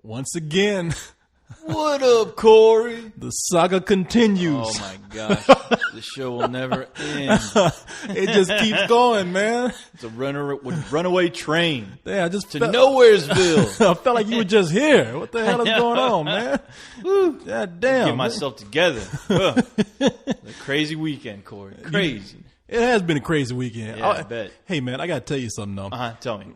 Once again, What up, Corey? the saga continues. Oh my gosh, the show will never end. It just keeps going, man. It's a runaway train Yeah, I just to felt, Nowheresville. I felt like you were just here. What the hell is going on, man? God damn. Get myself together. Ugh. The crazy weekend, Corey. Crazy. It has been a crazy weekend. Yeah, I bet. Hey, man, I got to tell you something, though. Tell me.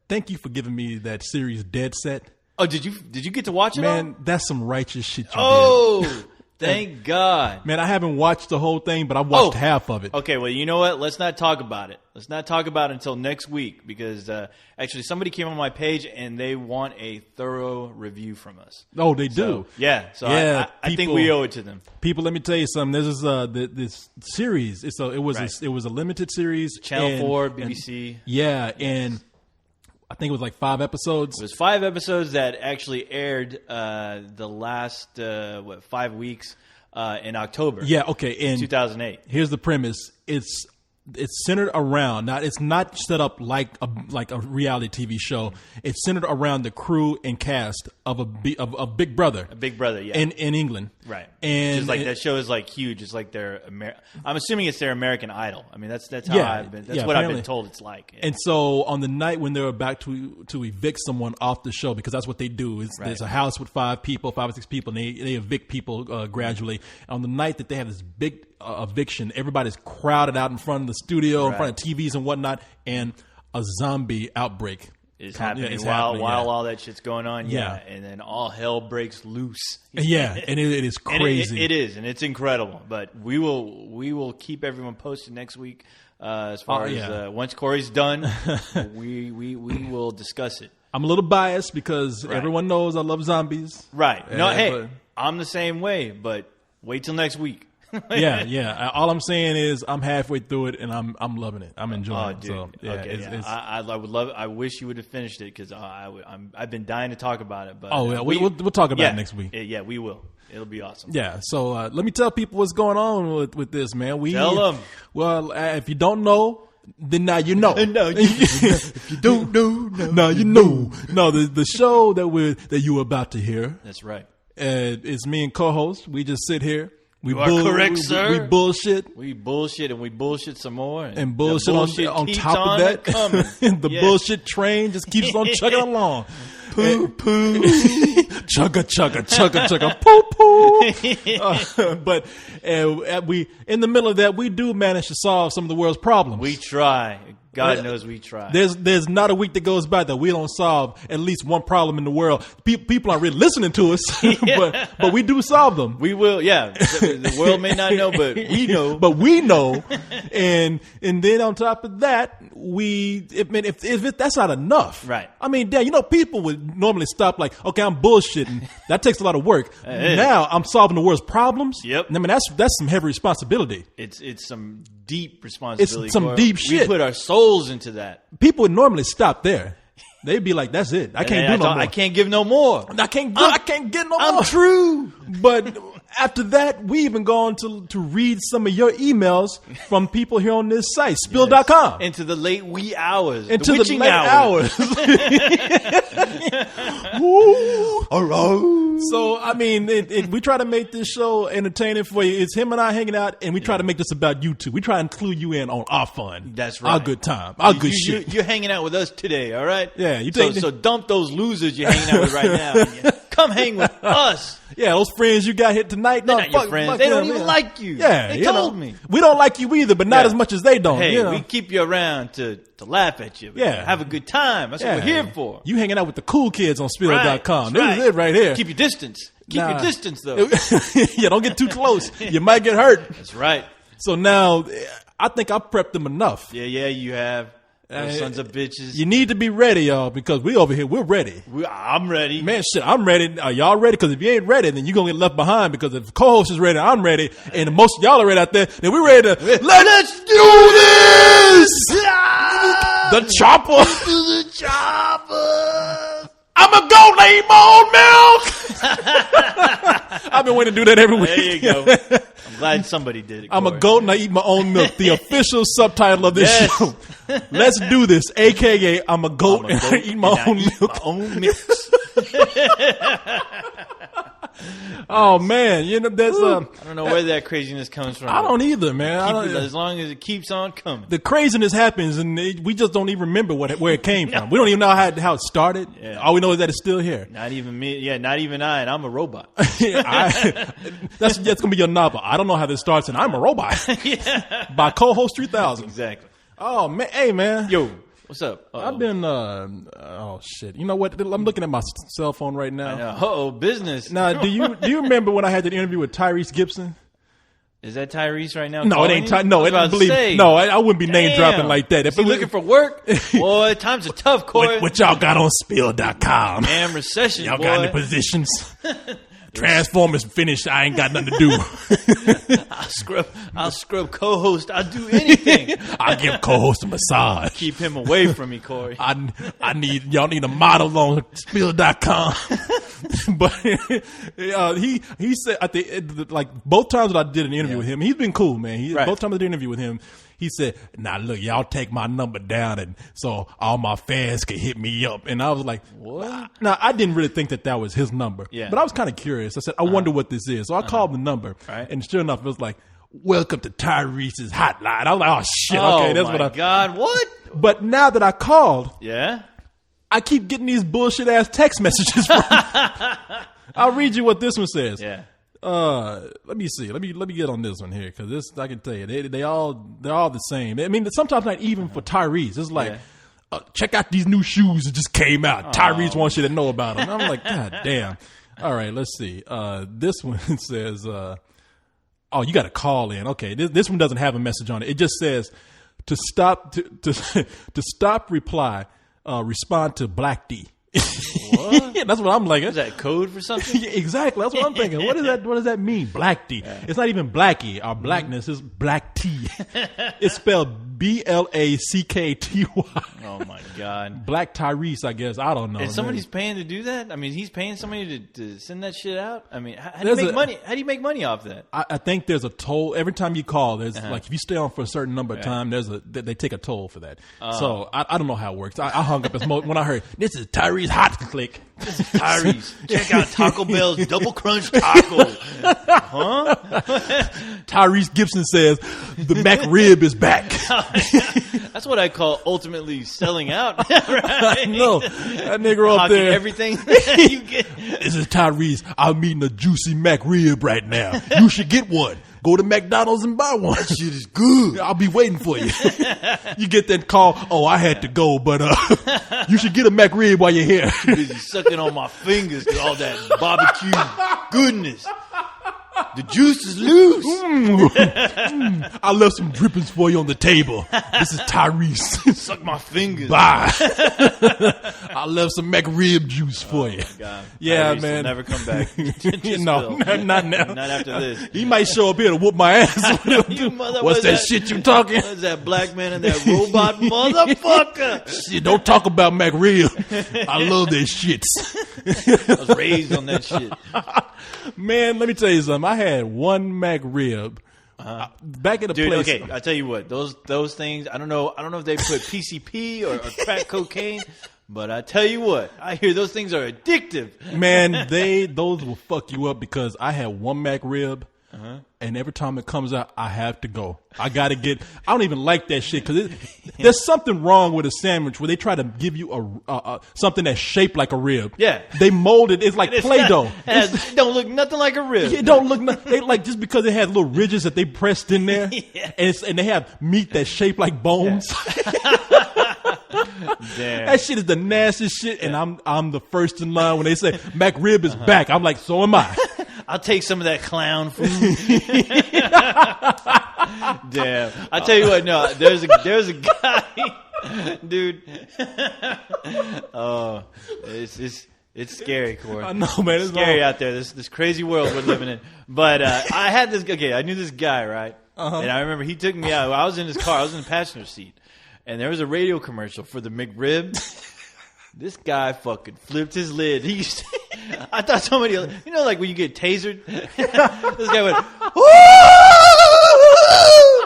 Thank you for giving me that series Dead Set. Oh, did you get to watch it? Man, that's some righteous shit you did. Oh, thank God. Man, I haven't watched the whole thing, but I watched half of it. Okay, well, you know what? Let's not talk about it. Let's not talk about it until next week because actually somebody came on my page and they want a thorough review from us. Oh, they do? So I think we owe it to them. People, let me tell you something. This is this series. It was a limited series. Channel 4, BBC. And I think it was like 5 episodes. It was 5 episodes that actually aired the last 5 weeks in October. Yeah, okay. And 2008. Here's the premise. It's centered around, now it's not set up like a reality TV show. It's centered around the crew and cast of Big Brother. A Big Brother, yeah. In England. Right. And just like that show is like huge. It's like I'm assuming it's their American Idol. I mean that's how I've been what I've been told it's like. Yeah. And so on the night when they're about to evict someone off the show, because that's what they do, there's a house with 5 or 6 people, and they evict people gradually. On the night that they have this big eviction, everybody's crowded out in front of the studio, in front of TVs and whatnot, and a zombie outbreak is happening while all that shit's going on. Yeah. And then all hell breaks loose. Yeah, and it is crazy. It is, and it's incredible. But we will keep everyone posted next week as far as once Corey's done. we will discuss it. I'm a little biased because everyone knows I love zombies. Right. No, I'm the same way, but wait till next week. Yeah. All I'm saying is I'm halfway through it and I'm loving it. I'm enjoying it. Dude. So I would love it. I wish you would have finished it because I've been dying to talk about it. But we'll talk about it next week. Yeah, we will. It'll be awesome. Yeah. So let me tell people what's going on with this, man. Tell them. Well, if you don't know, then now you know. No, if you don't know, now you know. No, the show that you were about to hear. That's right. It's me and co-host. We just sit here. You are correct, sir. We bullshit. We bullshit and we bullshit some more. And bullshit on top of that. The bullshit train just keeps on chugging along. Poo poo. Chugga, poo poo. But we, in the middle of that, we do manage to solve some of the world's problems. We try. God knows we try. There's not a week that goes by that we don't solve at least one problem in the world. People aren't really listening to us, but we do solve them. We will, yeah. The world may not know, but we know. But we know, and then on top of that, if that's not enough, right? I mean, people would normally stop like, okay, I'm bullshitting. That takes a lot of work. Now I'm solving the world's problems. Yep. I mean, that's some heavy responsibility. It's some deep responsibility. It's some deep shit. We put our souls into that. People would normally stop there. They'd be like, "That's it. I can't do no more. I can't give no more. I can't get no more." I'm true. But after that, we even gone to read some of your emails from people here on this site, spill.com. Into the late wee hours. Into the late hours. So, I mean, we try to make this show entertaining for you. It's him and I hanging out, and we try to make this about you too. We try to include you in on our fun. That's right. Our good time. Our good shit. You're hanging out with us today, all right? Yeah. So dump those losers you're hanging out with right now. Come hang with us. Yeah, those friends you got here tonight. They're not your friends. They don't even like you. Yeah, they told me. We don't like you either, but not as much as they don't. Hey, we keep you around to laugh at you. Yeah. Have a good time. That's what we're here for. You hanging out with the cool kids on spill.com. Right. This is it right here. Keep your distance. Keep your distance, though. Yeah, don't get too close. You might get hurt. That's right. So now, I think I've prepped them enough. Yeah, you have. Those sons of bitches. You need to be ready, y'all, because we over here, we're ready. I'm ready. Man, shit, I'm ready. Are y'all ready? Because if you ain't ready, then you're going to get left behind, because if the co-host is ready, I'm ready, and most of y'all are ready out there, then we're ready to, let's do this! The chopper! The chopper! I'm going to go lay my own milk! I've been waiting to do that every week. There you go. I'm glad somebody did it. I'm Corey. a goat and I eat my own milk. The official subtitle of this show. Let's do this. AKA, I'm a goat and I eat my own milk. My own milks. Oh man, that's I don't know where that craziness comes from. I don't either, man. As long as it keeps on coming. The craziness happens, and we just don't even remember where it came from. We don't even know how it started. Yeah. All we know is that it's still here. Not even me. Yeah, not even I. And I'm a robot. That's gonna be your novel. I don't know how this starts, and I'm a robot. By co-host 3000. Exactly. Oh man, hey man, yo, what's up? I've been. Oh shit, you know what? I'm looking at my cell phone right now. Business. Now, do you remember when I had that interview with Tyrese Gibson? Is that Tyrese right now? No, it ain't. No, I wouldn't be name dropping like that. If you're looking for work, boy, times are tough, Corey. What y'all got on Spill.com? Damn recession, y'all boy. got any positions? Transformers finished. I ain't got nothing to do. I'll scrub co-host. I'll do anything. I'll give co-host a massage. Keep him away from me, Corey. Y'all need a model on Spill.com. But he said at the like both times that I did an interview with him, he's been cool, man. Both times I did an interview with him, he said, "Now look, y'all take my number down, and so all my fans can hit me up." And I was like, "What?" Now I didn't really think that was his number, but I was kind of curious. I said, "I wonder what this is." So I called the number, and sure enough, it was like, "Welcome to Tyrese's hotline." I was like, "Oh shit, okay, that's what I." God, what? But now that I called, I keep getting these bullshit ass text messages from I'll read you what this one says. Let me see. Let me get on this one here, because this, I can tell you, they're all the same. I mean, sometimes not even for Tyrese. It's like, check out these new shoes that just came out. Tyrese wants you to know about them. I'm like, God damn. All right, let's see. This one says, oh, you got to call in. Okay, this one doesn't have a message on it. It just says to stop to stop reply. Respond to Black D. What? That's what I'm like. Is that code for something? Exactly. That's what I'm thinking. What does that mean? Black D. It's not even Blackie. Our blackness is Black T. It's spelled BLACKTY. Oh my God. Black Tyrese, I guess. I don't know. And somebody's paying to do that? I mean, he's paying somebody to send that shit out? I mean, how do you make money? How do you make money off that? I think there's a toll. Every time you call, there's like, if you stay on for a certain number of time, they take a toll for that. So I don't know how it works. I hung up when I heard, this is Tyrese Hot Click. This is Tyrese. Check out Taco Bell's Double Crunch Taco. Huh? Tyrese Gibson says the McRib is back. That's what I call ultimately selling out. Right? No, that nigga up there. Everything you get. This is Tyrese. I'm eating a juicy McRib right now. You should get one. Go to McDonald's and buy one. That shit is good. I'll be waiting for you. You get that call. Oh, I had to go, but you should get a McRib while you're here. Too busy sucking on my fingers because all that barbecue goodness. The juice is loose. I left some drippings for you on the table. This is Tyrese. Suck my fingers. Bye. I left some McRib juice for you. God. Yeah, Tyrese man. will never come back. No, not now. Not after this. He might show up here to whoop my ass. What's that shit you talking? What's that black man and that robot motherfucker? Shit, don't talk about McRib. I love that shit. I was raised on that shit. Man, let me tell you something. I had one McRib back in the place. Okay, I tell you what, those things. I don't know if they put PCP or crack cocaine, but I tell you what, I hear those things are addictive. Man, those will fuck you up, because I had one McRib. And every time it comes out, I have to go. I don't even like that shit, because there's something wrong with a sandwich where they try to give you something that's shaped like a rib. Yeah. They mold it. It's like Play-Doh. It don't look nothing like a rib. It don't look they like, just because it has little ridges that they pressed in there, and they have meat that's shaped like bones. Damn. That shit is the nastiest shit, and I'm the first in line when they say McRib is back. I'm like, so am I. I'll take some of that clown food. Damn. I tell you what, no, there's a guy, dude. Oh, it's scary, Corey. I know, man. It's scary out there. This crazy world we're living in. But I had this. Okay, I knew this guy, right? And I remember he took me out. I was in his car. I was in the passenger seat, and there was a radio commercial for the McRib. This guy fucking flipped his lid. I thought somebody, like when you get tasered, this guy went, "Woo!"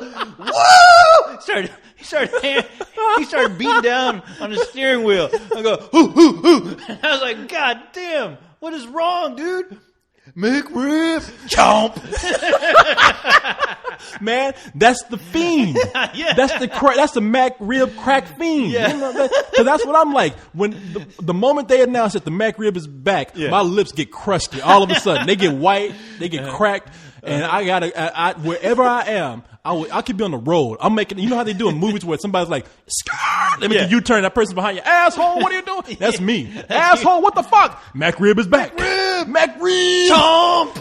woo, woo. He started beating down on the steering wheel. I go, hoo, hoo, hoo. And I was like, God damn, what is wrong, dude? McRib, chomp. Man, that's the fiend. Yeah. That's the McRib crack fiend. Yeah. You know, because that's what I'm like. When the moment they announce that the McRib is back, my lips get crusty. All of a sudden, they get white, they get cracked, and I wherever I am, I could be on the road. I'm making, you know how they do in movies where somebody's like, let me get a U-turn. That person behind you, asshole, what are you doing? That's me. Asshole, what the fuck? McRib is back. McRib. Chomp.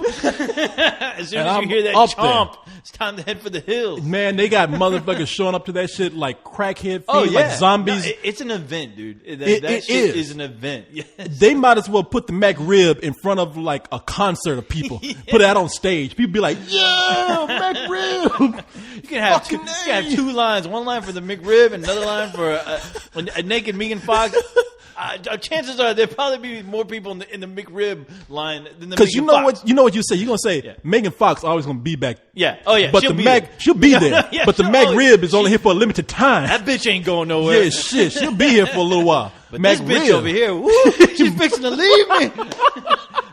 As soon as you hear that chomp, it's time to head for the hills. Man, they got motherfuckers showing up to that shit like crackhead fiends, like zombies. No, it's an event, dude. That shit is an event. Yes. They might as well put the McRib in front of like a concert of people. Put that on stage. People be like, yeah, McRib. You can have two lines. One line for the McRib and another line for a naked Megan Fox. Chances are there'll probably be more people in the McRib line than the Megan Fox. Because you know what you say. You're gonna say Megan Fox always gonna be back. Yeah. Oh yeah. But she'll be there. Yeah, but the McRib is only here for a limited time. That bitch ain't going nowhere. Yeah, shit. She'll be here for a little while. But this bitch over here, woo, she's fixing to leave me.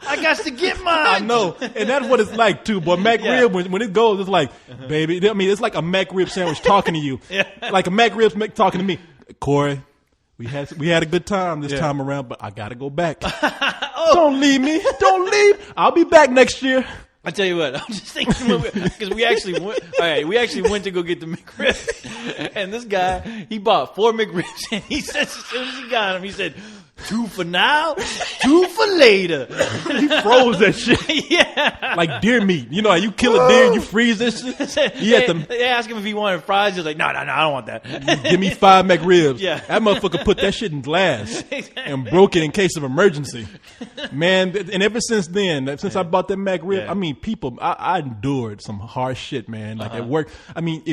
I got to get mine. I know, and that's what it's like too. But McRib, when it goes, it's like, baby. I mean, it's like a McRib sandwich talking to you, like a McRib talking to me. Corey, we had a good time this time around, but I gotta go back. Don't leave me. Don't leave. I'll be back next year. I tell you what, I'm just thinking because we actually went. All right, we actually went to go get the McRib, and this guy he bought 4 McRibs, and he said as soon as he got them, he said, 2 for now, 2 for later. He froze that shit. Yeah. Like deer meat. You know how you kill a deer and you freeze this shit? They asked him if he wanted fries. He was like, no, I don't want that. Give me 5 McRibs. Yeah. That motherfucker put that shit in glass and broke it in case of emergency. Man, and ever since then, since I bought that McRib, I mean, people, I endured some harsh shit, man. Like at work. I mean,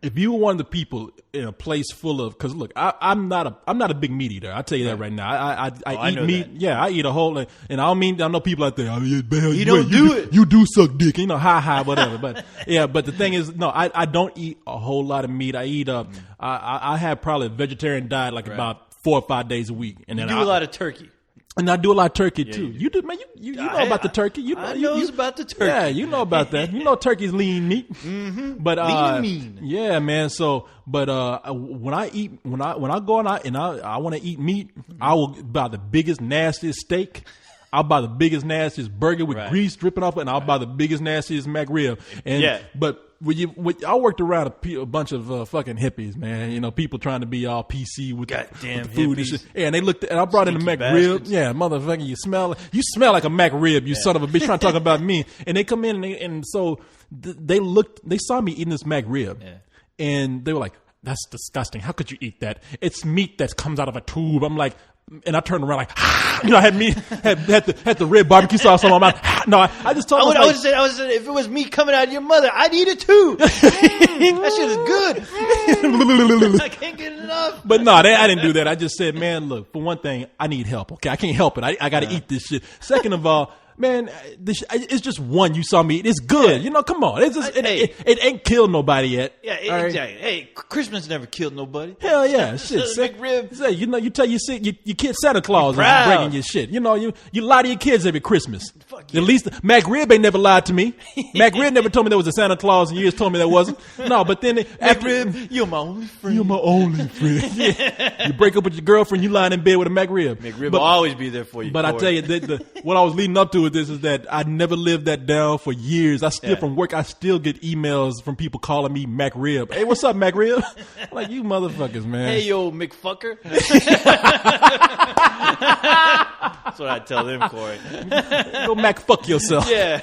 if you were one of the people in a place full of, because look, I'm not a big meat eater. I'll tell you that right now. I eat meat. That. Yeah, I eat a whole. And I know people out there. You don't do it. You do suck dick. You know, hi, whatever. But yeah, but the thing is, no, I don't eat a whole lot of meat. I eat I have probably a vegetarian diet like about 4 or 5 days a week, and then you do a lot of turkey. And I do a lot of turkey too. You do, man. You know about the turkey. You know, I know about the turkey. Yeah, you know about that. You know, turkey's lean meat. Mm-hmm. But lean and mean. Yeah, man. So, but when I go and I want to eat meat, I will buy the biggest, nastiest steak. I'll buy the biggest, nastiest burger with grease dripping off it, and I'll buy the biggest, nastiest McRib. But I worked around a bunch of fucking hippies, man. You know, people trying to be all PC with the food and shit. Yeah, and they looked. And I brought in the McRib. Bastards. Yeah, motherfucker, you smell like a McRib, you son of a bitch, trying to talk about me. And they come in and so they saw me eating this McRib, and they were like, "That's disgusting. How could you eat that? It's meat that comes out of a tube." I'm like. And I turned around like, you know, I had the red barbecue sauce on my mouth. No, I just told him. I would say, if it was meat coming out of your mother, I'd eat it too. That shit is good. I can't get enough. But no, I didn't do that. I just said, man, look, for one thing, I need help. Okay, I can't help it. I got to eat this shit. Second of all, man, it's just one you saw me eat. It's good. You know, come on. It's just, it ain't killed nobody yet. Yeah, exactly. Hey, Christmas never killed nobody. Hell yeah. Shit. McRib. Say, you know, you tell your kid Santa Claus is bringing your shit. You know, you lie to your kids every Christmas. Fuck yeah. At least McRib ain't never lied to me. McRib never told me there was a Santa Claus, and you just told me there wasn't. No, but then McRib, you're my only friend. You're my only friend. Yeah. You break up with your girlfriend, you lying in bed with a McRib. McRib will always be there for you. But I tell you, what I was leading up to with this is that I never lived that down for years. I still from work, I still get emails from people calling me McRib. Hey, what's up, McRib? Like, you motherfuckers, man. Hey, yo, McFucker. That's what I tell them, Corey. Go McFuck yourself. Yeah.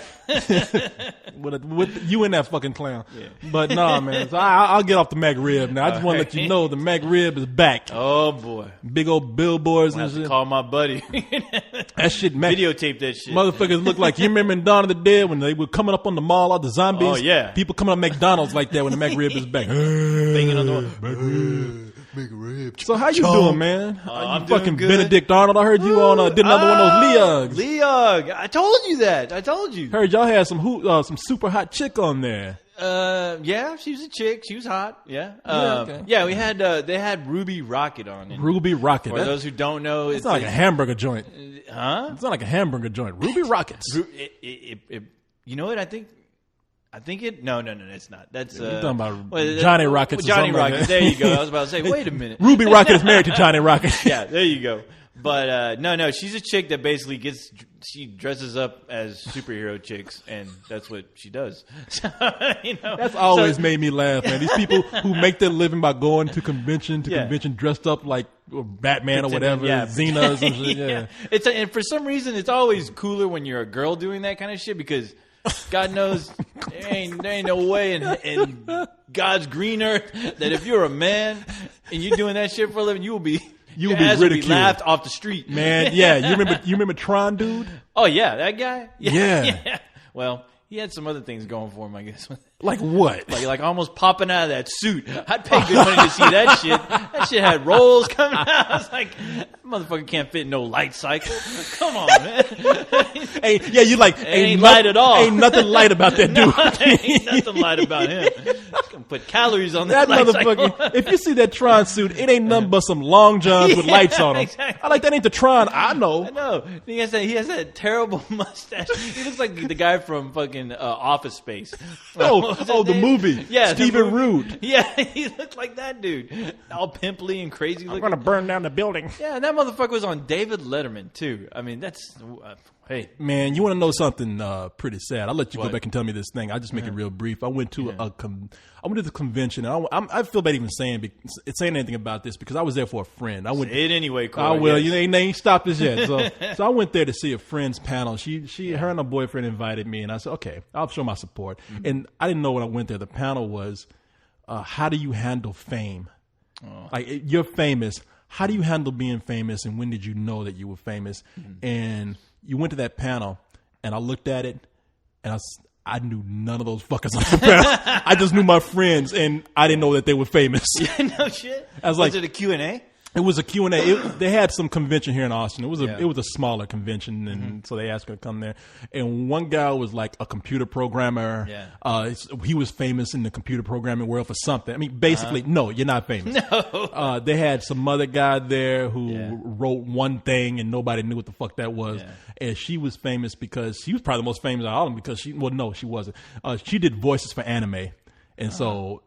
with you and that fucking clown. Yeah. But no, man. So I'll get off the McRib now. I just want to let you know the McRib is back. Oh boy, big old billboards and shit. Call my buddy. That shit, videotape that shit. Motherfuckers look like, you remember in Dawn of the Dead when they were coming up on the mall, all the zombies. Oh yeah, people coming up McDonald's like that when the McRib is back. Banging on the wall. McRib. So how you doing, man? I'm fucking doing good. Benedict Arnold. I heard you on did another one of those Leogs. Leog. I told you that. I told you. Heard y'all had some super hot chick on there. Yeah, she was a chick. She was hot. Yeah. Okay. Yeah, we had they had Ruby Rocket on. And Ruby Rocket. for those who don't know, it's not like a hamburger joint. Huh? It's not like a hamburger joint. Ruby Rockets. You know what? I think it. No, it's not. That's You're talking about Johnny Rockets. Johnny or something Rockets. Like There you go. I was about to say, wait a minute. Ruby Rocket is married to Johnny Rocket. Yeah, there you go. But no, she's a chick that basically she dresses up as superhero chicks, and that's what she does. So, That's always made me laugh, man. These people who make their living by going to convention dressed up like Batman or whatever, Xena or some shit. Yeah. And for some reason, it's always cooler when you're a girl doing that kind of shit because God knows there ain't no way in God's green earth that if you're a man and you're doing that shit for a living, you will be ridiculed, laughed off the street, man. Yeah, you remember Tron, dude? Oh yeah, that guy. Yeah. Well, he had some other things going for him, I guess. Like what? Like almost popping out of that suit. I'd pay good money to see that shit. That shit had rolls coming out. I was like, that motherfucker can't fit in no light cycle. Come on, man. Ain't light at all. Ain't nothing light about that dude. Ain't nothing light about him. Gonna put calories on that motherfucker. Cycle. If you see that Tron suit, it ain't nothing but some long johns with lights on them. Exactly. I like that ain't the Tron. I know. I know. He has that terrible mustache. He looks like the guy from fucking Office Space. The movie. Yeah, Stephen Root. Yeah, he looked like that dude. All pimply and crazy looking. I'm gonna burn down the building. Yeah, and that motherfucker was on David Letterman too. I mean, that's hey. Man, you want to know something pretty sad? I'll let you go back and tell me this thing. I'll just make it real brief. I went to the convention, and I feel bad even saying anything about this because I was there for a friend. I went say it anyway, Corey. I will. Yes. They ain't stopped us yet. So I went there to see a friend's panel. Her and her boyfriend invited me, and I said, okay, I'll show my support. Mm-hmm. And I didn't know when I went there. The panel was, how do you handle fame? Oh. Like you're famous. How do you handle being famous, and when did you know that you were famous? Mm-hmm. And you went to that panel, and I looked at it, and I knew none of those fuckers on the panel. I just knew my friends, and I didn't know that they were famous. No shit. I was like, was it a Q&A? It was a Q&A. They had some convention here in Austin. It was a smaller convention, and so they asked me to come there. And one guy was like a computer programmer. Yeah. He was famous in the computer programming world for something. I mean, basically, no, you're not famous. No. They had some other guy there who wrote one thing, and nobody knew what the fuck that was. Yeah. And she was famous because she was probably the most famous out of all of them because she wasn't. She did voices for anime, and so.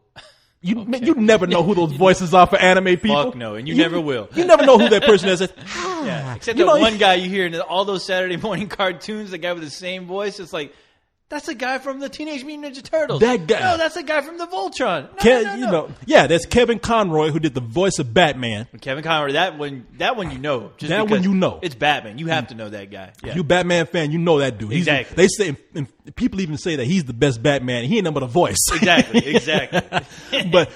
You never know who those voices are for anime people. Fuck no, and you never will. You never know who that person is. Yeah, except that one guy you hear in all those Saturday morning cartoons, the guy with the same voice. It's like, that's a guy from the Teenage Mutant Ninja Turtles. That guy. No, that's a guy from the Voltron. No. That's Kevin Conroy who did the voice of Batman. Kevin Conroy, that one you know. Just that one you know. It's Batman. You have to know that guy. Yeah. You Batman fan, you know that dude. Exactly. They say, and people even say that he's the best Batman. He ain't nothing but a voice. Exactly. but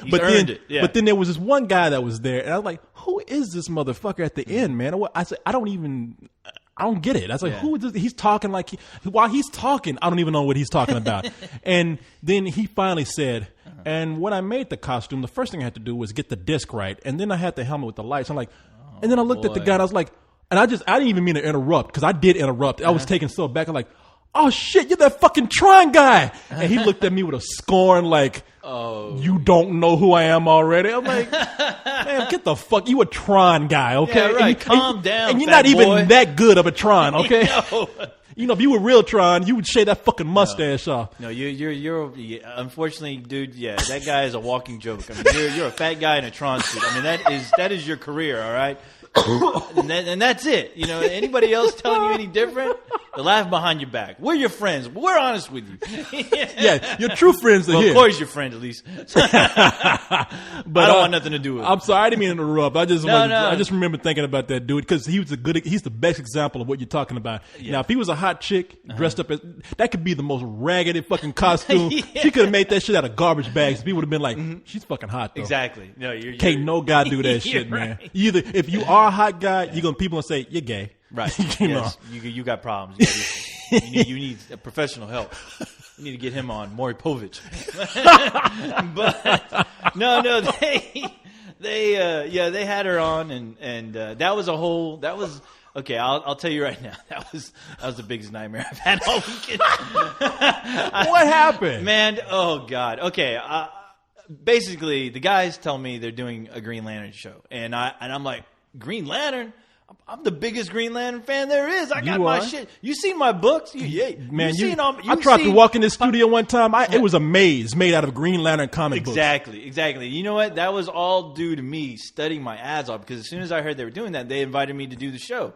then there was this one guy that was there, and I was like, who is this motherfucker at the end, man? I said, I don't get it. I was like, who is this? He's talking like while he's talking, I don't even know what he's talking about. And then he finally said, and when I made the costume, the first thing I had to do was get the disc right. And then I had the helmet with the lights. I'm like, and then I looked at the guy and I was like, and I didn't even mean to interrupt because I did interrupt. I was taken so back. I'm like, oh shit, you're that fucking Tron guy. And he looked at me with a scorn like, you don't know who I am already. I'm like, man, get the fuck. You a Tron guy, okay? Yeah, right. Calm down. And you're not boy. Even that good of a Tron, okay? You know, if you were real Tron, you would shave that fucking mustache off. No, you're unfortunately, dude. Yeah, that guy is a walking joke. I mean, you're a fat guy in a Tron suit. I mean, that is your career, all right. and that's it. You know, anybody else telling you any different, they laugh behind your back. We're your friends. We're honest with you. Yeah, your true friends are here. Of course, your friend at least. But I don't want nothing to do with it. I'm sorry, I didn't mean to interrupt. I just remember thinking about that dude because he's the best example of what you're talking about. Yeah. Now, if he was a hot chick dressed up as that could be the most raggedy fucking costume. She could have made that shit out of garbage bags. People would have been like, she's fucking hot though. Exactly. No, can't no guy do that shit, man. Right. Either if you are a hot guy, people gonna say you're gay. Right. Yes. You got problems. You need professional help. You need to get him on Maury Povich. But no, they had her on, and that was Okay, I'll tell you right now. That was the biggest nightmare I've had all weekend. What happened? Man, oh God. Okay, basically the guys tell me they're doing a Green Lantern show. And I'm like, Green Lantern? I'm the biggest Green Lantern fan there is. I got my shit. You seen my books? I tried to walk in the studio one time. It was a maze made out of Green Lantern comic books. Exactly. You know what? That was all due to me studying my ass off, because as soon as I heard they were doing that, they invited me to do the show.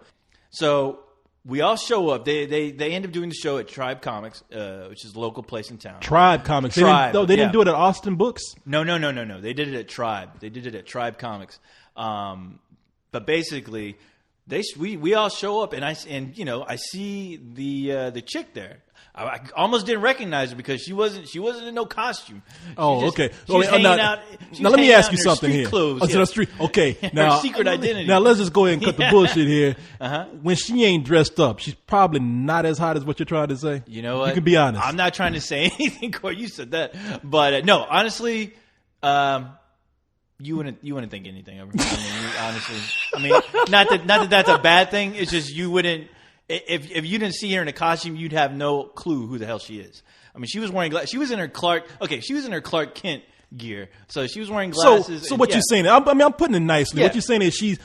So we all show up. They end up doing the show at Tribe Comics, which is a local place in town. Tribe Comics. They didn't do it at Austin Books? No. They did it at Tribe. They did it at Tribe Comics. But basically, we all show up, and I see the chick there. I almost didn't recognize her because she wasn't in no costume. Okay. She was hanging out. Now let me ask you something here. Okay. Now, her secret identity. Now let's just go ahead and cut the bullshit here. When she ain't dressed up, she's probably not as hot as what you're trying to say. You know what? You can be honest. I'm not trying to say anything, Corey. You said that, but no, honestly. You wouldn't think anything of her. Honestly, not that that's a bad thing. It's just you wouldn't. If you didn't see her in a costume, you'd have no clue who the hell she is. She was wearing she was in her Clark Kent gear, so she was wearing glasses. So what you're saying? I'm putting it nicely. Yeah. What you're saying is she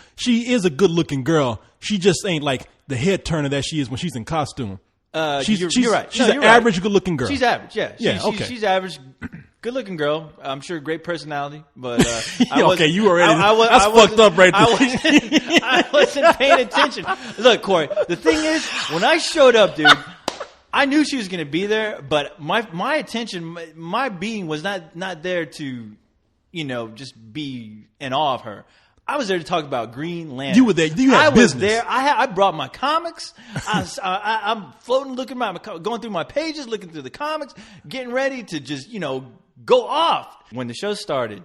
is a good looking girl. She just ain't like the head turner that she is when she's in costume. You're right. She's an average good looking girl. She's average. Yeah. Okay. She's average. Good looking girl. I'm sure great personality, but you already. That's fucked up right there. I wasn't paying attention. Look, Corey. The thing is, when I showed up, dude, I knew she was going to be there, but my attention, my being was not there to, just be in awe of her. I was there to talk about Green Lantern. You were there. You had business. I was there. I brought my comics. I'm floating, going through my pages, looking through the comics, getting ready to just, go off. When the show started,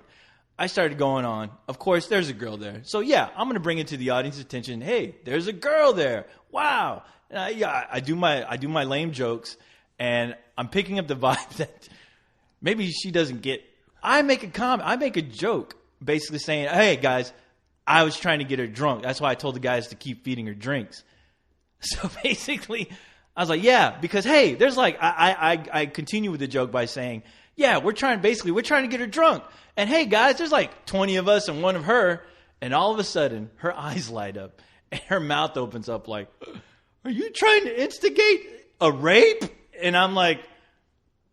I started going on. Of course, there's a girl there. So, yeah, I'm going to bring it to the audience's attention. Hey, there's a girl there. Wow. And I do my lame jokes, and I'm picking up the vibe that maybe she doesn't get. I make a comment. I make a joke basically saying, hey, guys, I was trying to get her drunk. That's why I told the guys to keep feeding her drinks. So basically, I was like, yeah, because, hey, there's I continue with the joke by saying, yeah, we're trying to get her drunk. And, hey, guys, there's 20 of us and one of her. And all of a sudden, her eyes light up and her mouth opens up like, are you trying to instigate a rape? And I'm like,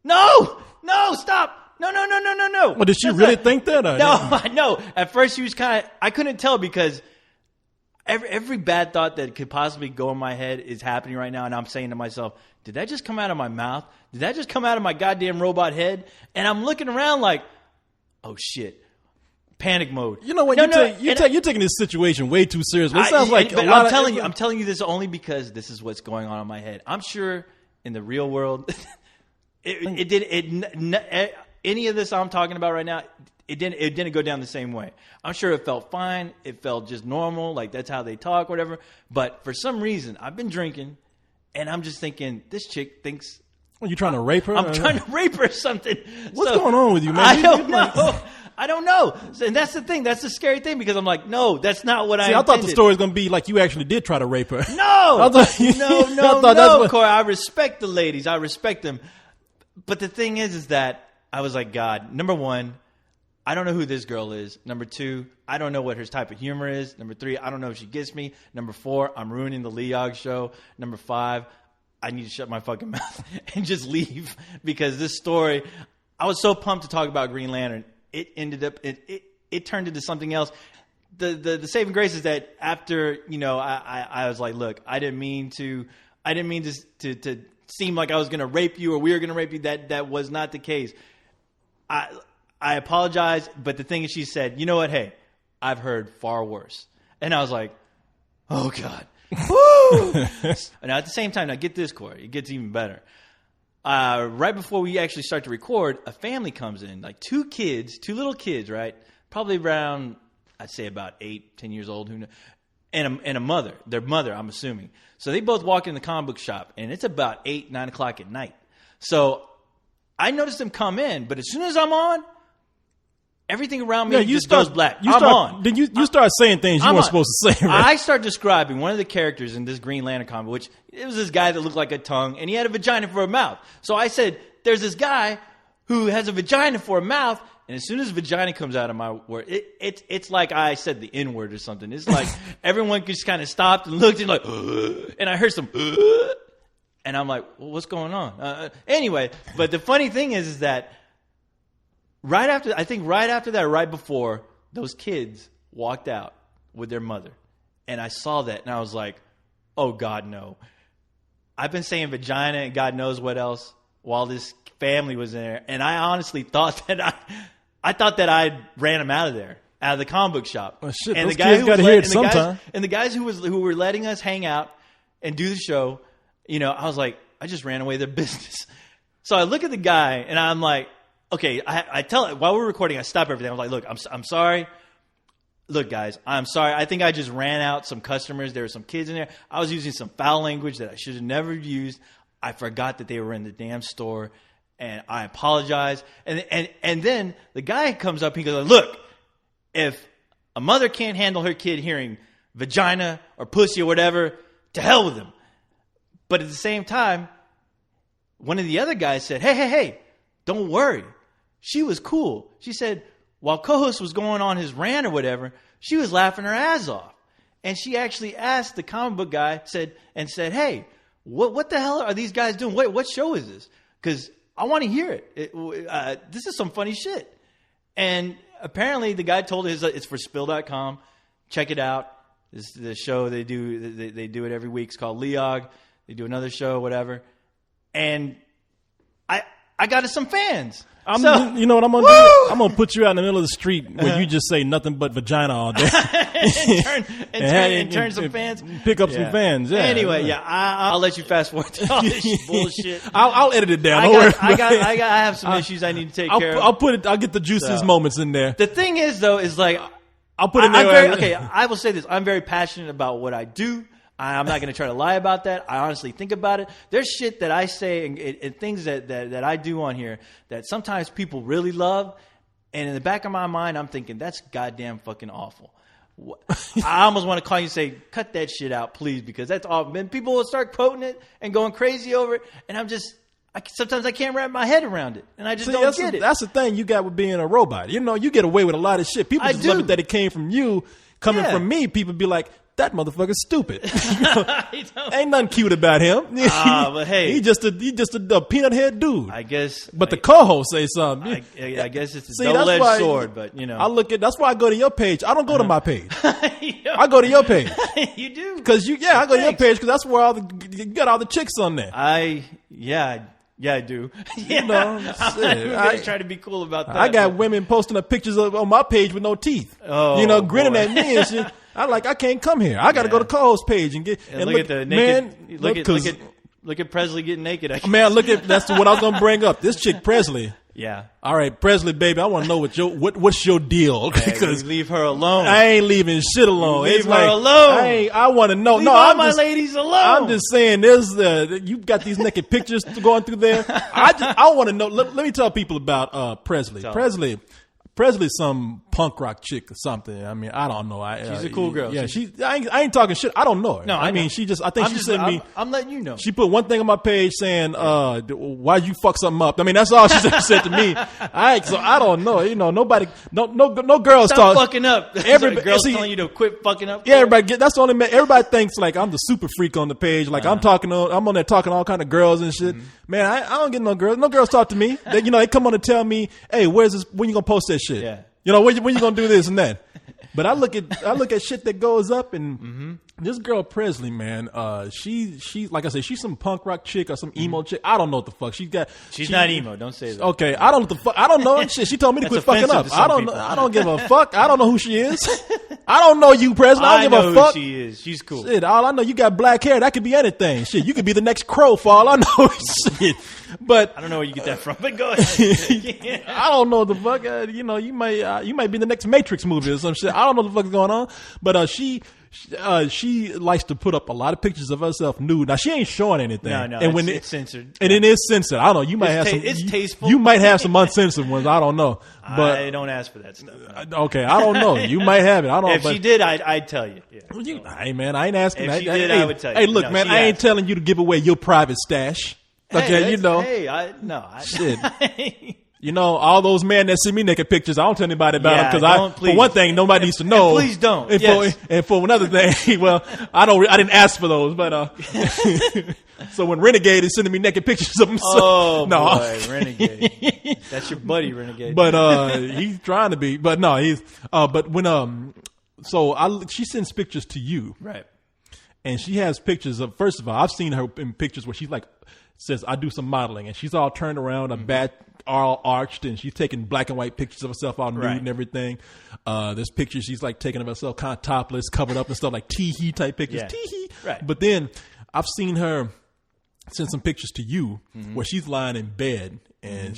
no, stop. No. Well, did she really think that? No. At first, she was I couldn't tell because every bad thought that could possibly go in my head is happening right now. And I'm saying to myself, did that just come out of my mouth? Did that just come out of my goddamn robot head? And I'm looking around like, oh, shit. Panic mode. You know what? You're taking this situation way too seriously. It sounds like a lot I'm telling you this only because this is what's going on in my head. I'm sure in the real world, any of this I'm talking about right now, it didn't go down the same way. I'm sure it felt fine. It felt just normal, like that's how they talk, whatever. But for some reason, I've been drinking, and I'm just thinking, this chick thinks. Are you trying to rape her? I'm trying to rape her or something. What's going on with you, man? I don't know. And that's the thing. That's the scary thing because I'm like, no, that's not what I intended. I thought the story was going to be like you actually did try to rape her. No, no. Corey, I respect the ladies. I respect them. But the thing is that I was like, God, number one, I don't know who this girl is. Number two, I don't know what her type of humor is. Number three, I don't know if she gets me. Number four, I'm ruining the Lee Yog show. Number five, I need to shut my fucking mouth and just leave because this story, I was so pumped to talk about Green Lantern. It ended up, it turned into something else. The saving grace is that after, I was like, look, I didn't mean to seem like I was going to rape you or we were going to rape you. That was not the case. I apologize, but the thing is, she said, you know what? Hey, I've heard far worse. And I was like, oh, God. Woo! Now, at the same time, now get this, Corey. It gets even better. Right before we actually start to record, a family comes in, like two little kids, right? Probably around, I'd say about 8, 10 years old. Who knows? And a mother. Their mother, I'm assuming. So they both walk in the comic book shop, and it's about 8, 9 o'clock at night. So I noticed them come in, but as soon as I'm on, everything around me you just goes black. You I'm start, on. Then you start saying things you weren't supposed to say. Right? I start describing one of the characters in this Green Lantern comic, which it was this guy that looked like a tongue, and he had a vagina for a mouth. So I said, there's this guy who has a vagina for a mouth, and as soon as vagina comes out of my word, it's like I said the N-word or something. It's like everyone just kind of stopped and looked and like, and I heard some, and I'm like, well, what's going on? Anyway, but the funny thing is that right after that, right before, those kids walked out with their mother. And I saw that, and I was like, oh, God, no. I've been saying vagina and God knows what else while this family was in there. And I honestly thought that I ran them out of there, out of the comic book shop. Oh, shit, and those kids got to hear it sometime. And the guys who were letting us hang out and do the show, you know, I was like, I just ran away their business. So I look at the guy, and I'm like, okay, I tell it while we're recording, I stop everything. I'm like, look, I'm sorry. Look, guys, I'm sorry. I think I just ran out some customers. There were some kids in there. I was using some foul language that I should have never used. I forgot that they were in the damn store, and I apologize. And then the guy comes up. He goes, look, if a mother can't handle her kid hearing vagina or pussy or whatever, to hell with him. But at the same time, one of the other guys said, hey, don't worry. She was cool. She said, while co-host was going on his rant or whatever, she was laughing her ass off. And she actually asked the comic book guy, said, hey, what the hell are these guys doing? What show is this? Because I want to hear it. This is some funny shit. And apparently the guy told her it's for Spill.com. Check it out. This is the show they do. They do it every week. It's called Leog. They do another show, whatever. And I got some fans. You know what I'm going to do? I'm going to put you out in the middle of the street where you just say nothing but vagina all day. and turn some fans. Pick up some fans, yeah. Anyway, yeah, I'll let you fast forward to all this bullshit. I'll edit it down. Don't worry. I have some issues I need to take care of. I'll get the juiciest moments in there. The thing is, though, is like, I'll put it in there. Okay, I will say this. I'm very passionate about what I do. I'm not going to try to lie about that. I honestly think about it. There's shit that I say and things that I do on here that sometimes people really love. And in the back of my mind, I'm thinking, that's goddamn fucking awful. I almost want to call you and say, cut that shit out, please, because that's awful. And people will start quoting it and going crazy over it. And sometimes I can't wrap my head around it. And I just don't get it. That's the thing you got with being a robot. You know, you get away with a lot of shit. People just love it that it came from you. Coming from me, people be like, that motherfucker's stupid. You know, ain't nothing cute about him. But hey, he just a peanut head dude. I guess. But the co-host say something. I guess it's a double-edged sword. But you know, that's why I go to your page. I don't go to my page. I go to your page. You do because I go to your page because that's where you got all the chicks on there. Yeah, I do. You know, I try to be cool about that. I got women posting the pictures on my page with no teeth. Oh, you know, grinning at me and shit. I can't come here. I got to go to co-host page and get and look at the naked. Man, look at Presley getting naked. Man, that's what I was gonna bring up. This chick Presley. Yeah. All right, Presley, baby. I want to know what's your deal? Because leave her alone. I ain't leaving shit alone. Leave her alone. I want to know. Leave all my ladies alone. I'm just saying, you got these naked pictures going through there. I want to know. Let me tell people about Presley. Presley's some punk rock chick or something. I mean, I don't know. She's a cool girl. Yeah, I ain't talking shit. I don't know her. No, I mean, she sent me. I'm letting you know. She put one thing on my page saying, "Why'd you fuck something up?" I mean, that's all she said to me. So I don't know. You know, nobody, no girls stop fucking up. Everybody, girls telling you to quit fucking up. Yeah, that's the only. Everybody thinks like I'm the super freak on the page. Like I'm on there talking to all kind of girls and shit. Mm-hmm. Man, I don't get no girls. No girls talk to me. They come on and tell me, "Hey, when you gonna post that shit?" Yeah. You know, when you gonna do this and that? But I look at shit that goes up, and this girl Presley, man, she like I said, she's some punk rock chick or some emo chick. I don't know what the fuck She's not emo. Don't say that. Okay, I don't know what the fuck. I don't know shit. She told me to quit fucking up. I don't give a fuck. I don't know who she is. I don't know you, Presley. I don't give a fuck. Who she is. She's cool. Shit, all I know, you got black hair. That could be anything. Shit, you could be the next Crow for all I know. Shit. But I don't know where you get that from. But go ahead. I don't know the fuck. You might be the next Matrix movie or some shit. I don't know what the fuck is going on. But she She likes to put up a lot of pictures of herself nude. Now she ain't showing anything. No, and it's censored. And it is censored. I don't know. You might have some. It's tasteful. You might have some uncensored ones. I don't know. But I don't ask for that stuff. okay, I don't know. You might have it. I don't. If she did, I'd tell you. Yeah. Hey man, I ain't asking. If she did, hey, I would tell you. Hey, look, No, man, she I ain't asked. telling you to give away your private stash. Okay, Hey, you know. Hey, Shit. You know, all those men that send me naked pictures, I don't tell anybody about Yeah, them don't, for please. one thing, nobody needs to know. please don't. And, Yes. for another thing, well, I didn't ask for those, but so when Renegade is sending me naked pictures of himself, Oh no, boy, Renegade. That's your buddy, Renegade. but he's trying to be, but no, but when she sends pictures to you, right. and she has pictures of. First of all, I've seen her in pictures where she's like says, "I do some modeling," and she's all turned around, a back all arched, and she's taking black and white pictures of herself all nude Right. and everything. There's pictures she's like taking of herself kind of topless, covered up and stuff, like tee-hee type pictures. Yeah. Tee-hee. Right. But then I've seen her send some pictures to you where she's lying in bed and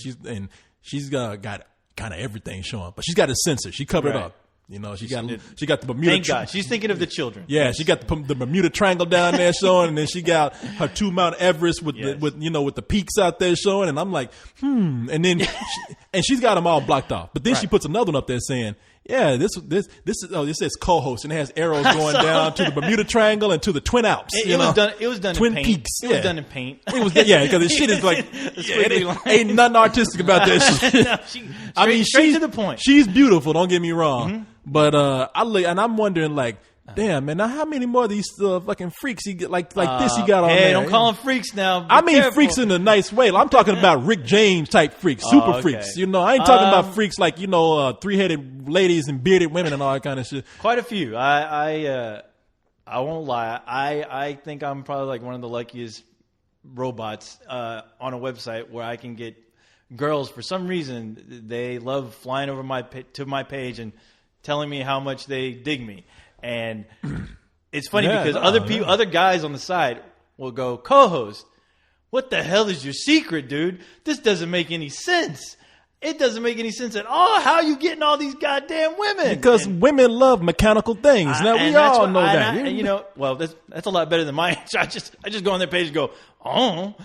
she's got kind of everything showing, but she's got it censored. She covered Right. up. You know, she got the Bermuda. Thank God. She's thinking of the children. Yeah, she got the Bermuda Triangle down there showing, and then she got her 2 Mount Everest with Yes. with the peaks out there showing, and I'm like, and then she's got them all blocked off. But then she Right. puts another one up there saying, yeah, this is it says co-host, and it has arrows going down to the Bermuda Triangle and to the Twin Alps. It was done. It was done Twin in paint. Peaks. It was Yeah. done in paint. It was because the shit is like squiggly line. ain't nothing artistic about that shit. No, straight she's to the point. She's beautiful. Don't get me wrong, but I'm wondering like, damn man, now how many more of these fucking freaks you get like this you got on Hey, there? don't call them freaks now. Be I mean careful. freaks in a nice way. I'm talking about Rick James type freaks, super okay. freaks. You know, I ain't talking about freaks like 3-headed ladies and bearded women and all that kind of shit. Quite a few. I won't lie. I think I'm probably like one of the luckiest robots on a website where I can get girls. For some reason, they love flying over to my page and telling me how much they dig me. And it's funny because other guys on the side will go, co-host, what the hell is your secret, dude? This doesn't make any sense. It doesn't make any sense at all. How are you getting all these goddamn women? Because women love mechanical things. Now we all know that. Well, that's a lot better than my answer. I just go on their page and go, oh.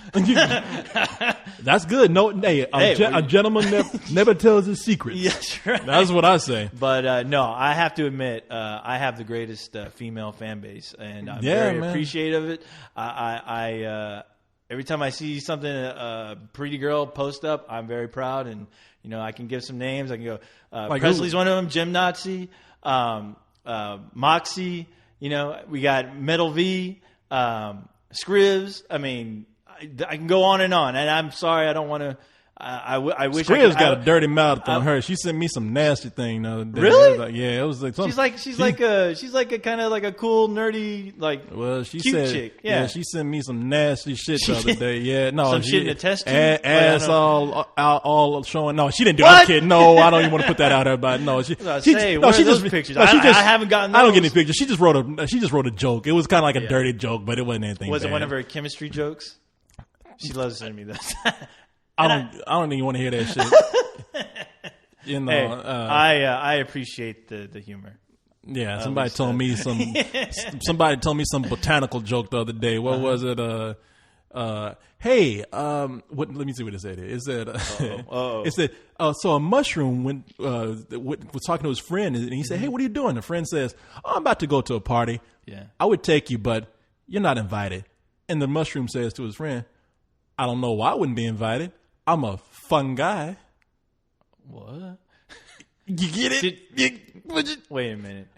That's good. No, a gentleman never tells his secrets. Yes, right. That's what I say. But no, I have to admit, I have the greatest female fan base, and I'm very appreciative of it. I every time I see something a pretty girl post up, I'm very proud, and I can give some names. I can go. Like Presley's who? one of them. Jim Nazi, Moxie. We got Metal V, Scrivs. I mean, I can go on, and I'm sorry, I don't want to. I wish Scrivs I got a dirty mouth on her. She sent me some nasty thing the other day. Really? It was like something. She's like a kind of like a cool nerdy She cute said, chick. Yeah. She sent me some nasty shit the other day. Yeah, no, Some shit in the test tube? ass all showing. No, she didn't do. What? I'm kidding. No, I don't even want to put that out there. But no, she. I was She say, no, where she are those just pictures? No, she I just, haven't gotten I don't get any those. pictures. She just wrote a joke. It was kind of like a dirty joke, but it wasn't anything. Was it bad. one of her chemistry jokes? She loves sending me those. I don't even want to hear that shit. Hey, I appreciate the humor. Yeah, somebody told me some botanical joke the other day. What was it? Hey, what? Let me see what it said. It said, it said, so a mushroom was talking to his friend, and he said, "Hey, what are you doing?" The friend says, "Oh, I'm about to go to a party. Yeah. I would take you, but you're not invited." And the mushroom says to his friend, "I don't know why I wouldn't be invited. I'm a fun guy." What? You get it? Wait a minute.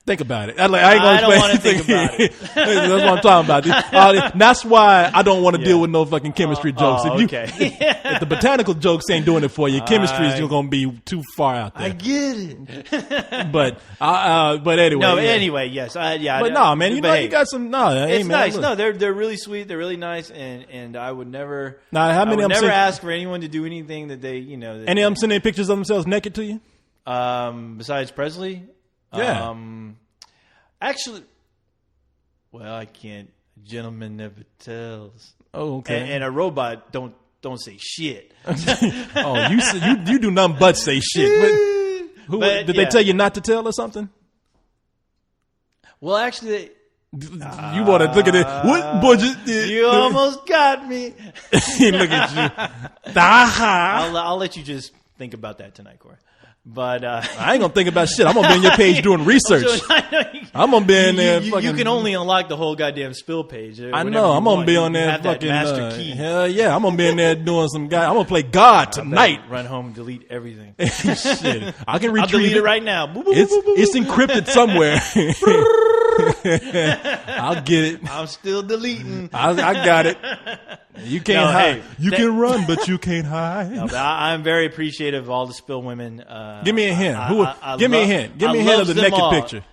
Think about it. I ain't don't gonna wanna think about it. That's what I'm talking about. That's why I don't want to deal with no fucking chemistry jokes. If the botanical jokes ain't doing it for you, chemistry is going to be too far out there. I get it. But anyway. No, yeah. anyway, yes. But no, man, you got some. No, hey, it's man, nice. look. No, they're really sweet. They're really nice, and I would never. Now, how many I of would them never send- ask for anyone to do anything that they, that Any of them sending pictures of themselves naked to you? besides Presley. Yeah. Actually, well, I can't. A gentleman never tells. Oh, okay. And a robot don't say shit. Oh, you do nothing but say shit. But, But, did they yeah. tell you not to tell or something? Well, actually, you want to look at it? What budget? you almost got me. Look at you. I'll let you just think about that tonight, Corey. But I ain't gonna think about shit. I'm gonna be on your page doing research. I'm gonna be in there. You can only unlock the whole goddamn spill page. I know. I'm gonna be on there fucking master key. Hell yeah! I'm gonna be in there doing some guy. I'm gonna play God tonight. Run home, and delete everything. Shit, I can retrieve I'll delete it right now. It's encrypted somewhere. I'll get it. I'm still deleting. I got it. You can't hide. You can run, but you can't hide. No, I'm very appreciative of all the spill women. Give me a hint. Give me a hint. Give me a hint of the naked picture.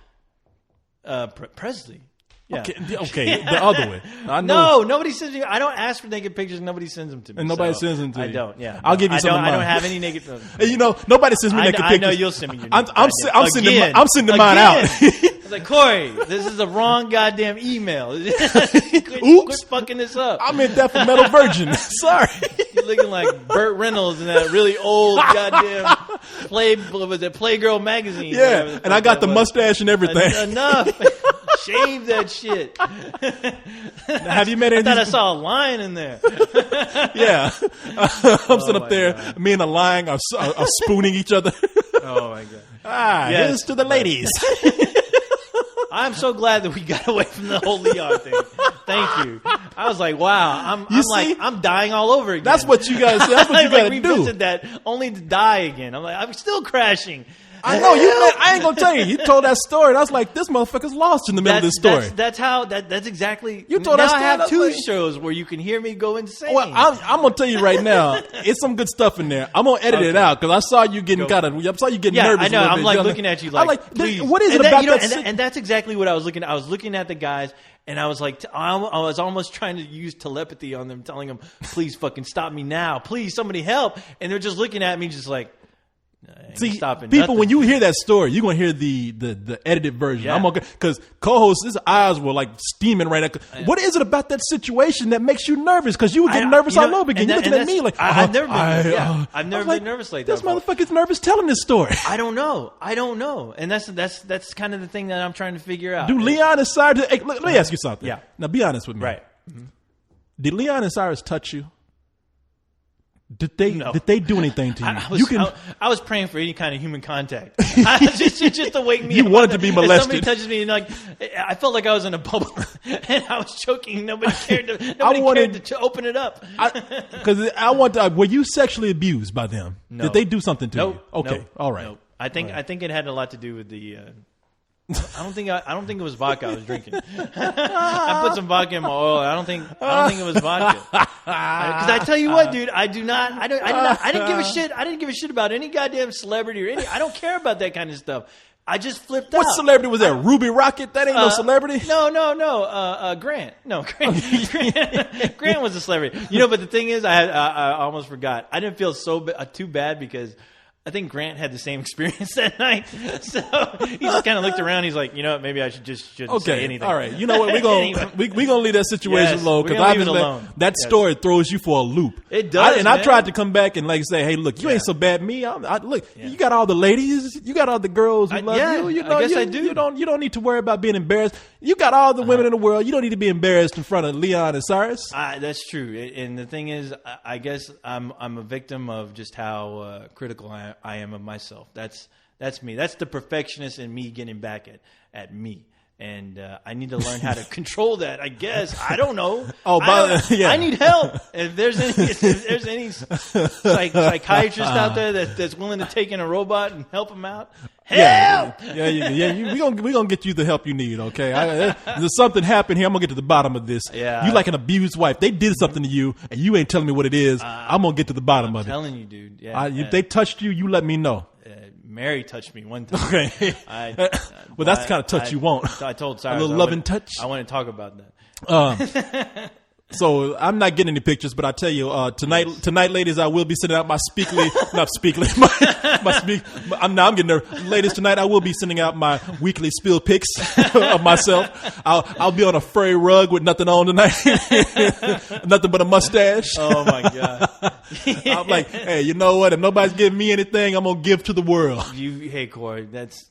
Presley. Yeah. Okay, the other way. No, nobody sends me. I don't ask for naked pictures. Nobody sends them to me. And nobody sends them to you. I don't. Yeah, I'll give you some. I don't have any naked. You know, nobody sends me naked pictures. I know you'll send me. Your I'm sending mine out. It's like, Corey, this is the wrong goddamn email. Quit fucking this up. I'm in Death Metal Virgin. Sorry. You're looking like Burt Reynolds in that really old goddamn Playgirl magazine. Yeah, and I got the mustache and everything. Enough. Shave that shit. Have you met any? I thought I saw a lion in there. Yeah. I'm sitting up there. God. Me and the lion are spooning each other. Oh, my God. Here's to the ladies. I'm so glad that we got away from the whole Leon thing. Thank you. I was like, wow, I'm dying all over again. That's what you guys. That's what you got to do. Revisited that only to die again. I'm like, I'm still crashing. I know you. I ain't gonna tell you. You told that story, and I was like, "This motherfucker's lost in the middle of this story." That's exactly. You told now that story. I have two shows where you can hear me go insane. Well, I'm gonna tell you right now, it's some good stuff in there. I'm gonna edit it out because I saw you getting nervous. Yeah, I know. I'm like looking at you like, please. What is it about that? And that's exactly what I was looking at. I was looking at the guys. And I was like, I was almost trying to use telepathy on them, telling them, please fucking stop me now. Please, somebody help. And they're just looking at me just like, see, people, when you hear that story, you're going to hear the edited version. Yeah. I'm okay because co-host, his eyes were like steaming right now. What is it about that situation that makes you nervous? Because you were getting nervous all over again. You're looking at me like, I've never been. I've never been nervous like that. This motherfucker's nervous telling this story. I don't know. And that's kind of the thing that I'm trying to figure out. Do Leon and Cyrus? Hey, let me ask you something. Yeah. Now, be honest with me. Right. Mm-hmm. Did Leon and Cyrus touch you? Did they do anything to you? I was praying for any kind of human contact. just to wake me up. You wanted to be molested. If somebody touches me, and like I felt like I was in a bubble, and I was choking. Nobody cared to open it up. Because I want to. Were you sexually abused by them? No. Did they do something to you? Okay, nope, all right. Nope. I think it had a lot to do with the. I don't think it was vodka I was drinking. I put some vodka in my oil. I don't think it was vodka. Because I tell you what, dude, I didn't give a shit. I didn't give a shit about any goddamn celebrity or any. I don't care about that kind of stuff. I just flipped out. What celebrity was that? Ruby Rocket? That ain't no celebrity. No. Grant. No, Grant was a celebrity. But the thing is, I almost forgot. I didn't feel too bad because I think Grant had the same experience that night. So he just kind of looked around. He's like, maybe I shouldn't say anything. All right. You know what? We're gonna leave that situation alone because that story throws you for a loop. It does. I tried to come back and say, hey, look, you ain't so bad. Me, you got all the ladies, you got all the girls who love you. I guess I do. You don't need to worry about being embarrassed. You got all the women in the world. You don't need to be embarrassed in front of Leon and Cyrus. That's true. And the thing is, I guess I'm a victim of just how critical I am of myself. That's me. That's the perfectionist in me getting back at me. And I need to learn how to control that, I guess. I don't know. I need help. If there's any psychiatrist out there that's willing to take in a robot and help him out, help! Yeah. We're gonna get you the help you need, okay? There's something happened here. I'm gonna get to the bottom of this. Yeah. You like an abused wife. They did something to you, and you ain't telling me what it is. I'm gonna get to the bottom of it. I'm telling you, dude. Yeah. If they touched you, you let me know. Mary touched me one time. Okay. Well, that's the kind of touch you want. I told Cyrus. A little loving touch. I want to talk about that. So I'm not getting any pictures, but I tell you, tonight, ladies, I will be sending out my I'm getting there. Ladies, tonight I will be sending out my weekly spill pics of myself. I'll be on a furry rug with nothing on tonight, nothing but a mustache. Oh my God! I'm like, hey, you know what? If nobody's giving me anything, I'm gonna give to the world. Hey Corey, that's.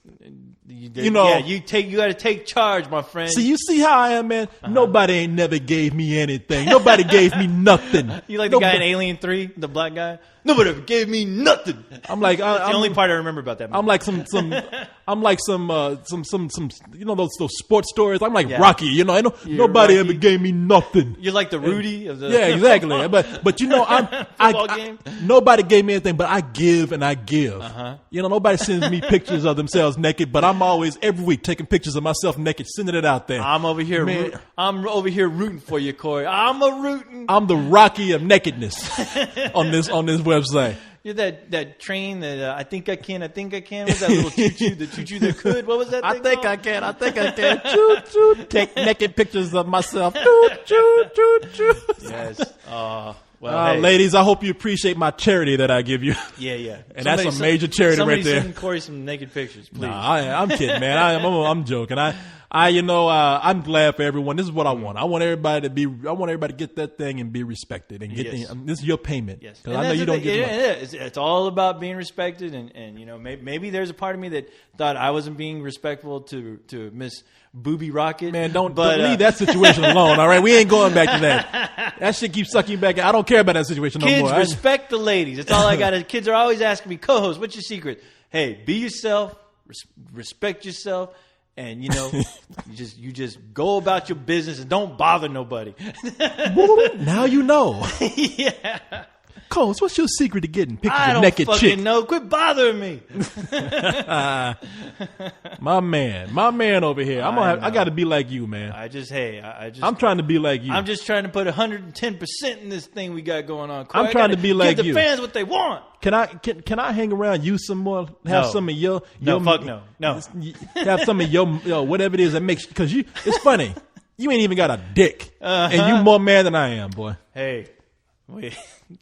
You know, you got to take charge, my friend. See, you see how I am, man. Nobody ain't never gave me anything. Nobody gave me nothing. You like the guy in Alien 3, the black guy? Nobody ever gave me nothing. I'm like, that's the only part I remember about that movie. I'm like some, you know, those sports stories. I'm like Rocky, you know. Nobody ever gave me nothing. You're like the Rudy of the exactly. But you know, nobody gave me anything, but I give and I give. You know, nobody sends me pictures of themselves naked, but I'm always every week taking pictures of myself naked, sending it out there. I'm over here rooting for you, Corey. I'm the Rocky of nakedness on this website. You're that train that I think I can. What's that little choo-choo? The choo-choo that could. What was that thing I think I can. Choo-choo. Take naked pictures of myself. Choo-choo. Yes. Hey. Ladies, I hope you appreciate my charity that I give you. Yeah. And that's a major charity right there. Send Corey some naked pictures, please. Nah, I'm kidding, man. I'm joking. I'm glad for everyone. This is what I want. I want everybody to get that thing and be respected and get this is your payment. Yes. Because I know you don't get much. It's all about being respected, and you know, maybe there's a part of me that thought I wasn't being respectful to Miss Booby Rocket. Man, don't leave that situation alone. All right, we ain't going back to that. That shit keeps sucking you back. I don't care about that situation no more. Kids, respect the ladies. That's all I got. Kids are always asking me, co-host, what's your secret? Hey, be yourself, respect yourself. And you know, you just go about your business and don't bother nobody. Now you know. Yeah. Coles, what's your secret to getting pictures I of naked chick? I don't fucking know. Quit bothering me. My man over here. I got to be like you, man. I'm trying to be like you. I'm just trying to put 110% in this thing we got going on. I'm trying to be like you. Give the fans what they want. Can I hang around you some more? Have some of your fuck no. Have some of your whatever it is that makes, because it's funny. You ain't even got a dick, and you more man than I am, boy. Hey, wait.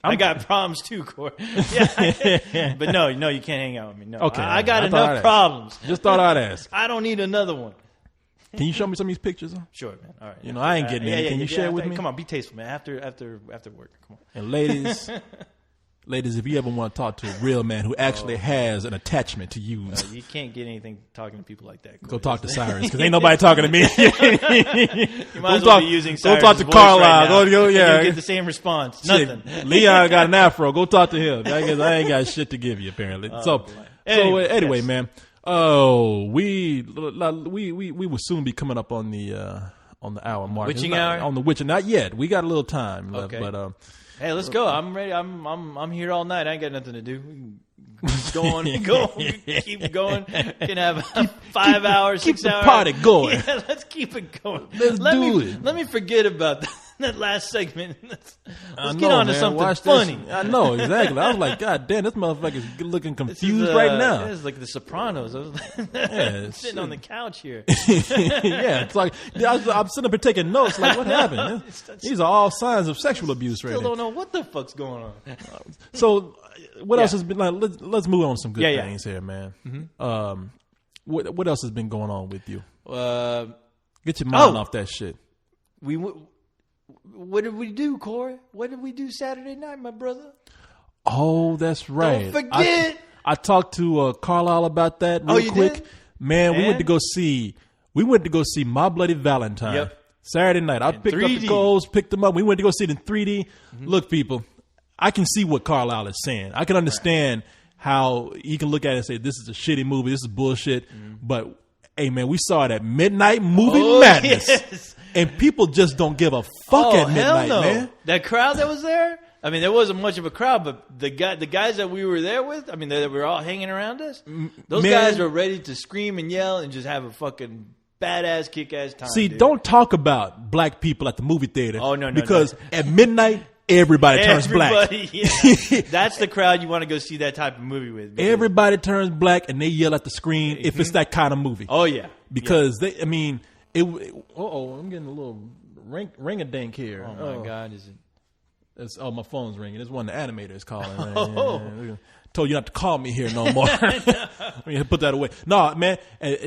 I got problems too, Corey. Yeah. But no, you can't hang out with me. No, okay, I got enough problems. Just thought I'd ask. I don't need another one. Can you show me some of these pictures? Huh? Sure, man. All right. You know, I ain't getting any. Can you share with me? Come on, be tasteful, man. After work. Come on. And ladies, if you ever want to talk to a real man who actually has an attachment to use, you can't get anything talking to people like that. Go talk to Cyrus, because ain't nobody talking to me. You might as well be using Cyrus' go talk to Carlisle. Right you get the same response. Nothing. Leon got an afro. Go talk to him. I guess I ain't got shit to give you apparently. Anyway, yes. Man. Oh, we will soon be coming up on the hour mark. Witching hour? On the witching. Not yet. We got a little time left, okay. But hey, let's go. I'm ready. I'm here all night. I ain't got nothing to do. Go on, keep going. Can have 5 hours, 6 hours. Keep the party going. Yeah, let's keep it going. Let me forget about that last segment. Let's get on to something funny. I know, exactly. I was like, God damn, this motherfucker's looking confused right now. It's like The Sopranos. I was sitting on the couch here. Yeah, it's like I'm sitting up here taking notes. Like, what happened? These are all signs of sexual abuse right now. Still don't know what the fuck's going on. So, what else has been like? Let's move on to some good things here, man. Mm-hmm. What else has been going on with you? Get your mind off that shit. What did we do, Corey? What did we do Saturday night, my brother? Oh, that's right. Don't forget. I talked to Carlisle about that real quick. Did? Man, we went to go see My Bloody Valentine. Yep. Saturday night. I picked 3D. Up the goals, picked them up. We went to go see it in 3D. Mm-hmm. Look, people, I can see what Carlisle is saying. I can understand how he can look at it and say, this is a shitty movie, this is bullshit. Mm-hmm. But, hey, man, we saw it at Midnight Movie Madness. Yes. And people just don't give a fuck at midnight, man. That crowd that was there? I mean, there wasn't much of a crowd, but the guys that we were there with, I mean, that were all hanging around us, those guys were ready to scream and yell and just have a fucking badass, kick-ass time. See, don't talk about black people at the movie theater. Oh, no. Because at midnight, everybody turns black. Yeah. That's the crowd you want to go see that type of movie with. Everybody turns black and they yell at the screen if it's that kind of movie. Oh, yeah. Because I'm getting a little ring a dink here. Oh my God, is it? My phone's ringing. It's one of the animators calling. Man. Told you not to call me here no more. Let me put that away. No, man.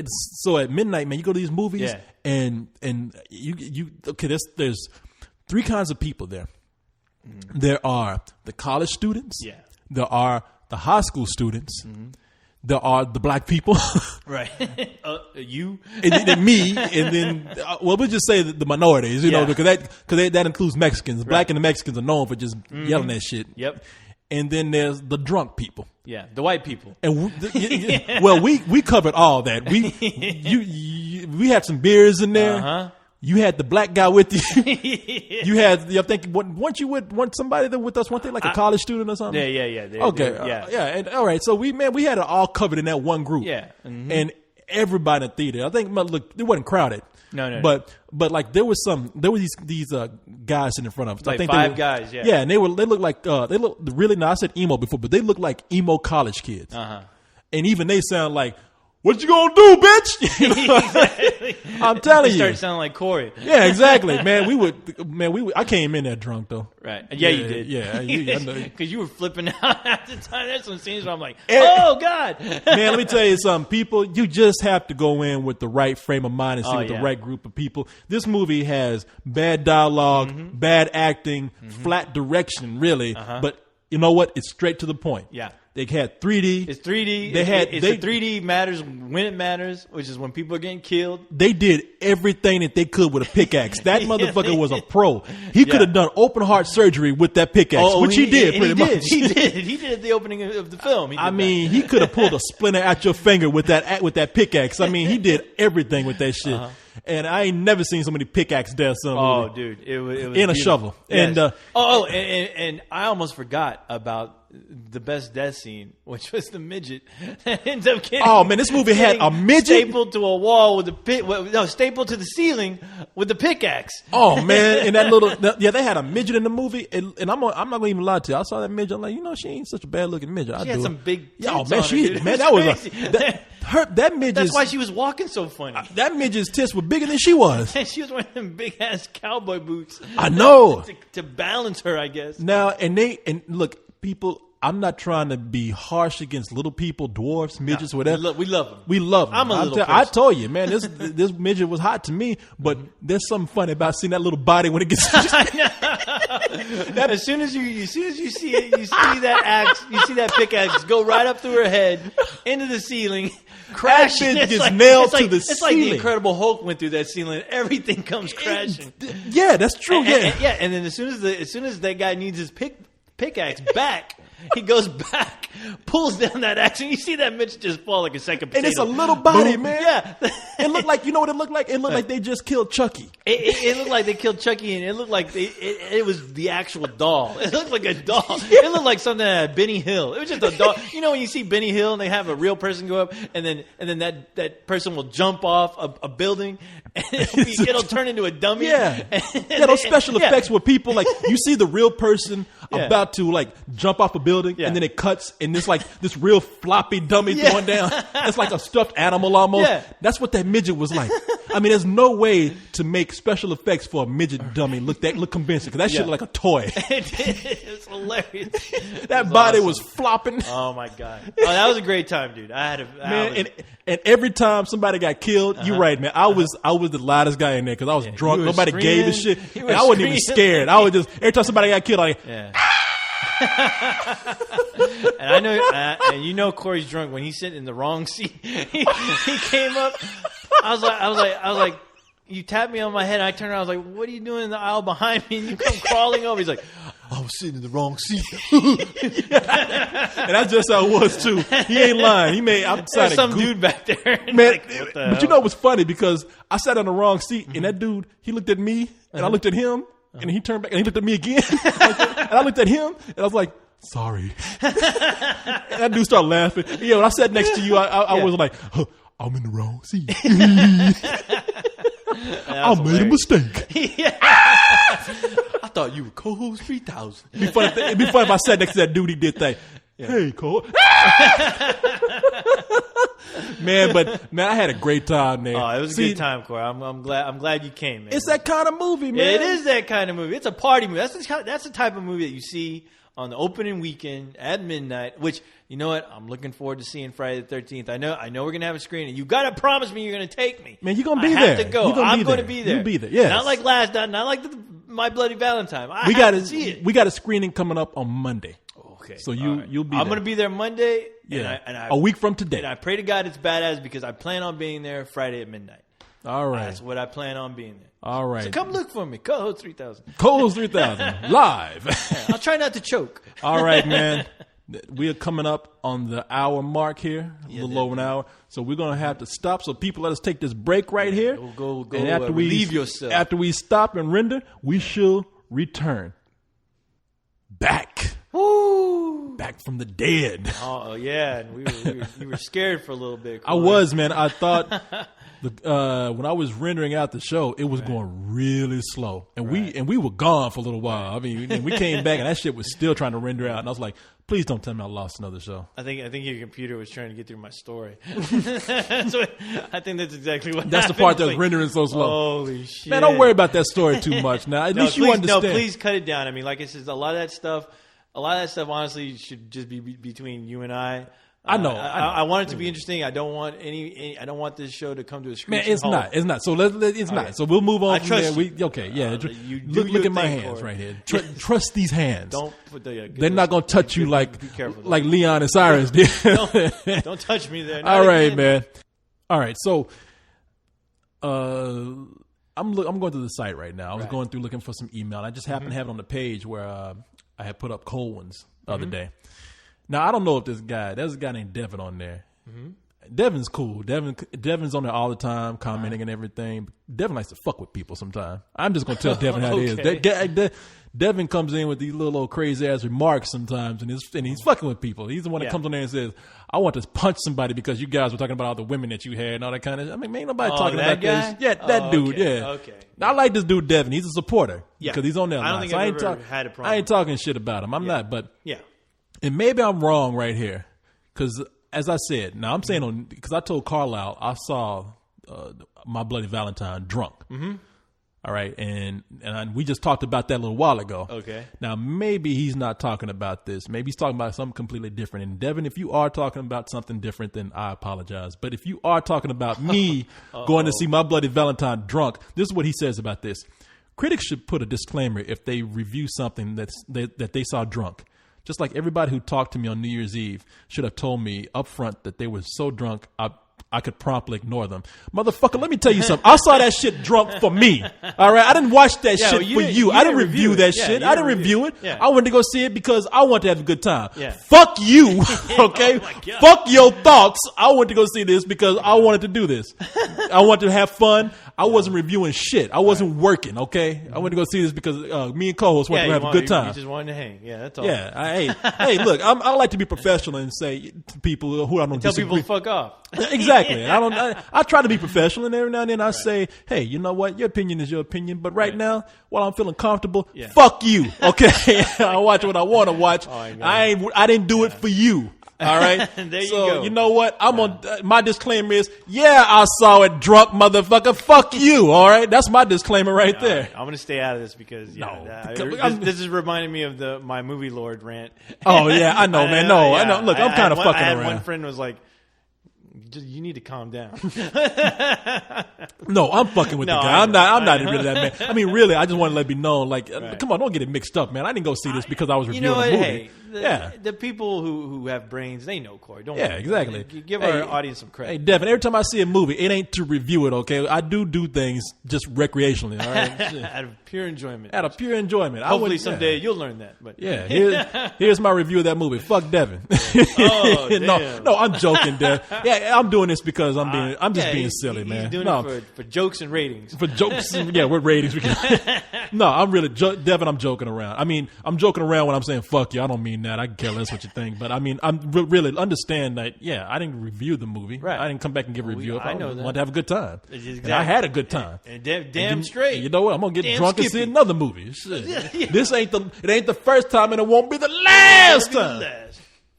So at midnight, man, you go to these movies, and you okay. There's three kinds of people there. There are the college students. Yeah. There are the high school students. There are the black people. Right. You. and then me. And then, we'll just say the minorities, you know, because that includes Mexicans. Black and the Mexicans are known for just yelling that shit. Yep. And then there's the drunk people. Yeah, the white people. And we covered all that. We had some beers in there. Uh-huh. You had the black guy with you. You had, I think, weren't you with somebody that with us? Weren't they like a college student or something? Yeah. Okay. And all right. So we had it all covered in that one group. Yeah. Mm-hmm. And everybody in the theater. I think, look, it wasn't crowded. No. But like there were these guys sitting in front of us. Like I think five guys. Yeah. Yeah, and they looked like they look really. Now I said emo before, but they looked like emo college kids. And even they sound like, "What you gonna do, bitch?" You know? Exactly. I'm telling They you. started sounding like Corey. Yeah, exactly, man. I came in there drunk though. Right. Yeah, you did. Yeah, I know. Because you were flipping out at the time. There's some scenes where I'm like, oh, God. Man, let me tell you something. People, you just have to go in with the right frame of mind and see the right group of people. This movie has bad dialogue, bad acting, flat direction, really. But you know what? It's straight to the point. Yeah. They had 3D. It's 3D. It's 3D matters when it matters, which is when people are getting killed. They did everything that they could with a pickaxe. That motherfucker was a pro. He could have done open heart surgery with that pickaxe, which he did pretty much. He did at the opening of the film. He could have pulled a splinter out your finger with that pickaxe. I mean, he did everything with that shit. And I ain't never seen so many pickaxe deaths. Oh, dude, it was in beautiful. a shovel. Yes. And and I almost forgot about the best death scene, which was the midget that ends up getting. Oh man, this movie had a midget stapled to a wall with stapled to the ceiling with the pickaxe. Oh man, and that little they had a midget in the movie, and I'm not gonna even lie to you. I saw that midget, I'm like, she ain't such a bad looking midget. She had some big tits oh man, on her, dude. Man, that was that midget. That's why she was walking so funny. That midget's tits were bigger than she was. And she was wearing them big ass cowboy boots. I know to balance her, I guess. Now and look. People, I'm not trying to be harsh against little people, dwarfs, midgets, whatever. We love them. We love them. I'm a little person. I told you, man, this midget was hot to me, but there's something funny about seeing that little body when it gets. As soon as you see it, you see that axe, you see that pickaxe go right up through her head into the ceiling. Crash! That bitch gets nailed to the ceiling. It's like the Incredible Hulk went through that ceiling. Everything comes crashing. Yeah, that's true. And then as soon as that guy needs his pickaxe back, he goes back, pulls down that axe, and you see that Mitch just fall like a second potato. And it's a little body, Boom. man. Yeah. It looked like, you know what it looked like? It looked like they just killed Chucky. It looked like they killed Chucky, and it looked like it was the actual doll. It looked like a doll. It looked like something at Benny Hill. It was just a doll. You know when you see Benny Hill and they have a real person go up, and then that person will jump off a building, and it'll turn into a dummy. Yeah. Those special effects where people, like, you see the real person about to, like, jump off a building, and then it cuts, and it's like this real floppy dummy going down. It's like a stuffed animal almost. Yeah. That's what that midget was like. I mean, there's no way to make special effects for a midget dummy look convincing, because that shit looked like a toy. It was hilarious. That body was flopping. Oh my God. Oh, that was a great time, dude. And every time somebody got killed, you're right, man. I was the loudest guy in there because I was drunk. Nobody gave a shit. And I wasn't even scared. I was just, every time somebody got killed, And I know, and you know, Corey's drunk when he's sitting in the wrong seat. He came up. I was like, you tapped me on my head. And I turned around. I was like, what are you doing in the aisle behind me? And you come crawling over. He's like, I was sitting in the wrong seat. And that's just how it was too. He ain't lying. There's some dude back there. Man, but you know what's funny? Because I sat on the wrong seat, and that dude, he looked at me, and I looked at him, and he turned back, and he looked at me again. And I looked at him, and I was like, sorry. And that dude started laughing. Yeah, when I sat next to you, I was like, I'm in the wrong seat. I made a mistake. I thought you were co-host 3000. It'd be funny if I sat next to that dude. He did that. Yeah. Hey, Cole. man. But man, I had a great time there. Oh, it was a good time, Corey. I'm glad you came, man. It's that kind of movie, man. It is that kind of movie. It's a party movie. That's the type of movie that you see on the opening weekend at midnight. Which, you know what? I'm looking forward to seeing Friday the 13th. I know we're gonna have a screening. You gotta promise me you're gonna take me. Man, you're gonna be I there. have to go. I'm gonna be there. You'll be there. Yeah. Not like not like My Bloody Valentine. We got to see it. We got a screening coming up on Monday. Okay. So you'll be. I'm gonna be there Monday. Yeah. And I, a week from today. And I pray to God it's badass because I plan on being there Friday at midnight. All right. That's what I plan on being there. All right. So come look for me. Co-host 3000. Co-host 3000 live. I'll try not to choke. All right, man. We are coming up on the hour mark here, a little over an hour. So we're going to have to stop. So people, let us take this break right here. Go. And after relieve yourself. After we stop and render, we shall return. Back. Woo! Back from the dead. Oh, yeah. And we were scared for a little bit. I was, man. I thought when I was rendering out the show, it was going really slow. And we were gone for a little while. I mean, and we came back and that shit was still trying to render out. And I was like, please don't tell me I lost another show. I think your computer was trying to get through my story. So I think that's exactly what That's happened. the part that was rendering so slow. Holy shit. Man, don't worry about that story too much now. At least you understand. No, please cut it down. I mean, like I said, a lot of that stuff honestly should just be between you and I. I know. I want it to be interesting. I don't want I don't want this show to come to a screeching Man, it's halt. not. It's not. So it's not. Right. So we'll move on I from trust there. you. Okay, yeah. Look at my hands right here. Trust these hands. Don't put They're not going to touch you like Leon and Cyrus did. Don't touch me there. All right, man. All right. So I'm going through the site right now. I was going through looking for some email. I just happened to have it on the page where I had put up cold ones the other day. Now, I don't know if there's a guy named Devin on there. Devin's cool. Devin's on there all the time, commenting and everything. Devin likes to fuck with people sometimes. I'm just going to tell Devin how it is. Devin comes in with these little old crazy ass remarks sometimes, and he's fucking with people. He's the one that comes on there and says, I want to punch somebody because you guys were talking about all the women that you had and all that kind of shit. I mean, ain't nobody talking about guy? this. Yeah, that dude, yeah. Okay. I like this dude, Devin. He's a supporter because he's on there. I don't think I've ever had a problem. I ain't talking shit about him. I'm not, but yeah. And maybe I'm wrong right here because, as I said, now I'm saying because I told Carlisle I saw My Bloody Valentine drunk. All right, and we just talked about that a little while ago. Okay. Now maybe he's not talking about this. Maybe he's talking about something completely different. And Devin, if you are talking about something different, then I apologize. But if you are talking about me going to see My Bloody Valentine drunk, this is what he says about this. Critics should put a disclaimer if they review something that they saw drunk. Just like everybody who talked to me on New Year's Eve should have told me up front that they were so drunk I could promptly ignore them. Motherfucker, let me tell you something. I saw that shit drunk for me. All right? I didn't watch that shit for you. I didn't review that shit. I didn't review it. Yeah. I went to go see it because I wanted to have a good time. Yeah. Fuck you, okay? Fuck your thoughts. I went to go see this because I wanted to do this. I wanted to have fun. I wasn't reviewing shit. I wasn't working, okay? I went to go see this because me and co-host wanted to have a good time. You just wanted to hang. Yeah, that's all. Yeah. Hey, look, I like to be professional and say to people who I don't tell disagree. people to fuck off. Exactly. I try to be professional, and every now and then I say, hey, you know what? Your opinion is your opinion, but right now, while I'm feeling comfortable, fuck you, okay? I watch what I want to watch. I didn't do it for you. All right. There you so go. You know what? I'm on. My disclaimer is, I saw it drunk, motherfucker. Fuck you. All right. That's my disclaimer right there. I'm gonna stay out of this because this is reminding me of my movie Lord rant. Oh yeah, I know, man. No, I know. Look, I'm kind of fucking around. One friend was like, you need to calm down. No, I'm fucking with the guy. I'm not really that man. I mean, really, I just want to let it be known. Like, come on, don't get it mixed up, man. I didn't go see this because I was reviewing a movie. Hey, the people who have brains, they know, Corey. Don't worry. Exactly. Give our audience some credit. Hey, Devin, every time I see a movie, it ain't to review it, okay? I do things just recreationally, all right? Out of pure enjoyment. Out of pure enjoyment. Hopefully someday you'll learn that. But here's my review of that movie. Fuck Devin. Oh, damn. No, I'm joking, Devin. Yeah, I'm doing this because I'm just being silly, man. He's doing it for jokes and ratings. For jokes, what ratings we can. No, I'm really Devin. I'm joking around. I mean, I'm joking around when I'm saying fuck you. I don't mean that. I can care less what you think, but I mean, I'm really understand that. Yeah, I didn't review the movie. Right. I didn't come back and give a review. I know that. Want to have a good time. Exactly. And I had a good time. And damn straight. You know what? I'm gonna get drunk and see another movie. Shit. This ain't the first time, and it won't be the last time.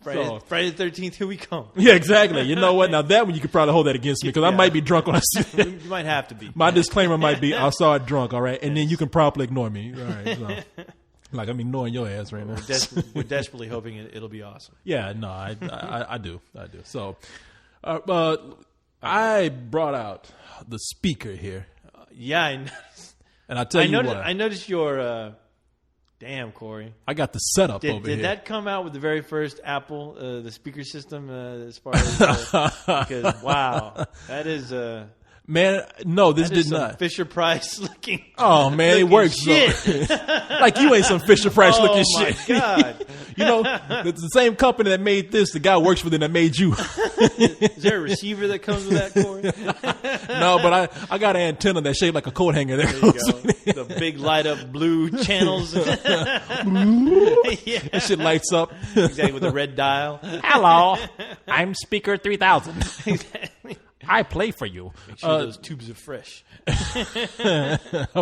Friday the 13th, here we come. Yeah, exactly. You know what? Now that one you could probably hold that against me because I might be drunk on a. You might have to be. My disclaimer might be I saw it drunk. All right, and then you can promptly ignore me. All right, so. Like I'm ignoring your ass right now. We're desperately hoping it'll be awesome. Yeah, no, I do. So, I brought out the speaker here. Yeah, and I tell you what, I noticed your. Damn, Corey! I got the setup over here. Did that come out with the very first Apple, the speaker system? As far as because wow, that is. Man, no, this did not. Fisher Price looking. Oh man, it works. Shit. Like you ain't some Fisher Price looking shit. Oh my god! You know, it's the same company that made this. The guy works for them that made you. Is there a receiver that comes with that, Corey? No, but I got an antenna that's shaped like a coat hanger. There you go. The big light up blue channels. Yeah. That shit lights up. Exactly, with a red dial. Hello, I'm Speaker 3000. Exactly. I play for you. Make sure those tubes are fresh. I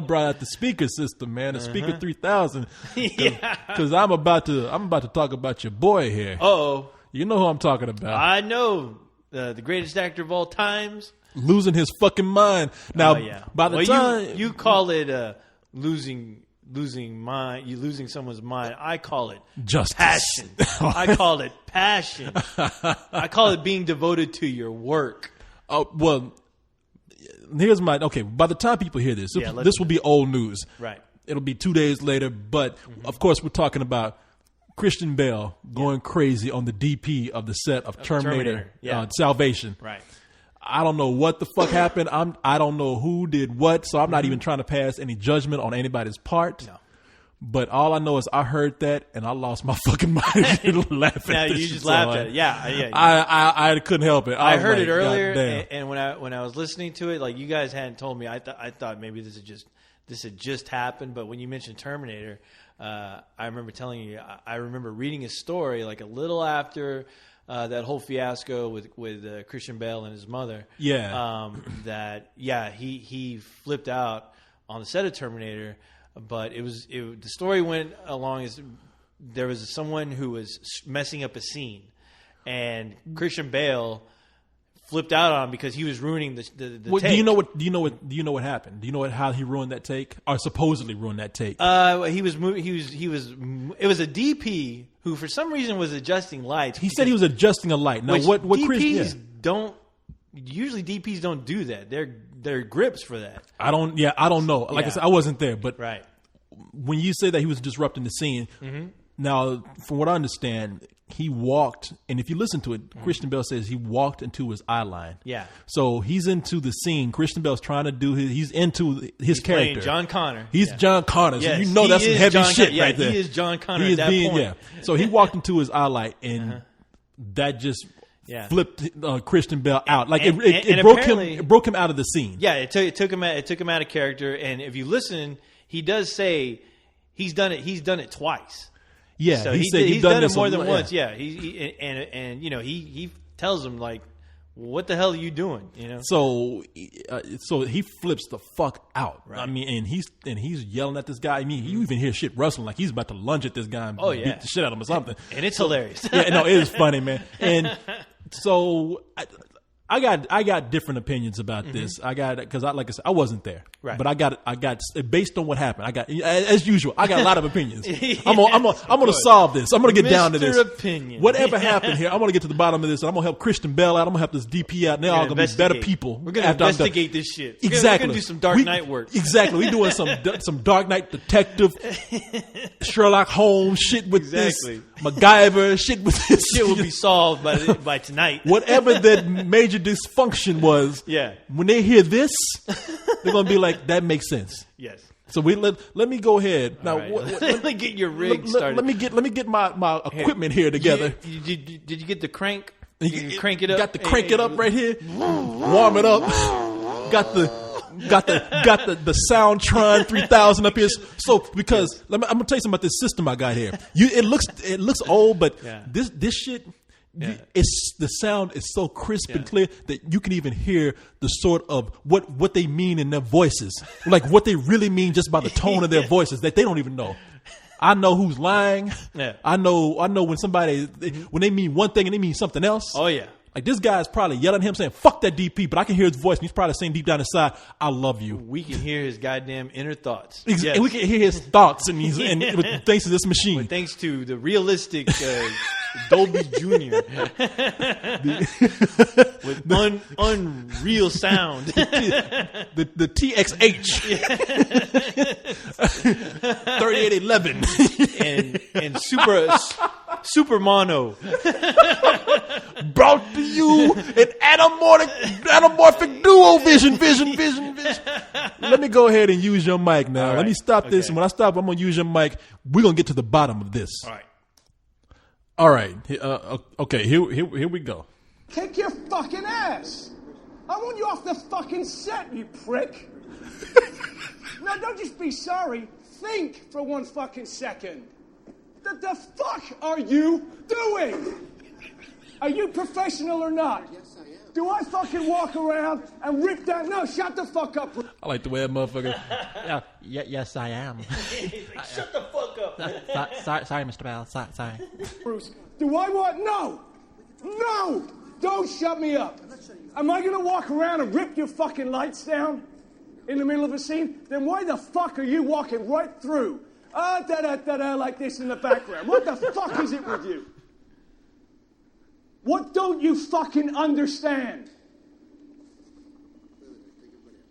brought out the speaker system, man. The Speaker 3000. Yeah. Because I'm about to talk about your boy here. Uh-oh. You know who I'm talking about. I know. The greatest actor of all times. Losing his fucking mind. Now, by the time... You call it losing mind, you losing someone's mind. I call it justice. Passion. I call it passion. I call it being devoted to your work. Oh, well, here's my... Okay, by the time people hear this, this will be old news. Right. It'll be 2 days later, but of course we're talking about Christian Bale going crazy on the DP of the set of Terminator. Salvation. Right. I don't know what the fuck happened. I don't know who did what, so I'm not even trying to pass any judgment on anybody's part. No. But all I know is I heard that and I lost my fucking mind laughing. Now you just laughed at it. Yeah. I couldn't help it. I heard it earlier, and when I was listening to it, like you guys hadn't told me, I thought maybe this had just happened. But when you mentioned Terminator, I remember telling you, I remember reading a story like a little after that whole fiasco with Christian Bale and his mother. Yeah. He flipped out on the set of Terminator. But the story went along as there was someone who was messing up a scene, and Christian Bale flipped out on him because he was ruining the take. Do you know what happened? Do you know how he ruined that take, or supposedly ruined that take? He was moving. It was a DP who, for some reason, was adjusting lights. He said he was adjusting a light. Now, what DPs don't usually DPs don't do that. They're grips for that. I don't know. Like I said, I wasn't there, but right. When you say that he was disrupting the scene, now from what I understand, he walked, and if you listen to it, Christian Bale says he walked into his eye line. Yeah. So he's into the scene. Christian Bale's trying to do he's into his character. John Connor. He's John Connor. So you know that's some heavy shit right there. He is John Connor at that point. Yeah. So he walked into his eye light, and that just flipped Christian Bale out. Like it broke him out of the scene. Yeah, it took him out of character. And if you listen, he does say he's done it. He's done it twice. Yeah, so he's done it more than once. Yeah, he tells him like, "What the hell are you doing?" You know. So he flips the fuck out. Right. I mean, and he's yelling at this guy. I mean, you even hear shit rustling like he's about to lunge at this guy and beat the shit out of him or something. And it's hilarious. Yeah, no, it is funny, man. And so I got different opinions about this. I got because like I said, I wasn't there, right? But I got based on what happened. I got, as usual, I got a lot of opinions. I'm gonna solve this. I'm gonna get down to this. Opinion. Whatever happened here, I'm gonna get to the bottom of this. And I'm gonna help Christian Bale out. I'm gonna help this DP out. And they're all gonna be better people. We're gonna investigate this shit. Exactly. We're gonna do some Dark Knight work. Exactly. We're doing some Dark Knight detective, Sherlock Holmes shit with this. MacGyver shit with this. Shit will be solved by tonight. Whatever the major dysfunction was, when they hear this, they're gonna be like, "That makes sense." Yes. So let me go ahead now. Right. Let me get your rig started. Let me get my equipment here together. Did you get the crank? You crank it up. Got the crank it up right here. Warm it up. Got the Soundtron 3000 up here. So because I'm gonna tell you something about this system I got here. It looks old, but this shit. Yeah. The sound is so crisp and clear that you can even hear the sort of what they mean in their voices, like what they really mean just by the tone of their voices that they don't even know. I know who's lying. Yeah. I know when when they mean one thing and they mean something else. Oh yeah. Like this guy's probably yelling at him saying, fuck that DP, but I can hear his voice and he's probably saying deep down inside, I love you. We can hear his goddamn inner thoughts. And we can hear his thoughts and thanks to this machine. But thanks to the realistic Dolby Jr. with unreal sound. The TXH 3811 and super mono. Brought to you an anamorphic duo vision. Let me go ahead and use your mic now. Right. Let me stop this. And when I stop, I'm going to use your mic. We're going to get to the bottom of this. All right. Okay, here we go. Kick your fucking ass. I want you off the fucking set, you prick. No, don't just be sorry. Think for one fucking second. The fuck are you doing? Are you professional or not? Yes, I am. Do I fucking walk around and rip that? No, shut the fuck up. I like the way that motherfucker. Yes, I am. Shut the fuck up. Sorry, Mr. Bell. Sorry. Bruce, do I want? No! Don't shut me up. Am I gonna walk around and rip your fucking lights down in the middle of a scene? Then why the fuck are you walking right through? Da-da-da-da, like this in the background. What the fuck is it with you? What don't you fucking understand?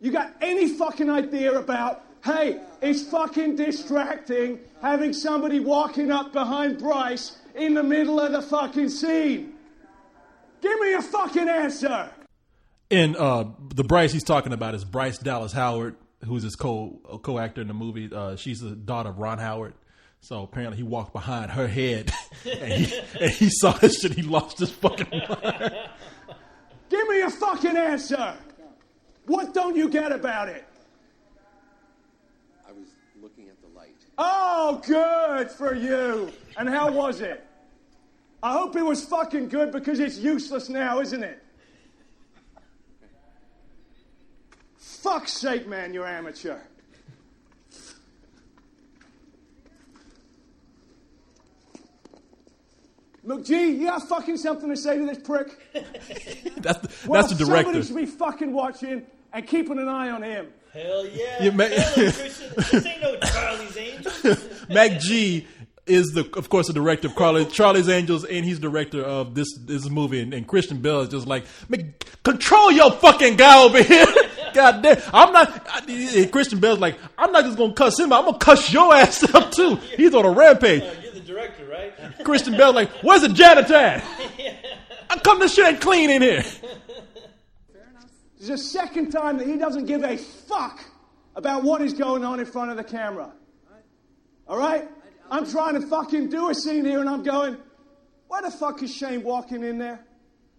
You got any fucking idea about, hey, it's fucking distracting having somebody walking up behind Bryce in the middle of the fucking scene? Give me a fucking answer. And the Bryce he's talking about is Bryce Dallas Howard, who's his co-actor in the movie. She's the daughter of Ron Howard. So apparently he walked behind her head and he saw this shit. He lost his fucking mind. Give me a fucking answer. What don't you get about it? I was looking at the light. Oh, good for you. And how was it? I hope it was fucking good because it's useless now, isn't it? Fuck's sake, man, you're amateur. Look, G, you got fucking something to say to this prick? That's the director. Somebody should be fucking watching and keeping an eye on him. Hell yeah. Yeah, Hell, Christian. This ain't no Charlie's Angels. Mac G is of course the director of Charlie's Angels, and he's director of this movie. And Christian Bale is just like, control your fucking guy over here. God damn, Christian Bale's like, I'm not just gonna cuss him out, I'm gonna cuss your ass up too. He's on a rampage. You're the director, right? Christian Bale's like, where's the janitor at? How come this shit ain't clean in here? This is the second time that he doesn't give a fuck about what is going on in front of the camera. All right? I'm trying to fucking do a scene here, and I'm going, why the fuck is Shane walking in there?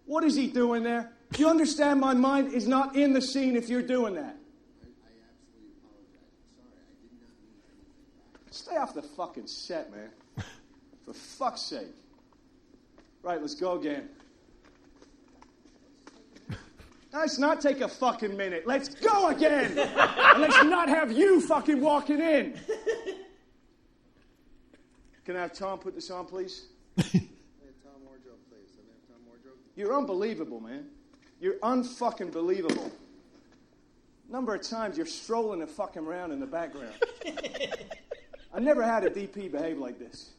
What is he doing there? Do you understand my mind is not in the scene if you're doing that? I absolutely apologize. I'm sorry. I did not mean anything. Stay off the fucking set, man. For fuck's sake. Right, let's go again. Let's not take a fucking minute. Let's go again. And let's not have you fucking walking in. Can I have Tom put this on, please? Tom Wardrobe, please. Let me have Tom Wardrobe. You're unbelievable, man. You're unfucking believable. Number of times you're strolling and fucking around in the background. I never had a DP behave like this.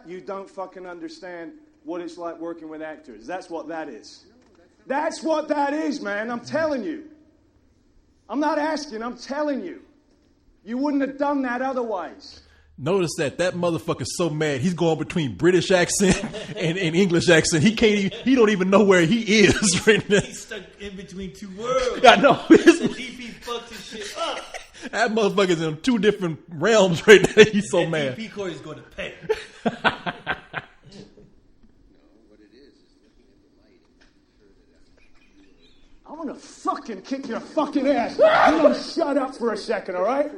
You don't fucking understand what it's like working with actors. That's what that is. That's what that is, man. I'm telling you. I'm not asking. I'm telling you. You wouldn't have done that otherwise. Notice that motherfucker's so mad. He's going between British accent and English accent. He don't even know where he is right now. He's stuck in between two worlds. I know. The DP fucked his shit up. That motherfucker's in two different realms right now. He's so mad. DP court is going to pay. I'm going to fucking kick your fucking ass. You don't shut up for a second, all right?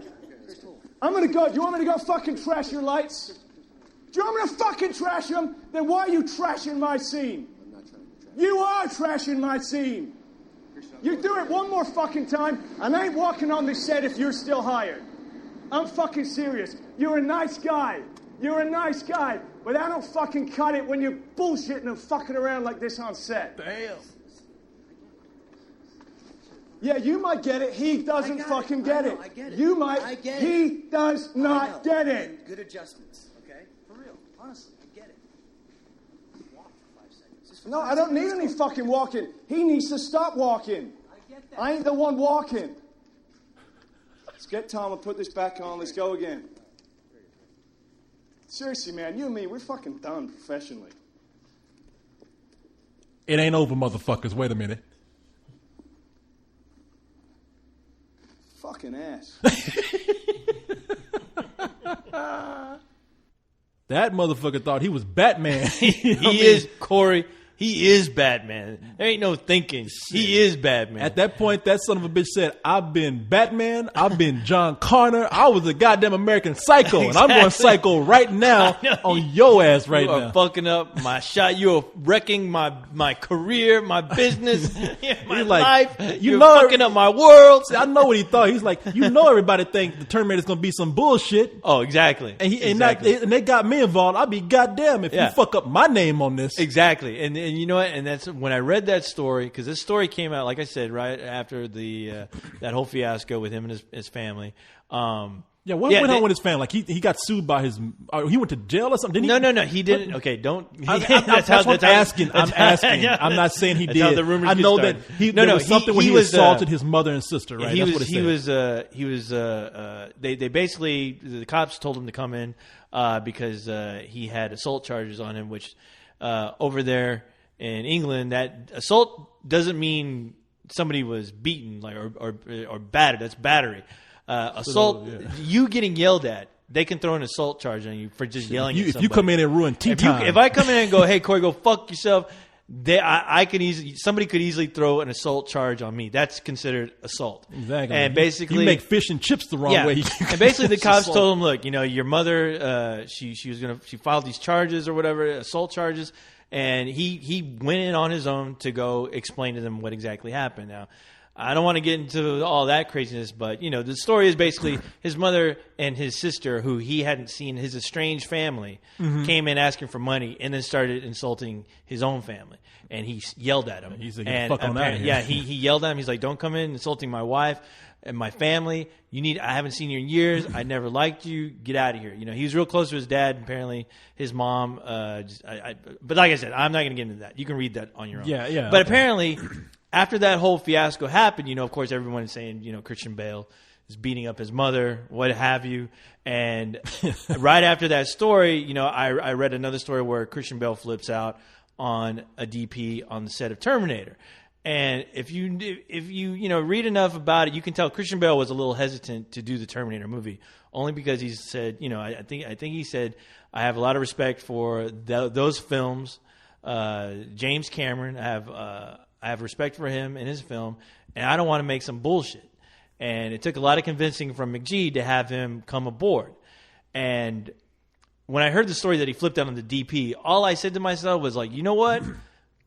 I'm going to go. Do you want me to go fucking trash your lights? Do you want me to fucking trash them? Then why are you trashing my scene? I'm not trying to trash. You are trashing my scene. You do it one more fucking time, and I ain't walking on this set if you're still hired. I'm fucking serious. You're a nice guy. You're a nice guy. But I don't fucking cut it when you're bullshitting and fucking around like this on set. Damn. Yeah, you might get it. He doesn't fucking get it. I get it. You might. I get He it. does not get it. Good adjustments, okay? For real. Honestly, I get it. Walk for 5 seconds. Just for No, 5 I don't need seconds. any fucking walking. He needs to stop walking. I get that. I ain't the one walking. Let's get Tom and put this back on. Let's go again. Seriously, man, you and me, we're fucking done professionally. It ain't over, motherfuckers. Wait a minute. Fucking ass. That motherfucker thought he was Batman. He is Corey. He is Batman. There ain't no thinking. He is Batman. At that point, that son of a bitch said, I've been Batman, I've been John Connor, I was a goddamn American Psycho, and I'm going Exactly. psycho right now on your ass right you are now. fucking up my shot. You are wrecking my career, my business, my He's like, life. you You're know- fucking up my world. See, I know what he thought. He's like, you know everybody think the Terminator's going to be some bullshit. Oh, exactly. And exactly. and they got me involved. I'd be goddamn if Yeah. you fuck up my name on this. Exactly, and you know what? And that's when I read that story, because this story came out, like I said, right after the that whole fiasco with him and his family. Yeah, what went on with his family? Like he got sued by his. He went to jail or something. Didn't No, he didn't. Okay, don't. I'm asking. I'm not saying he that's did. how the rumors I get know started. that there was something when he was, assaulted his mother and sister. Right? He That's was. what it said. They basically the cops told him to come in because he had assault charges on him, which over there in England, that assault doesn't mean somebody was beaten like or battered. That's battery. Assault, you getting yelled at, they can throw an assault charge on you for just yelling at If somebody. you come in and ruin tea time, If I come in and go, hey Corey, go fuck yourself, I could easily, somebody could easily throw an assault charge on me. That's considered assault. exactly, And basically, you make fish and chips the wrong yeah. way. And basically, the It's cops assault. told him, look, your mother, she filed these charges or whatever, assault charges, and he went in on his own to go explain to them what exactly happened. Now, I don't want to get into all that craziness, but the story is basically his mother and his sister, who he hadn't seen, his estranged family, came in asking for money and then started insulting his own family, and he yelled at him. He said, "Get the fuck on out of here." Yeah, he yelled at him. He's like, "Don't come in insulting my wife and my family. I haven't seen you in years. I never liked you. Get out of here." He was real close to his dad. Apparently, his mom. But like I said, I'm not going to get into that. You can read that on your own. Yeah. But Okay. apparently, after that whole fiasco happened, of course, everyone is saying, Christian Bale is beating up his mother, what have you. And right after that story, I read another story where Christian Bale flips out on a DP on the set of Terminator. And if you read enough about it, you can tell Christian Bale was a little hesitant to do the Terminator movie, only because he said, I think he said, I have a lot of respect for those films. James Cameron, I have respect for him and his film, and I don't want to make some bullshit. And it took a lot of convincing from McGee to have him come aboard. And when I heard the story that he flipped out on the DP, all I said to myself was like, you know what?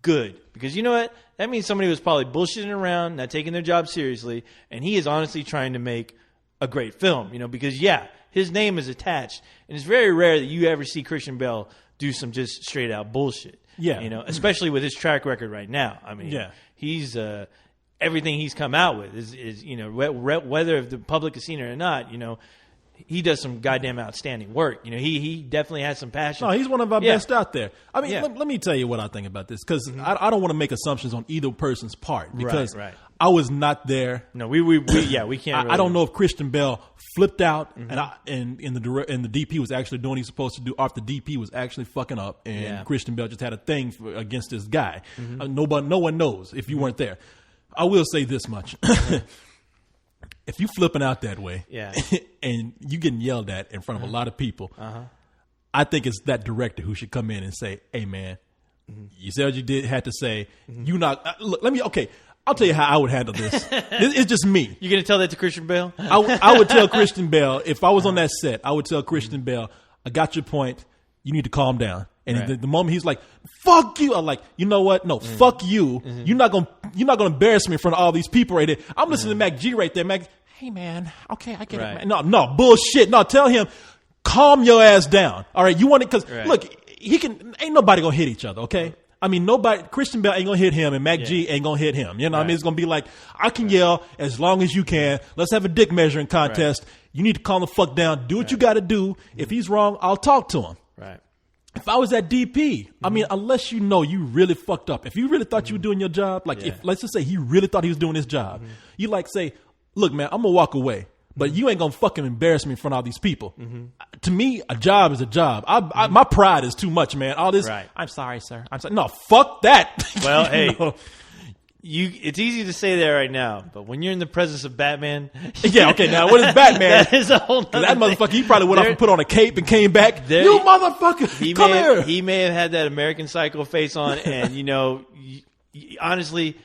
Good. Because you know what? That means somebody was probably bullshitting around, not taking their job seriously, and he is honestly trying to make a great film. Because, yeah, his name is attached. And it's very rare that you ever see Christian Bale do some just straight-out bullshit. Yeah. Especially with his track record right now. I mean, Yeah. he's everything he's come out with is whether the public has seen it or not, he does some goddamn outstanding work. He definitely has some passion. No, he's one of our Yeah. best out there. I mean, Yeah. let me tell you what I think about this, because I don't want to make assumptions on either person's part, because Right. I was not there. No, we can't. I don't know if Christian Bale flipped out and the DP was actually doing what he's supposed to do, or if the DP was actually fucking up and Yeah. Christian Bale just had a thing against this guy. No one knows if you weren't there. I will say this much. If you flipping out that way, Yeah. and you getting yelled at in front of a lot of people, I think it's that director who should come in and say, "Hey, man, you said what you had to say. You not look. Okay, I'll tell you how I would handle this. It's just me. You're gonna tell that to Christian Bale? I would tell Christian Bale, if I was on that set, I would tell Christian Bale, I got your point. You need to calm down. And Right. the moment he's like, "Fuck you," I'm like, you know what? No, fuck you. You're not gonna embarrass me in front of all these people right there. I'm listening to Mac G right there. Mac, hey man, okay, I get Right. it, man. No, bullshit. No, tell him, calm your ass down. All right, you want it because look, he can. Ain't nobody gonna hit each other. Okay. I mean, Christian Bale ain't gonna hit him, and Mac G ain't gonna hit him. You know what I mean? It's gonna be like, I can yell as long as you can. Let's have a dick measuring contest. You need to calm the fuck down. Do what you got to do. If he's wrong, I'll talk to him. Right. If I was at DP, I mean, unless you know you really fucked up. If you really thought you were doing your job, like if let's just say he really thought he was doing his job, you like say, look, man, I'm gonna walk away. But you ain't gonna fucking embarrass me in front of all these people. To me, a job is a job. My pride is too much, man. All this, I'm sorry, sir. I'm sorry. No, fuck that. Well, You hey, know? it's easy to say that right now, but when you're in the presence of Batman, Yeah, okay. Now, what is Batman? that is a whole nother That motherfucker, he probably went off There- and put on a cape and came back. There- You motherfucker, come here. He may have had that American Psycho face on, and honestly,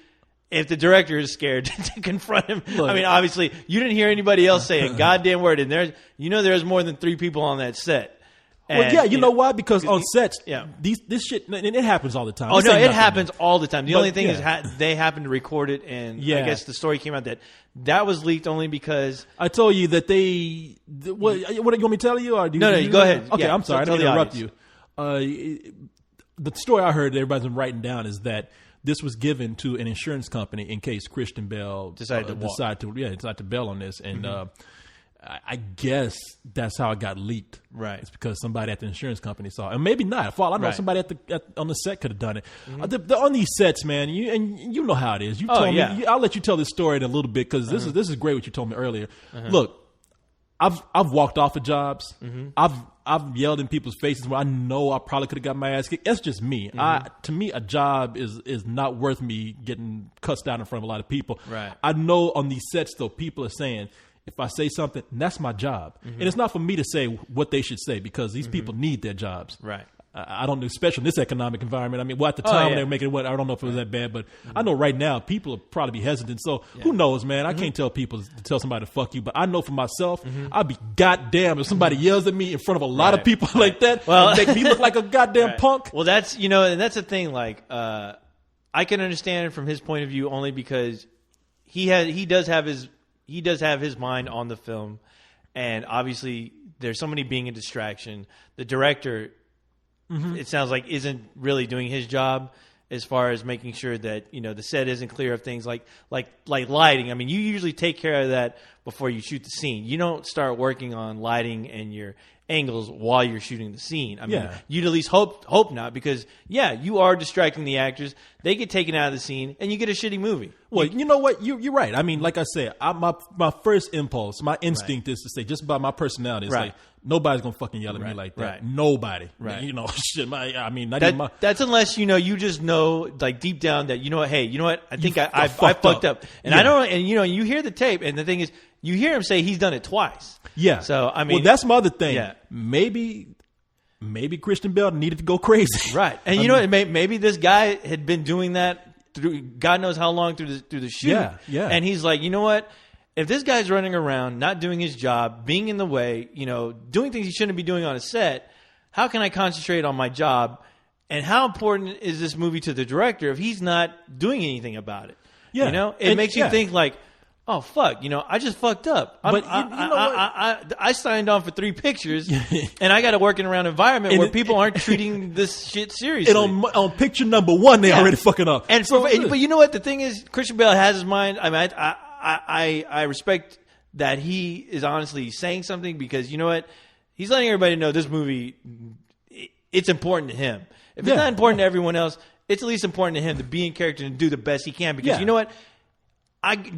if the director is scared to confront him, Look. I mean, obviously, you didn't hear anybody else say a goddamn word, and there's more than 3 people on that set. Well, And, yeah, you know why? Because on sets, yeah. this shit, and it happens all the time. Oh This no, ain't it nothing happens new. all the time. The But, only thing is yeah. they happen to record it, and I Yeah. guess the story came out that was leaked only because. I told you that what do you want me to tell you? Or do No, you go ahead. Okay, Yeah, I'm sorry. I tell didn't the interrupt you. The story I heard that everybody's been writing down is that this was given to an insurance company in case Christian Bale Decide to bail on this, and I guess that's how it got leaked. Right. It's because somebody at the insurance company saw it. And maybe not. For all I know, Right. somebody on the set could have done it. On these sets, man, you know how it is. You told yeah. me. I'll let you tell this story in a little bit because this is great what you told me earlier. Look, I've walked off of jobs. I've yelled in people's faces where I know I probably could have got my ass kicked. That's just me. To me, a job is not worth me getting cussed out in front of a lot of people. Right. I know on these sets though, people are saying, if I say something, that's my job. And it's not for me to say what they should say because these people need their jobs. Right. I don't know, especially in this economic environment. I mean, well, at the time when they were making it, I don't know if it was that bad, but I know right now people will probably be hesitant. So who knows, man? I can't tell people to tell somebody to fuck you, but I know for myself, I'd be goddamn if somebody yells at me in front of a lot of people like that. Well- and make me look like a goddamn punk. Well, that's and that's the thing. Like, I can understand it from his point of view only because he does have his mind on the film, and obviously there's somebody being a distraction. The director, it sounds like, isn't really doing his job as far as making sure that the set isn't clear of things like lighting. I mean, you usually take care of that before you shoot the scene. You don't start working on lighting and your angles while you're shooting the scene. I mean, you'd at least hope not, because you are distracting the actors. They get taken out of the scene, and you get a shitty movie. Well, you know what? You're right. I mean, like I said, my first impulse, my instinct is to say, just by my personality, it's like nobody's gonna fucking yell at me like that. Right. Nobody. Right. Shit. I mean, not even my. That's unless you just know, like, deep down that hey, you know what? I think I fucked fucked up, and Yeah. I don't. And you hear the tape, and the thing is, you hear him say he's done it twice. Yeah. So I mean, well, that's my other thing. Yeah. Maybe Christian Bale needed to go crazy. right. And you know what? Maybe this guy had been doing that through God knows how long through the shoot. Yeah. And he's like, you know what? If this guy's running around, not doing his job, being in the way, doing things he shouldn't be doing on a set, how can I concentrate on my job? And how important is this movie to the director if he's not doing anything about it? Yeah. It makes you think like, oh fuck, I just fucked up. But I signed on for 3 pictures, and I got to work in around an environment where people aren't treating this shit seriously. And on picture number 1, they already fucking up. And but you know what? The thing is, Christian Bale has his mind. I mean, I respect that he is honestly saying something, because you know what? He's letting everybody know this movie, it's important to him. If it's not important to everyone else, it's at least important to him to be in character and do the best he can. Because you know what?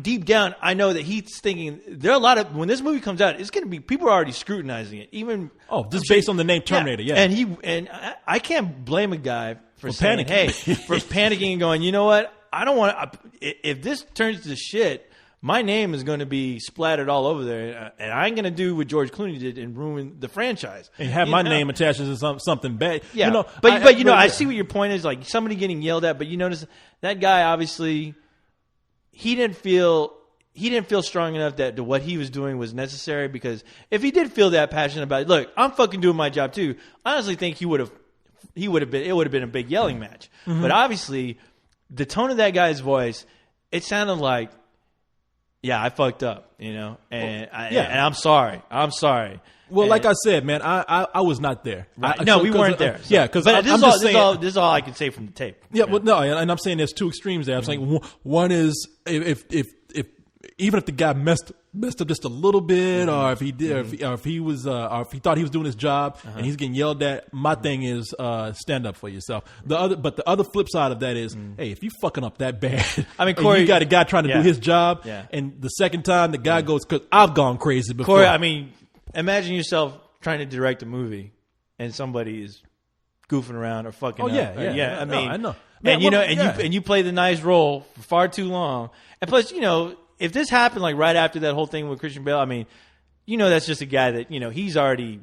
Deep down, I know that he's thinking there are a lot of, when this movie comes out, it's going to be, people are already scrutinizing it. Even just based on the name Terminator, yeah. And I can't blame a guy for saying, panicking. for panicking and going, you know what? I don't want to, if this turns to shit, my name is going to be splattered all over there, and I ain't going to do what George Clooney did and ruin the franchise. And have my name attached to something bad. Yeah, I see what your point is, like somebody getting yelled at, but you notice that guy obviously, he didn't feel strong enough that what he was doing was necessary, because if he did feel that passionate about it, look, I'm fucking doing my job too. I honestly think he would have it would have been a big yelling match. But obviously, the tone of that guy's voice, it sounded like, yeah, I fucked up, and and I'm sorry. Well, And- like I said, man, I was not there. we weren't there. So. Yeah, because but I'm just saying. this is all I can say from the tape. Yeah, well, no, and I'm saying there's two extremes there. I'm saying one is if even if the guy messed up just a little bit, or if he did, or if he was, or if he thought he was doing his job and he's getting yelled at, my thing is stand up for yourself. But the other flip side of that is, hey, if you fucking up that bad, I mean, and Corey, you got a guy trying to do his job, Yeah. and the second time the guy goes, because I've gone crazy before. Corey, I mean, imagine yourself trying to direct a movie and somebody is goofing around or fucking up. yeah. I No, mean, I know. And Man, you play the nice role for far too long. And plus, if this happened like right after that whole thing with Christian Bale, I mean, that's just a guy that he's already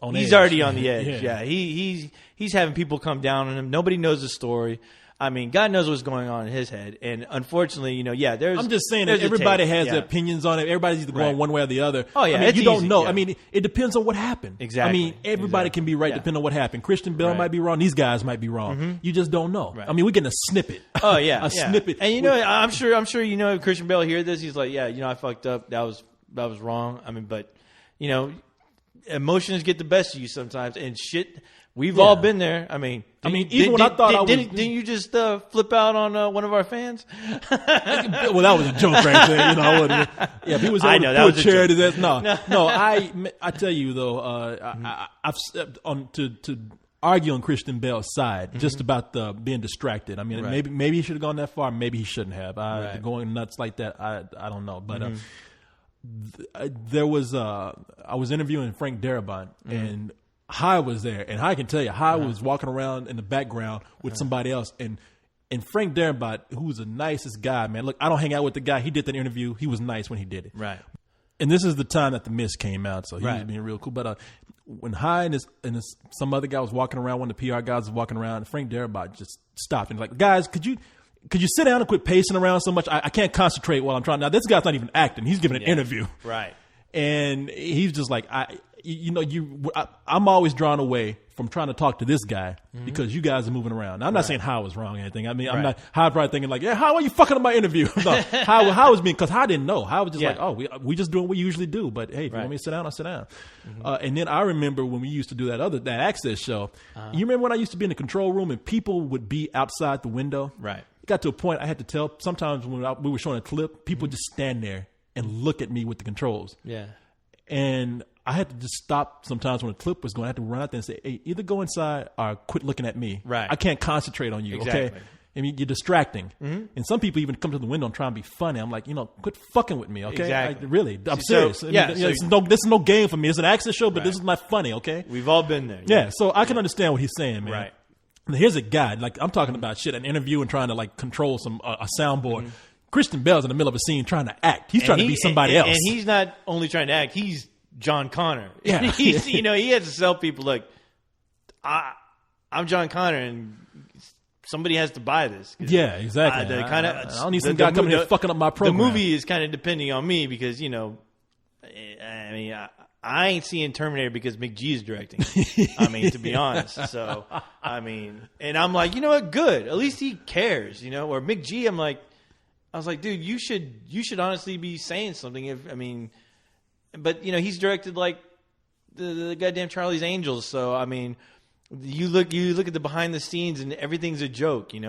on the edge. Yeah. He's having people come down on him. Nobody knows the story. I mean, God knows what's going on in his head. And unfortunately, there's. I'm just saying there's that a everybody tape. has Yeah. their opinions on it. Everybody's either going one way or the other. Oh, yeah, I mean, it's you don't easy, know. yeah. I mean, it depends on what happened. Exactly. I mean, everybody can be right Yeah. depending on what happened. Christian Bale Right. might be wrong. These guys might be wrong. You just don't know. Right. I mean, we're getting a snippet. Oh yeah, a snippet. And I'm sure if Christian Bale hear this, he's like, yeah, I fucked up. That was wrong. I mean, but emotions get the best of you sometimes, and shit. We've all been there. I mean, even when I thought I was- didn't you just flip out on one of our fans? Well, that was a joke right there. I wouldn't. Yeah, if he was able I know, to that put was a chair to joke. that. No. I tell you though, I've on to argue on Christian Bale's side just about the being distracted. I mean, Right. maybe he should have gone that far. Maybe he shouldn't have. Right. Going nuts like that, I don't know. But there was I was interviewing Frank Darabont and High was there, and I can tell you, High was walking around in the background with somebody else, and Frank Darabont, who's the nicest guy, man. Look, I don't hang out with the guy. He did that interview. He was nice when he did it. Right. And this is the time that The Mist came out, so he was Right. being real cool. But when High and some other guy was walking around, one of the PR guys was walking around, Frank Darabont just stopped and like, guys, could you sit down and quit pacing around so much? I can't concentrate while I'm trying. Now this guy's not even acting; he's giving an interview. Right. And he's just like, I'm always drawn away from trying to talk to this guy because you guys are moving around. Now, I'm not saying How was wrong or anything. I mean, I'm not How probably thinking like, yeah, how are you fucking up my interview? No, How was being, because How didn't know. How was just like, oh, we just doing what we usually do. But hey, if you want me to sit down, I'll sit down. And then I remember when we used to do that Access show. You remember when I used to be in the control room and people would be outside the window? Right. It got to a point I had to tell. Sometimes when we were showing a clip, people would just stand there and look at me with the controls. Yeah. And I had to just stop sometimes when the clip was going. I had to run out there and say, hey, either go inside or quit looking at me. Right. I can't concentrate on you, Exactly. okay? I mean, you're distracting. And some people even come to the window and try and be funny. I'm like, quit fucking with me, okay? Exactly. Really, I'm So, serious. yeah, this is no game for me. It's an Access show, but this is not funny, okay? We've all been there. Yeah, so I can understand what he's saying, man. Right. Now, here's a guy, like I'm talking about shit, an interview and trying to like control a soundboard. Christian Bale's in the middle of a scene trying to act. He's trying to be somebody else. And he's not only trying to act, he's John Connor. Yeah. He's, he has to tell people, like, I'm John Connor, and somebody has to buy this. Yeah, exactly. I don't need some guy coming here fucking up my program. The movie is kind of depending on me because, I mean, I ain't seeing Terminator because McG is directing. I mean, to be honest. So, I mean, and I'm like, you know what? Good. At least he cares, Or McG, I was like, dude, you should honestly be saying something. But he's directed like the goddamn Charlie's Angels. So I mean, you look at the behind the scenes and everything's a joke, and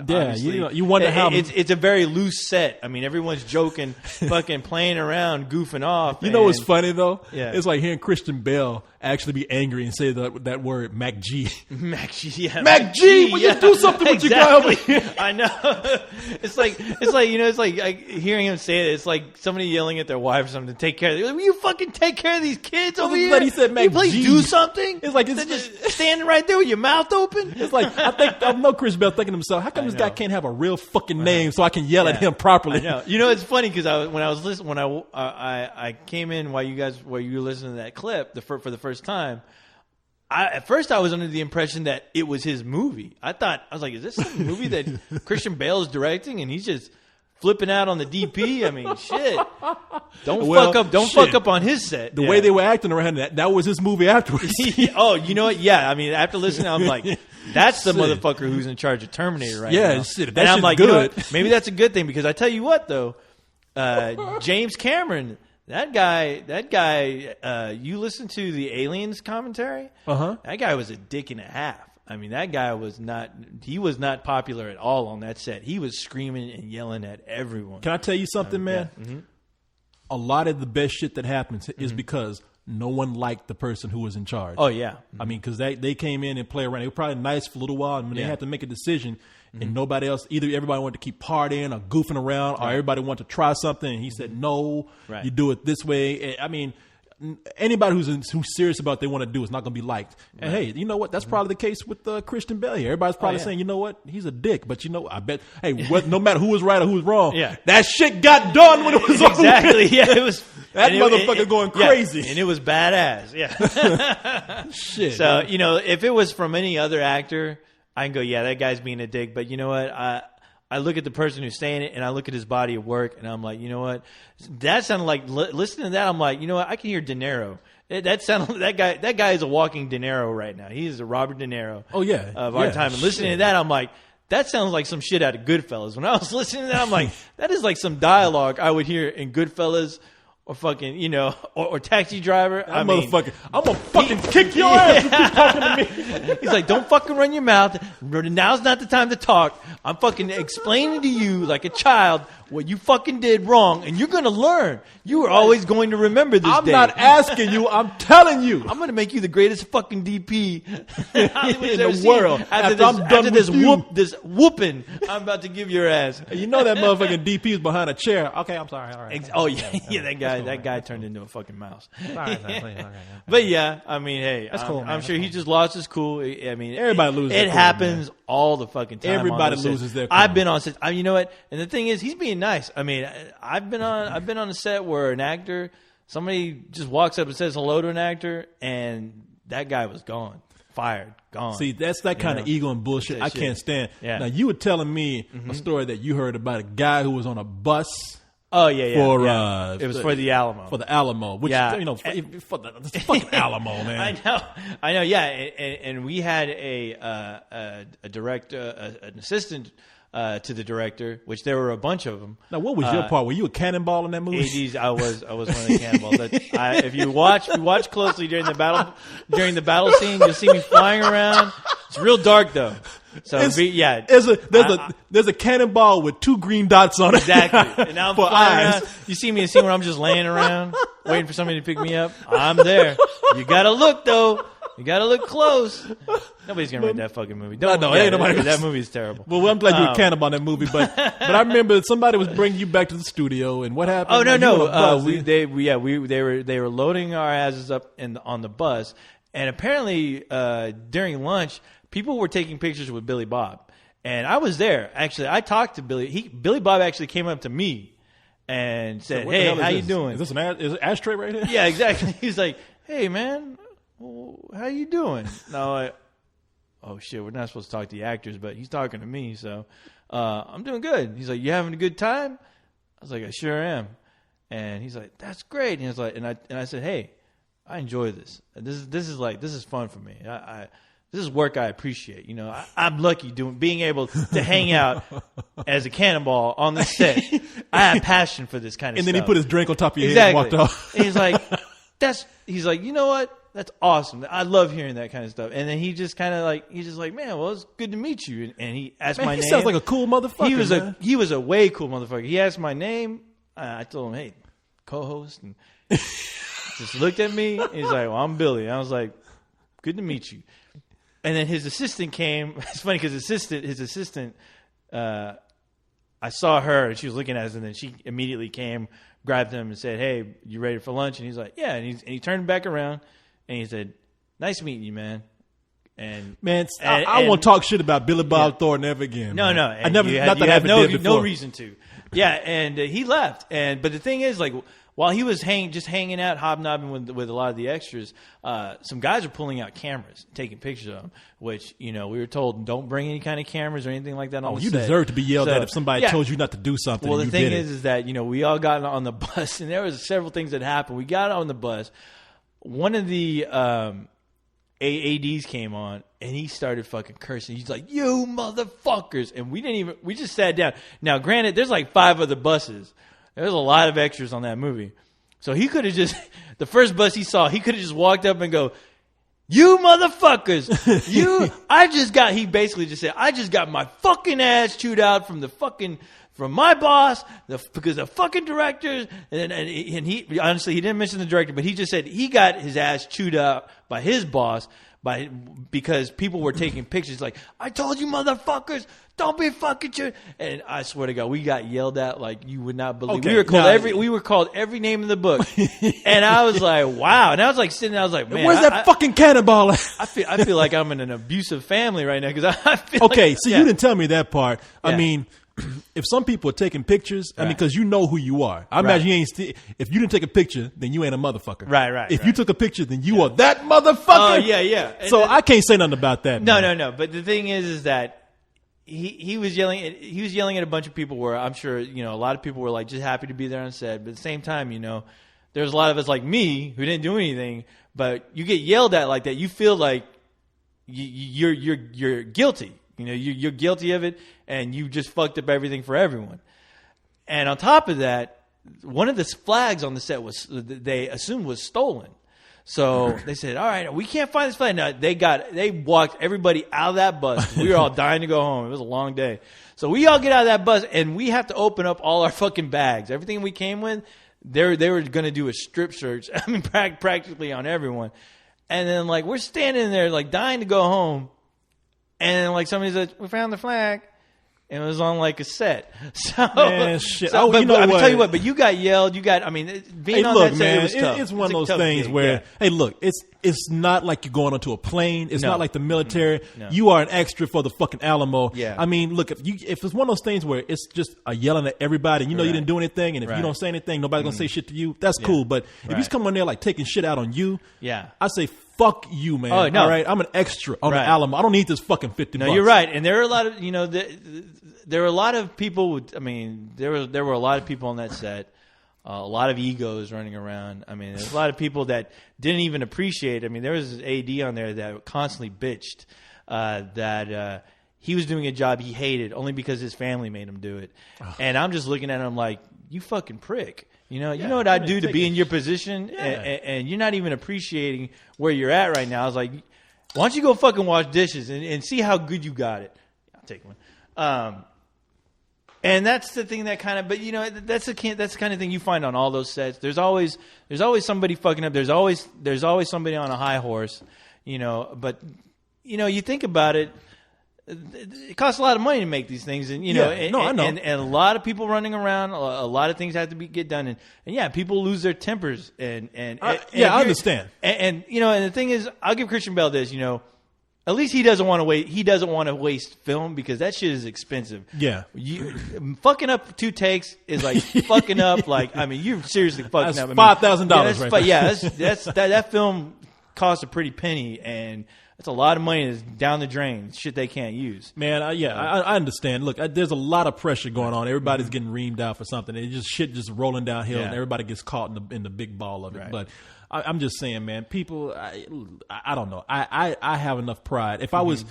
yeah, you wonder how it's a very loose set. I mean, everyone's joking, fucking playing around, goofing off. You know what's funny though? Yeah. It's like hearing Christian Bale actually be angry and say that word MacG. MacG, yeah. MacG, will you do something with your guy over here? I know. It's like hearing him say it. It's like somebody yelling at their wife or something to take care of them. Will you fucking take care of these kids over here? He said Will you please MacG. do something? It's like They're just standing right there with your mouth open. It's like I know Chris Bell thinking to himself, how come this guy can't have a real fucking name so I can yell at him properly? I know. It's funny because when I was listening, I came in while you were listening to that clip for the first time. At first, I was under the impression that it was his movie. I was like, is this some movie that Christian Bale is directing and he's just flipping out on the DP. I mean, shit. Don't Well, fuck up. Don't shit. fuck up on his set. The way they were acting around that was his movie afterwards. Oh, you know what? Yeah, I mean, after listening, I'm like, that's the Shit. motherfucker who's in charge of Terminator right Yeah, now. shit, if And that I'm shit's like, you know good. what? Maybe that's a good thing because I tell you what, though, James Cameron, that guy. You listen to the Aliens commentary. That guy was a dick and a half. I mean, that guy was not. He was not popular at all on that set. He was screaming and yelling at everyone. Can I tell you something, man? Mm-hmm. A lot of the best shit that happens is because no one liked the person who was in charge. Oh yeah, I mean, because they came in and played around. They were probably nice for a little while, and when they Yeah. had to make a decision, and nobody else, either everybody wanted to keep partying or goofing around, or everybody wanted to try something, and he said, no, Right. you do it this way. I mean, anybody who's serious about what they want to do is not going to be liked. And hey, you know what? That's probably the case with Christian Bale here. Everybody's probably yeah. saying, you know what? He's a dick. But you know, I bet, hey, no matter who was right or who was wrong, Yeah. that shit got done when it was over. exactly. Yeah, it was That and motherfucker going yeah, crazy. and it was badass. Yeah. Shit. So, you know, if it was from any other actor, I can go, yeah, that guy's being a dick. But you know what? I look at the person who's saying it, and I look at his body of work, and I'm like, you know what? That sounded like, listening to that, I'm like, you know what? I can hear De Niro. That guy is a walking De Niro right now. He is a Robert De Niro Oh, yeah. of our Yeah, time. And listening shit. to that, I'm like, that sounds like some shit out of Goodfellas. When I was listening to that, I'm like, that is like some dialogue I would hear in Goodfellas or fucking, you know, or Taxi Driver. That motherfucker, I'm going to fucking kick your ass if you talking to me. He's like, don't fucking run your mouth. Now's not the time to talk. I'm fucking explaining to you like a child what you fucking did wrong, and you're going to learn. You are always going to remember this I'm day. not asking you. I'm telling you. I'm going to make you the greatest fucking DP in Hollywood's In ever the seen. world. After I'm done with you. This whooping I'm about to give your ass. You know that motherfucking DP is behind a chair. Okay, I'm sorry. All right. Oh yeah, yeah. That guy turned into a fucking mouse. All right. But yeah, I mean, hey, That's cool, man. I'm That's sure he just lost his cool. I mean, Everybody loses their It cool, happens all the fucking time. Everybody on those sets. loses their cool. I've been on sets. You know what? And the thing is, he's being nice. I mean, I've been on a set where an actor, somebody just walks up and says hello to an actor, and that guy was gone, fired, gone. See, that's that kind of know? ego and bullshit That I shit. can't stand. Yeah. Now, you were telling me a story that you heard about a guy who was on a bus Oh yeah. for It was for the Alamo. For the Alamo, which Yeah. you know, for the fucking Alamo, man. I know. Yeah, and we had a director, an assistant to the director, which there were a bunch of them. Now, what was your part? Were you a cannonball in that movie? 80s, I was one of the cannonballs. If you watch closely during the battle scene, you'll see me flying around. It's real dark though. So there's a cannonball with 2 green dots on it. Exactly. And now I'm For flying eyes. around. You see me in a scene where I'm just laying around, waiting for somebody to pick me up. I'm there. You gotta look though. You gotta look close. Nobody's gonna rate that fucking movie. Don't. No, Yeah, ain't nobody. that movie is terrible. Well, I'm glad you were a cannonball in that movie, but I remember somebody was bringing you back to the studio, and what happened? Oh no, You were on a no. bus. They were loading our asses up on the bus, and apparently during lunch, people were taking pictures with Billy Bob, and I was there. Actually, I talked to Billy. Billy Bob actually came up to me and said, What the "Hey, hell is how you this? doing?" Is this is it ashtray right here? Yeah, exactly. He's like, "Hey, man, how you doing?" No, oh shit, we're not supposed to talk to the actors, but he's talking to me, so I'm doing good. He's like, "You having a good time?" I was like, "I sure am." And he's like, "That's great." And he was like, and I said, "Hey, I enjoy this. This is fun for me. This is work I appreciate. You know, I'm lucky being able to hang out as a cannonball on the set. I have passion for this kind of And stuff." then he put his drink on top of your Exactly. head and walked off. And he's like, you know what? That's awesome. I love hearing that kind of stuff. And then he just kind of like, man, well, it's good to meet you. And he asked Man, my he name. sounds like a cool motherfucker. man. He was a way cool motherfucker. He asked my name. I told him, hey, co-host, and just looked at me. And he's like, well, I'm Billy. And I was like, good to meet you. And then his assistant came. It's funny because his assistant, I saw her and she was looking at us, and then she immediately came, grabbed him, and said, "Hey, you ready for lunch?" And he's like, "Yeah." And he turned back around and he said, "Nice meeting you, man." And Man, I won't talk shit about Billy Bob Thornton ever again. No, man. no. I never. You not that I had ever did no before. reason to. Yeah, and he left. But the thing is, like, while he was hanging out, hobnobbing with a lot of the extras, some guys were pulling out cameras, taking pictures of him, which, we were told don't bring any kind of cameras or anything like that on the you set. deserve to be yelled at if somebody told you not to do something. Well, and the you thing did is that, we all got on the bus, and there was several things that happened. We got on the bus. One of the ADs came on, and he started fucking cursing. He's like, "You motherfuckers!" And we just sat down. Now, granted, there's like 5 other buses. There's a lot of extras on that movie. So he could have just, the first bus he saw, he could have just walked up and go, "You motherfuckers, he basically just said, I just got my fucking ass chewed out from my boss, because the fucking directors, and he, honestly, he didn't mention the director, but he just said he got his ass chewed out by his boss, because people were taking pictures like, I told you motherfuckers, don't be fucking chewed. And I swear to God, we got yelled at like you would not believe. Okay, we were called every name in the book. And I was like, wow. And I was like sitting there, I was like, man, where's that fucking cannonball at? I feel like I'm in an abusive family right now, because I feel okay, so you didn't tell me that part. Yeah. I mean, if some people are taking pictures, I mean, because you know who you are. I imagine you ain't. If you didn't take a picture, then you ain't a motherfucker. Right. If you took a picture, then you are that motherfucker. Oh, yeah. And so I can't say nothing about that. No. But the thing is that he was yelling. He was yelling at a bunch of people. Where I'm sure a lot of people were like just happy to be there on set. But at the same time, there's a lot of us like me who didn't do anything. But you get yelled at like that, you feel like you're guilty. You're guilty of it, and you just fucked up everything for everyone. And on top of that, one of the flags on the set they assumed was stolen. So they said, all right, we can't find this flag. Now, they walked everybody out of that bus. We were all dying to go home. It was a long day. So we all get out of that bus, and we have to open up all our fucking bags. Everything we came with, they were going to do a strip search, I mean, practically on everyone. And then, like, we're standing there, like, dying to go home. And like somebody said, we found the flag, and it was on like a set. So, man, shit. But I tell you what. But you got yelled. Being on that set, it was tough. It's one of those things where, hey, look, it's not like you're going onto a plane. It's not like the military. No. You are an extra for the fucking Alamo. Yeah. I mean, look, if it's one of those things where it's just a yelling at everybody, and you didn't do anything, and if you don't say anything, nobody's gonna say shit to you. That's cool. But if he's coming on there like taking shit out on you, I say, fuck you, man. Oh, no. All right, I'm an extra on the Alamo. I don't need this fucking $50. No, you're right. And there are a lot of there were a lot of people. There were a lot of people on that set. A lot of egos running around. I mean, there's a lot of people that didn't even appreciate. I mean, there was an AD on there that constantly bitched that he was doing a job he hated only because his family made him do it. Oh. And I'm just looking at him like, you fucking prick. You know what I'd do to be in your position, and you're not even appreciating where you're at right now. I was like, why don't you go fucking wash dishes and see how good you got it? I'll take one. And that's the thing that kind of, but that's the kind of thing you find on all those sets. There's always somebody fucking up. There's always somebody on a high horse, But you think about it. It costs a lot of money to make these things, and I know. And a lot of people running around. A lot of things have to get done, and people lose their tempers. And I understand. And the thing is, I'll give Christian Bale this. At least he doesn't want to wait. He doesn't want to waste film because that shit is expensive. Yeah, fucking up 2 takes is like fucking up. Like, I mean, you're seriously fucking that's up. $5,000 right there. That film costs a pretty penny, and that's a lot of money that's down the drain. Shit they can't use. Man, I understand. Look, there's a lot of pressure going on. Everybody's getting reamed out for something. It's just shit just rolling downhill, and everybody gets caught in the big ball of it. Right. But I'm just saying, man, people, I don't know. I have enough pride. If I was,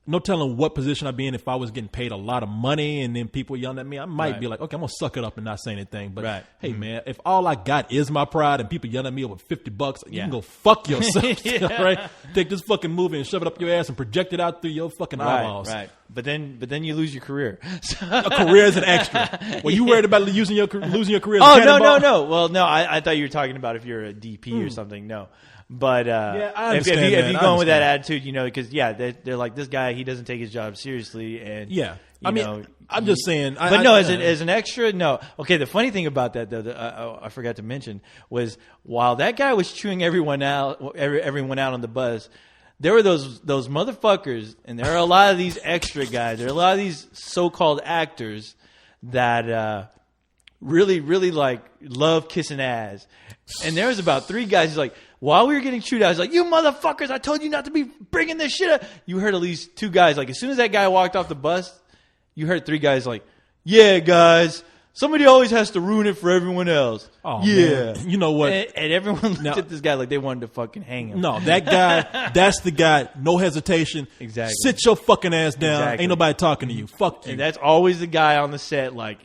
no telling what position I'd be in, if I was getting paid a lot of money and then people yelling at me, I might be like, okay, I'm going to suck it up and not say anything. But hey, man, if all I got is my pride and people yelling at me over $50, you can go fuck yourself. Right? Take this fucking movie and shove it up your ass and project it out through your fucking eyeballs. Right. But then you lose your career. A career as an extra. Well, you worried about losing your career? Oh, no. Well, no, I thought you were talking about if you're a DP or something. No. But I understand if you're going with that attitude, because they're like, this guy, he doesn't take his job seriously, and I'm just saying. As an extra, no. Okay, the funny thing about that though, I forgot to mention was while that guy was chewing everyone out on the bus, there were those motherfuckers, and there are a lot of these extra guys. There are a lot of these so-called actors that really, really like love kissing ass. And there was about 3 guys who's like, while we were getting chewed out, I was like, you motherfuckers, I told you not to be bringing this shit up. You heard at least 2 guys, like as soon as that guy walked off the bus, you heard 3 guys like, yeah, guys, somebody always has to ruin it for everyone else. Oh, yeah. man. You know what? And everyone looked at this guy like they wanted to fucking hang him. No, that guy, that's the guy, no hesitation. Exactly. Sit your fucking ass down. Exactly. Ain't nobody talking to you. Fuck you. And that's always the guy on the set. Like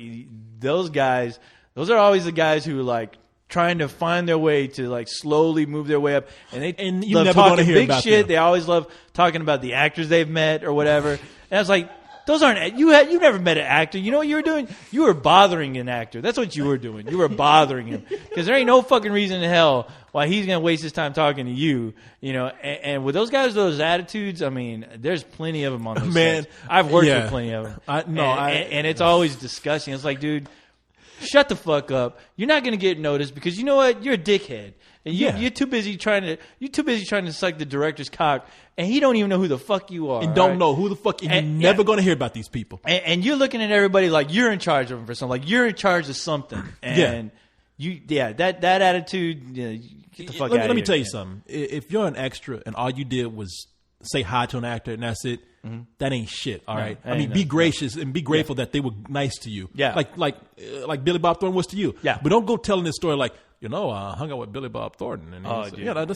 those guys, those are always the guys who like trying to find their way to like slowly move their way up. And you love never talking gonna hear big about shit. them. They always love talking about the actors they've met or whatever. And I was like, those aren't you never met an actor. You know what you were doing? You were bothering an actor. That's what you were doing. You were bothering him because there ain't no fucking reason in hell why he's gonna waste his time talking to you. You know, and with those guys, those attitudes. I mean, there's plenty of them on those Man, sets. I've worked yeah. with plenty of them. And It's always disgusting. It's like, dude, shut the fuck up. You're not gonna get noticed because you know what? You're a dickhead. And you're too busy trying to suck the director's cock, and he don't even know who the fuck you are. and don't right? know who the fuck. And you're never going to hear about these people. And you're looking at everybody like you're in charge of them for something. Like you're in charge of something. And that attitude. You know, get the fuck out of here. Let me tell you something. If you're an extra and all you did was say hi to an actor and that's it, that ain't shit. All right. I mean, be gracious and be grateful that they were nice to you. Yeah. Like Billy Bob Thornton was to you. Yeah. But don't go telling this story like, you know, I hung out with Billy Bob Thornton. And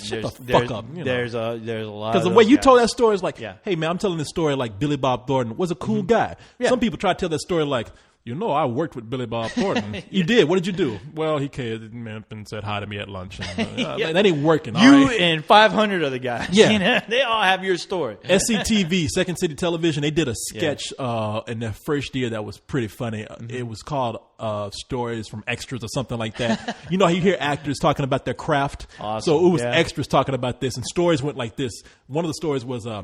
shut the fuck up. You know? There's a lot. Because the of way those you guys. told that story is like, Yeah. hey, man, I'm telling this story like Billy Bob Thornton was a cool guy. Yeah. Some people try to tell that story like, you know, I worked with Billy Bob Thornton. You did. What did you do? Well, he came and said hi to me at lunch. And, that ain't working. You all right? and 500 other guys. Yeah. You know, they all have your story. SCTV, Second City Television, they did a sketch in their first year that was pretty funny. It was called Stories from Extras or something like that. You know how you hear actors talking about their craft? Awesome. So it was Yeah. extras talking about this, and stories went like this. One of the stories was, I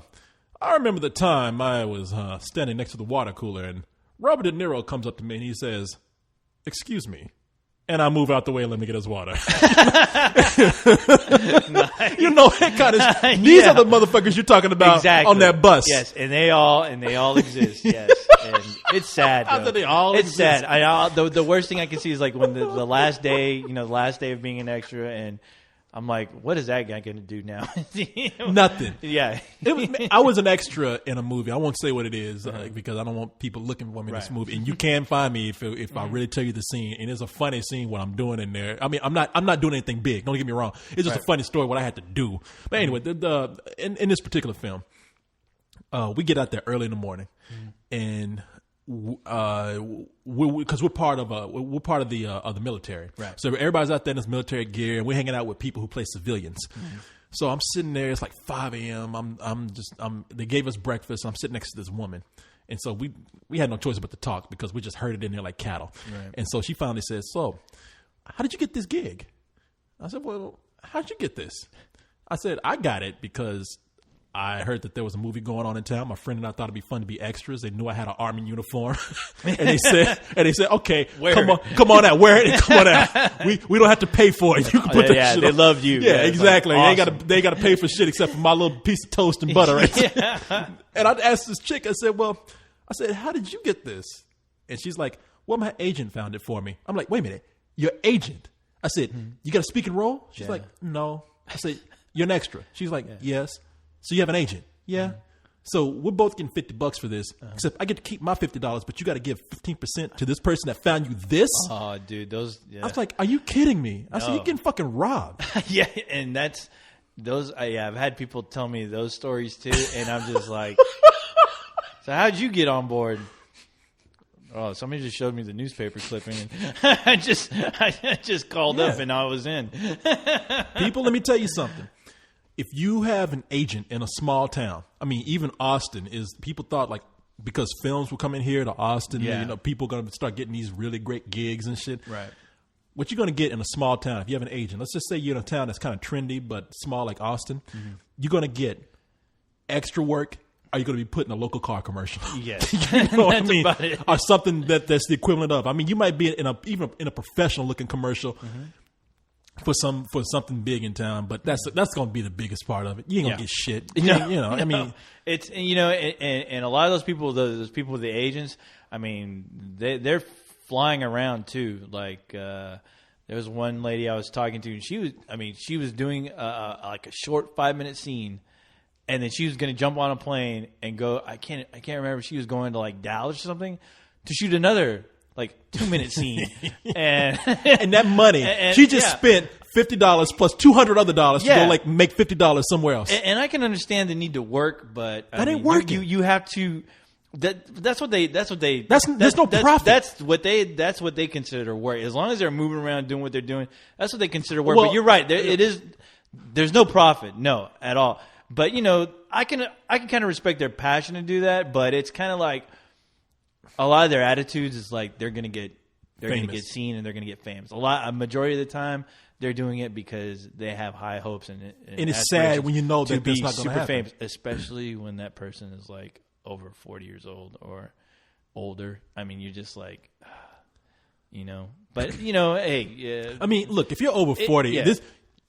remember the time I was standing next to the water cooler, and Robert De Niro comes up to me and he says, "Excuse me." And I move out the way and let me get his water. You know, that kind of. These are the motherfuckers you're talking about Exactly. on that bus. Yes, and they all exist. Yes, and it's sad. How though. do they all It's exist? sad. The worst thing I can see is like when the last day, the last day of being an extra, and I'm like, what is that guy going to do now? Nothing. Yeah. I was an extra in a movie. I won't say what it is because I don't want people looking for me in this movie. And you can find me if I really tell you the scene. And it's a funny scene what I'm doing in there. I mean, I'm not doing anything big. Don't get me wrong. it's just a funny story what I had to do. But anyway, in this particular film, we get out there early in the morning, and because we're part of the military, Right. So everybody's out there in this military gear, and we're hanging out with people who play civilians. So I'm sitting there. It's like 5 a.m. They gave us breakfast. I'm sitting next to this woman, and so we had no choice but to talk because we just herded in there like cattle. Right. And so she finally says, "So, how did you get this gig?" I said, "Well, how'd you get this?" I said, "I got it because I heard that there was a movie going on in town. My friend and I thought it'd be fun to be extras. They knew I had an army uniform, and they said, okay, come on out, wear it, and come on out. We don't have to pay for it. You can put that shit they on." loved you. Yeah, It's exactly. like, awesome. They ain't got to pay for shit except for my little piece of toast and butter. Right? And I asked this chick. I said, "How did you get this?" And she's like, "Well, my agent found it for me." I'm like, "Wait a minute, your agent?" I said, "You got a speaking role?" She's like, "No." I said, "You're an extra." She's like, "Yes." "So you have an agent?" "Yeah." So we're both getting $50 for this, except I get to keep my $50, but you got to give 15% to this person that found you this. Oh, dude, those. Yeah. I was like, "Are you kidding me?" I said, "You're getting fucking robbed." Yeah, and that's those. I've had people tell me those stories too, and I'm just like, "So how'd you get on board?" Oh, somebody just showed me the newspaper clipping, and I just called up and I was in. People, let me tell you something. If you have an agent in a small town, I mean, even Austin is. People thought like because films were coming here to Austin, people are going to start getting these really great gigs and shit. Right. What you're going to get in a small town, if you have an agent, let's just say you're in a town that's kind of trendy but small like Austin, you're going to get extra work. Are you going to be put in a local car commercial? Yes. You know what I That's mean? about it. Or something that's the equivalent of. I mean, you might be even in a professional looking commercial for something big in town, but that's going to be the biggest part of it. You ain't going to get shit. I mean, it's and a lot of those people with the agents. I mean, they're flying around too. Like there was one lady I was talking to, and she was doing like a short 5-minute scene, and then she was going to jump on a plane and go. I can't remember if she was going to like Dallas or something to shoot another like 2-minute scene, and that money she just spent $50 plus $200 other dollars to go like make $50 somewhere else. And I can understand the need to work, but that ain't working. You have to. There's no profit. That's what they consider work. As long as they're moving around doing what they're doing, that's what they consider work. Well, but you're right. There's no profit, no, at all. But I can kind of respect their passion to do that. But it's kind of like a lot of their attitudes is like they're gonna get seen and they're gonna get famous. A majority of the time, they're doing it because they have high hopes and it's sad when you know that be that's not going to super happen. famous, especially when that person is like over 40 years old or older. I mean, you're just like, But hey, I mean, look, if you're over 40, this.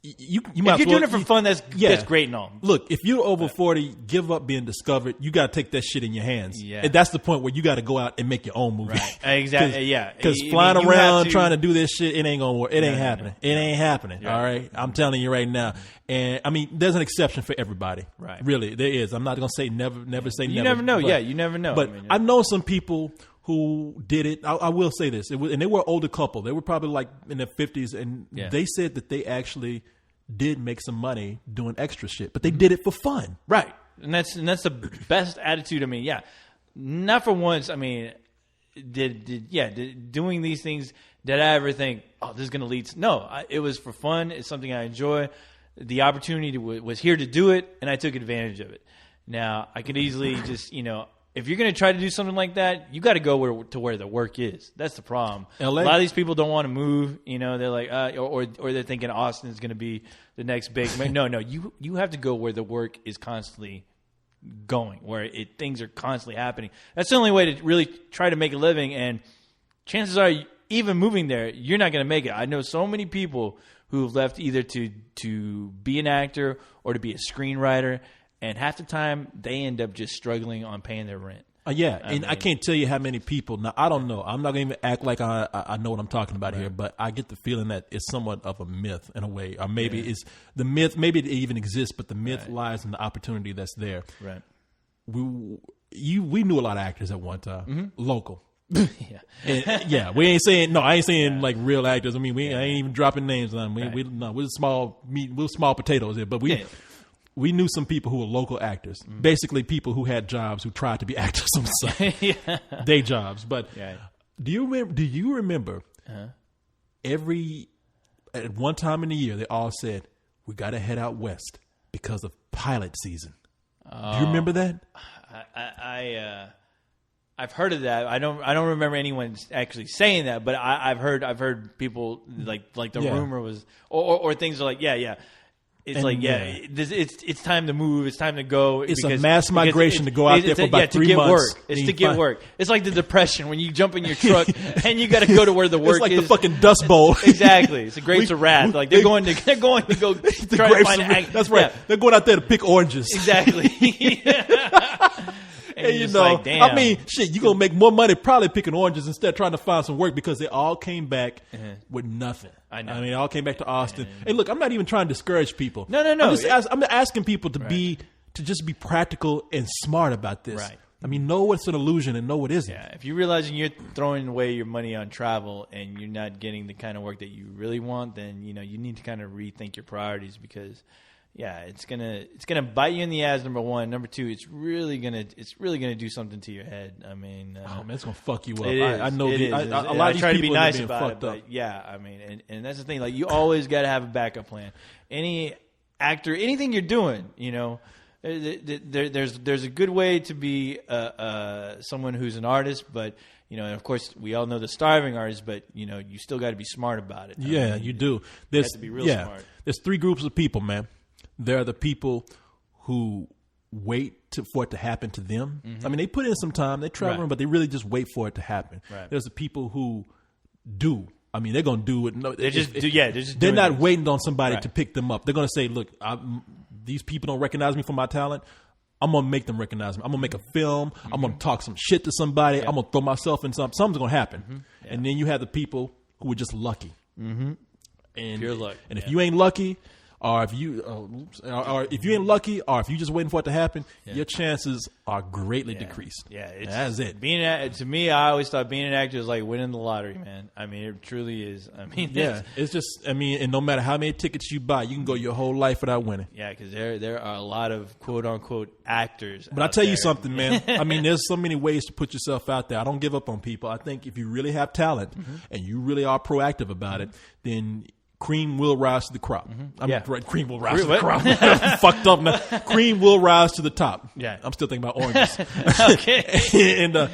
You might if you're doing it for fun, that's great and all. Look, if you're over 40, give up being discovered. You got to take that shit in your hands. Yeah. And that's the point where you got to go out and make your own movie. Right. Exactly. Yeah. Because flying around trying to do this shit, it ain't gonna work. It ain't happening. It ain't happening. Yeah. All right. I'm telling you right now. And I mean, there's an exception for everybody. Right. Really, there is. I'm not gonna say never say never. You never know. You never know. But I've known some people who did it. I will say this, and they were an older couple. They were probably like in their 50s, and they said that they actually did make some money doing extra shit, but they did it for fun. Right. And that's the best attitude. I mean, not for once. I mean, doing these things, did I ever think, oh, this is going to lead to, no, it was for fun. It's something I enjoy. The opportunity was here to do it, and I took advantage of it. Now, I could easily just, if you're going to try to do something like that, you got to go where the work is. That's the problem. LA? A lot of these people don't want to move. They're like, or they're thinking Austin is going to be the next big. No, you have to go where the work is constantly going, where things are constantly happening. That's the only way to really try to make a living. And chances are, even moving there, you're not going to make it. I know so many people who've left either to be an actor or to be a screenwriter. And half the time, they end up just struggling on paying their rent. I can't tell you how many people. Now, I don't know. I'm not going to even act like I know what I'm talking about here, but I get the feeling that it's somewhat of a myth in a way. Or maybe it's the myth, maybe it even exists, but the myth lies in the opportunity that's there. Right. We knew a lot of actors at one time, local. Yeah. We ain't saying, no, I ain't saying like real actors. I mean, I ain't even dropping names on them. We're small meat, we're small potatoes here, but we knew some people who were local actors, basically people who had jobs who tried to be actors on the side, day jobs. But do you remember at one time in the year they all said we got to head out west because of pilot season? Do you remember that? I've heard of that. I don't remember anyone actually saying that, but I've heard people like the rumor was or things are like It's it's time to move. It's time to go. It's a mass migration to go out there for about 3 months. Work. It's to get work. It's like the Depression when you jump in your truck and you got to go to where the work is. It's like the fucking Dust Bowl. Exactly. It's the Grapes of Wrath. Like they're going to go try to find an That's right. They're going out there to pick oranges. Exactly. And I mean, shit, you're going to make more money probably picking oranges instead of trying to find some work because they all came back with nothing. I know. I mean, they all came back to Austin. And look, I'm not even trying to discourage people. No. I'm asking people to just be practical and smart about this. Right. I mean, know what's an illusion and know what isn't. Yeah, if you're realizing you're throwing away your money on travel and you're not getting the kind of work that you really want, then you need to kind of rethink your priorities because it's gonna bite you in the ass. Number one, number two, it's really gonna do something to your head. I mean, it's gonna fuck you up. I know a lot of these try people to be nice being about fucked it, up. but I mean, and that's the thing. Like you always got to have a backup plan. Any actor, anything you're doing, there's a good way to be someone who's an artist, but. And of course, we all know the starving artist, but you still got to be smart about it. Yeah, you do. You have to be real smart. There's 3 groups of people, man. There are the people who wait for it to happen to them. I mean, they put in some time, they travel, but they really just wait for it to happen. Right. There's the people who do. I mean, they're gonna do it. No, they're not waiting on somebody to pick them up. They're gonna say, "Look, these people don't recognize me for my talent. I'm gonna make them recognize me. I'm gonna make a film. I'm gonna talk some shit to somebody. I'm gonna throw myself in something. Something's gonna happen. And then you have the people who are just lucky. And Pure luck. And if you ain't lucky, or if you ain't lucky, or if you just waiting for it to happen, your chances are greatly decreased. Yeah, that's it. To me, I always thought being an actor is like winning the lottery, man. I mean, it truly is. I mean, it's just. I mean, and no matter how many tickets you buy, you can go your whole life without winning. Yeah, because there are a lot of quote unquote actors. But I tell you something, man. I mean, there's so many ways to put yourself out there. I don't give up on people. I think if you really have talent and you really are proactive about it, then cream will rise to the crop. Cream will rise to the crop. I'm fucked up now. Cream will rise to the top. Yeah, I'm still thinking about oranges. Okay. and I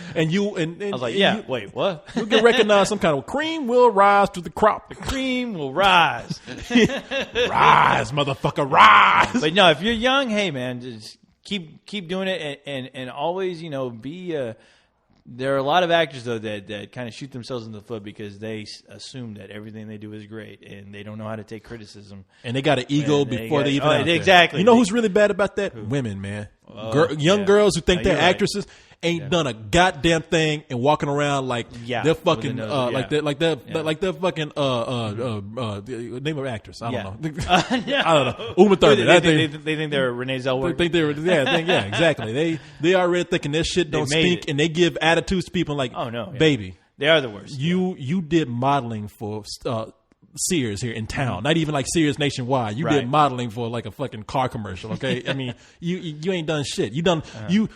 was like, wait, what? You'll get recognized some kind of cream will rise to the crop. The cream will rise. Rise, motherfucker, rise. But no, if you're young, hey man, just keep doing it and always, be. There are a lot of actors, though, that kind of shoot themselves in the foot because they assume that everything they do is great and they don't know how to take criticism. And they got an ego before they even out there. Exactly. You know who's really bad about that? Women, man. Young girls who think they're actresses ain't done a goddamn thing and walking around like they're fucking like they're fucking name of actress. I don't know. I don't know. Uma Thurman. They think they're Renee Zellweger. They think they're exactly. They already thinking their shit don't speak and they give attitudes to people like, baby, they are the worst. You did modeling for Sears here in town, not even like Sears nationwide. You did modeling for like a fucking car commercial. Okay, I mean, you ain't done shit. You done you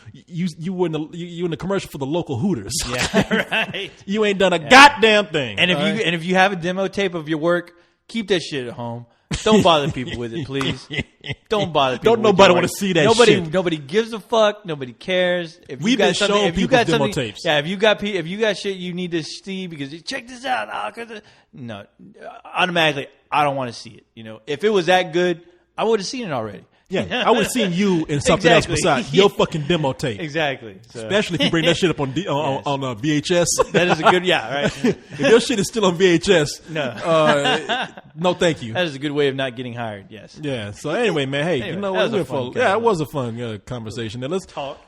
were in the commercial for the local Hooters. Yeah, right. You ain't done a goddamn thing. And if you have a demo tape of your work, keep that shit at home. Don't bother people with it, please. Don't bother people. Don't nobody want to see that shit. Nobody gives a fuck. Nobody cares. If We've been showing people demo tapes. Yeah, if you got shit you need to see because check this out. No, automatically, I don't want to see it. If it was that good, I would have seen it already. Yeah, I would have seen you in something else besides your fucking demo tape. Exactly. So. Especially if you bring that shit up on VHS. That is a good, right. If your shit is still on VHS, no, thank you. That is a good way of not getting hired. Yes. Yeah. So anyway, man, hey, you know what? It was a fun conversation. Now let's talk.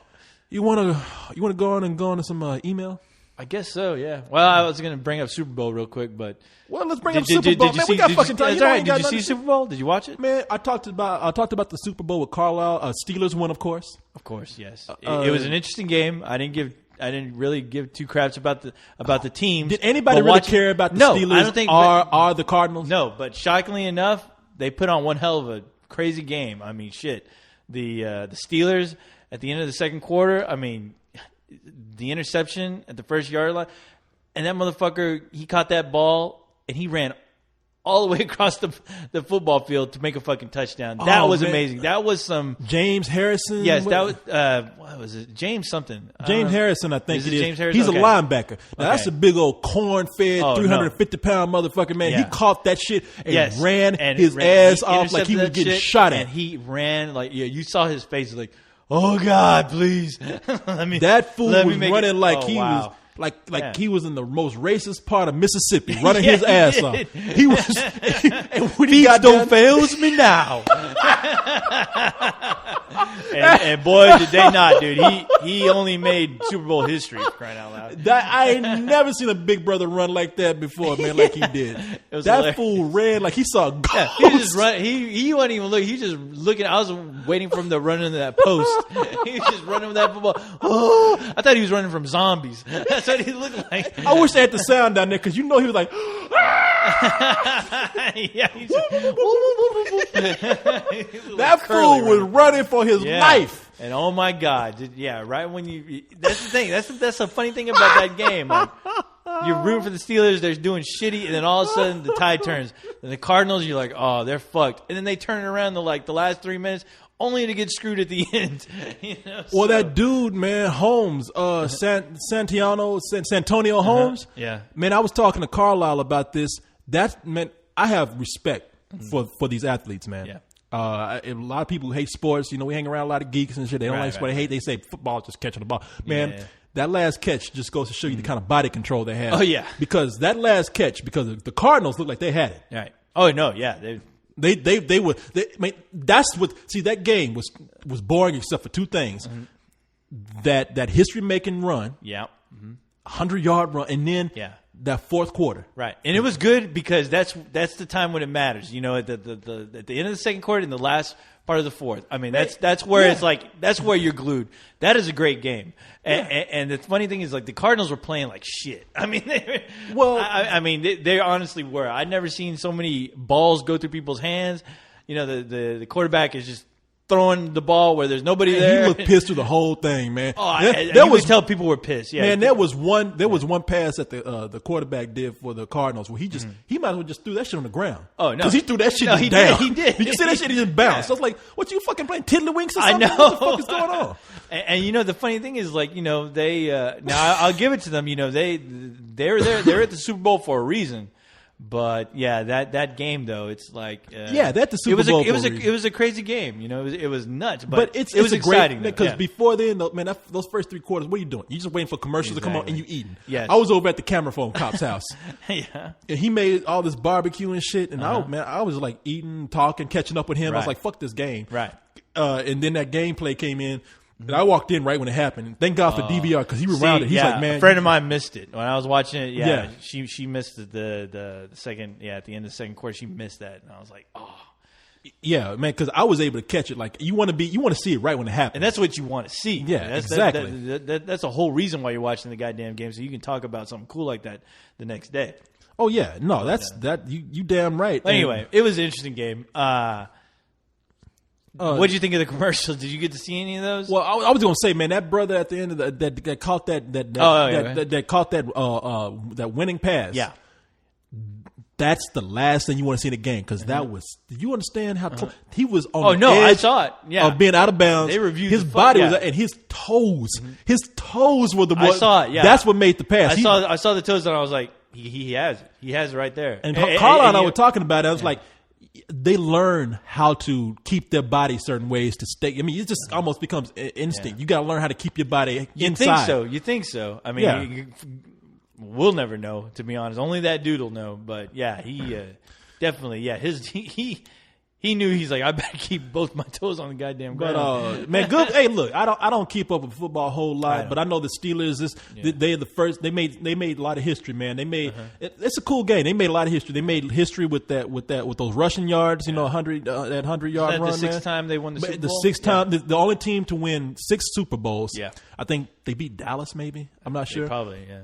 You want to go on to some email? I guess so, yeah. Well, I was going to bring up Super Bowl real quick, but let's bring up Super Bowl. Man, we got fucking time. Did you see Super Bowl? Did you watch it? Man, I talked about the Super Bowl with Carlisle. Steelers won, of course. Of course, yes. It was an interesting game. I didn't really give two craps about the team. Did anybody really care about the Steelers? I don't think are the Cardinals? No, but shockingly enough, they put on one hell of a crazy game. I mean, shit. The Steelers at the end of the second quarter, I mean, the interception at the first yard line, and that motherfucker, he caught that ball and he ran all the way across the football field to make a fucking touchdown. That was amazing. That was some James Harrison. Yes, that was what was it? James something. James Harrison, I think it is. James Harrison? He's a linebacker. Now that's a big old corn-fed, 350-pound motherfucker, man. Yeah. He caught that shit and ran his ass off like he was getting shot at. And he ran like you saw his face like, oh God, please. That fool was running like he was. Like he was in the most racist part of Mississippi, running his ass off. He was. And when he got don't fails me now. and boy, did they not, dude. He only made Super Bowl history, for crying out loud. I ain't never seen a big brother run like that before, man. Like he did. That hilarious. Fool ran like he saw ghosts. Yeah, he just run. He wasn't even looking. He just looking. I was waiting for him to run into that post. He was just running with that football. Oh, I thought he was running from zombies. That's what he looked like. I wish they had the sound down there because he was like. Yeah, that fool was running for his life. And oh my God, right when that's the thing. That's a funny thing about that game. Like, you're rooting for the Steelers, they're doing shitty, and then all of a sudden the tide turns. And the Cardinals, you're like, oh, they're fucked. And then they turn it around the last 3 minutes, only to get screwed at the end. Well, that dude, man, Holmes, Santonio Holmes. Yeah. Man, I was talking to Carlisle about this. That meant I have respect for these athletes, man. Yeah. A lot of people who hate sports, we hang around a lot of geeks and shit. They don't like sport. They hate. They say football is just catching the ball. Man, that last catch just goes to show you the kind of body control they have. Oh yeah. Because that last catch, because the Cardinals looked like they had it. Right. Oh no, yeah. They were. I mean, that's what. See, that game was boring except for two things. That history making run, Yeah. 100-yard run, and then that fourth quarter. Right, and it was good because that's the time when it matters. You know, at the end of the second quarter and the last part of the fourth. I mean, that's where it's like that's where you're glued. That is a great game. And the funny thing is, like, the Cardinals were playing like shit. I mean, they honestly were. I'd never seen so many balls go through people's hands. You know, the quarterback is just throwing the ball where there's nobody there. He looked pissed through the whole thing, man. Oh, you could tell people were pissed. Yeah, man. There was one pass that the quarterback did for the Cardinals where he might as well just threw that shit on the ground. Oh no, because he threw that shit down. He did. Did you see that shit? He just bounced. I was like, "What, you fucking playing tiddlywinks or something? I know. What the fuck is going on?" And you know, the funny thing is, like, you know, they now I'll give it to them. You know, they're there. They're at the Super Bowl for a reason. But yeah, that game though, it's like that's the Super Bowl. It was a crazy game. You know, it was nuts. But it was a exciting because before then, man, those first three quarters, what are you doing? You just waiting for commercials to come on and you eating. Yes. I was over at the camera phone cop's house. Yeah, and he made all this barbecue and shit, and I was like eating, talking, catching up with him. Right. I was like, fuck this game. Right. And then that gameplay came in. And I walked in right when it happened. Thank God for DVR because he rewound it. He's like, man, a friend of mine missed it when I was watching it. Yeah, she missed the second. Yeah, at the end of the second quarter, she missed that, and I was like, oh, yeah, man, because I was able to catch it. Like you want to see it right when it happens, and that's what you want to see. Yeah, exactly. That's the whole reason why you're watching the goddamn game, so you can talk about something cool like that the next day. Oh yeah, no, that you damn right. Anyway, it was an interesting game. What did you think of the commercials? Did you get to see any of those? Well, I was going to say, man, that brother at the end of that caught that caught that winning pass. Yeah, that's the last thing you want to see in the game because that was. Did you understand how he was on? Oh the no, edge I saw it. Yeah, of being out of bounds. They reviewed his the body fuck, was and his toes. His toes were the. I saw it. Yeah, that's what made the pass. I saw the toes and I was like, he has it. He has it right there. And Carla and I were talking about it. I was like. They learn how to keep their body certain ways to stay. I mean, it just almost becomes instinct. You got to learn how to keep your body inside. You think so? I mean, we'll never know, to be honest. Only that dude will know. But yeah, he definitely, he knew. He's like, I better keep both my toes on the goddamn ground. But man, good. Hey, look, I don't keep up with football a whole lot, but I know the Steelers. They're the first. They made a lot of history, man. They made it's a cool game. They made a lot of history. They made history with those rushing yards. You know, 100-yard run. The sixth time they won the Super Bowl. The sixth time, the only team to win 6 Super Bowls. Yeah, I think they beat Dallas. Maybe I'm not sure. Probably, yeah.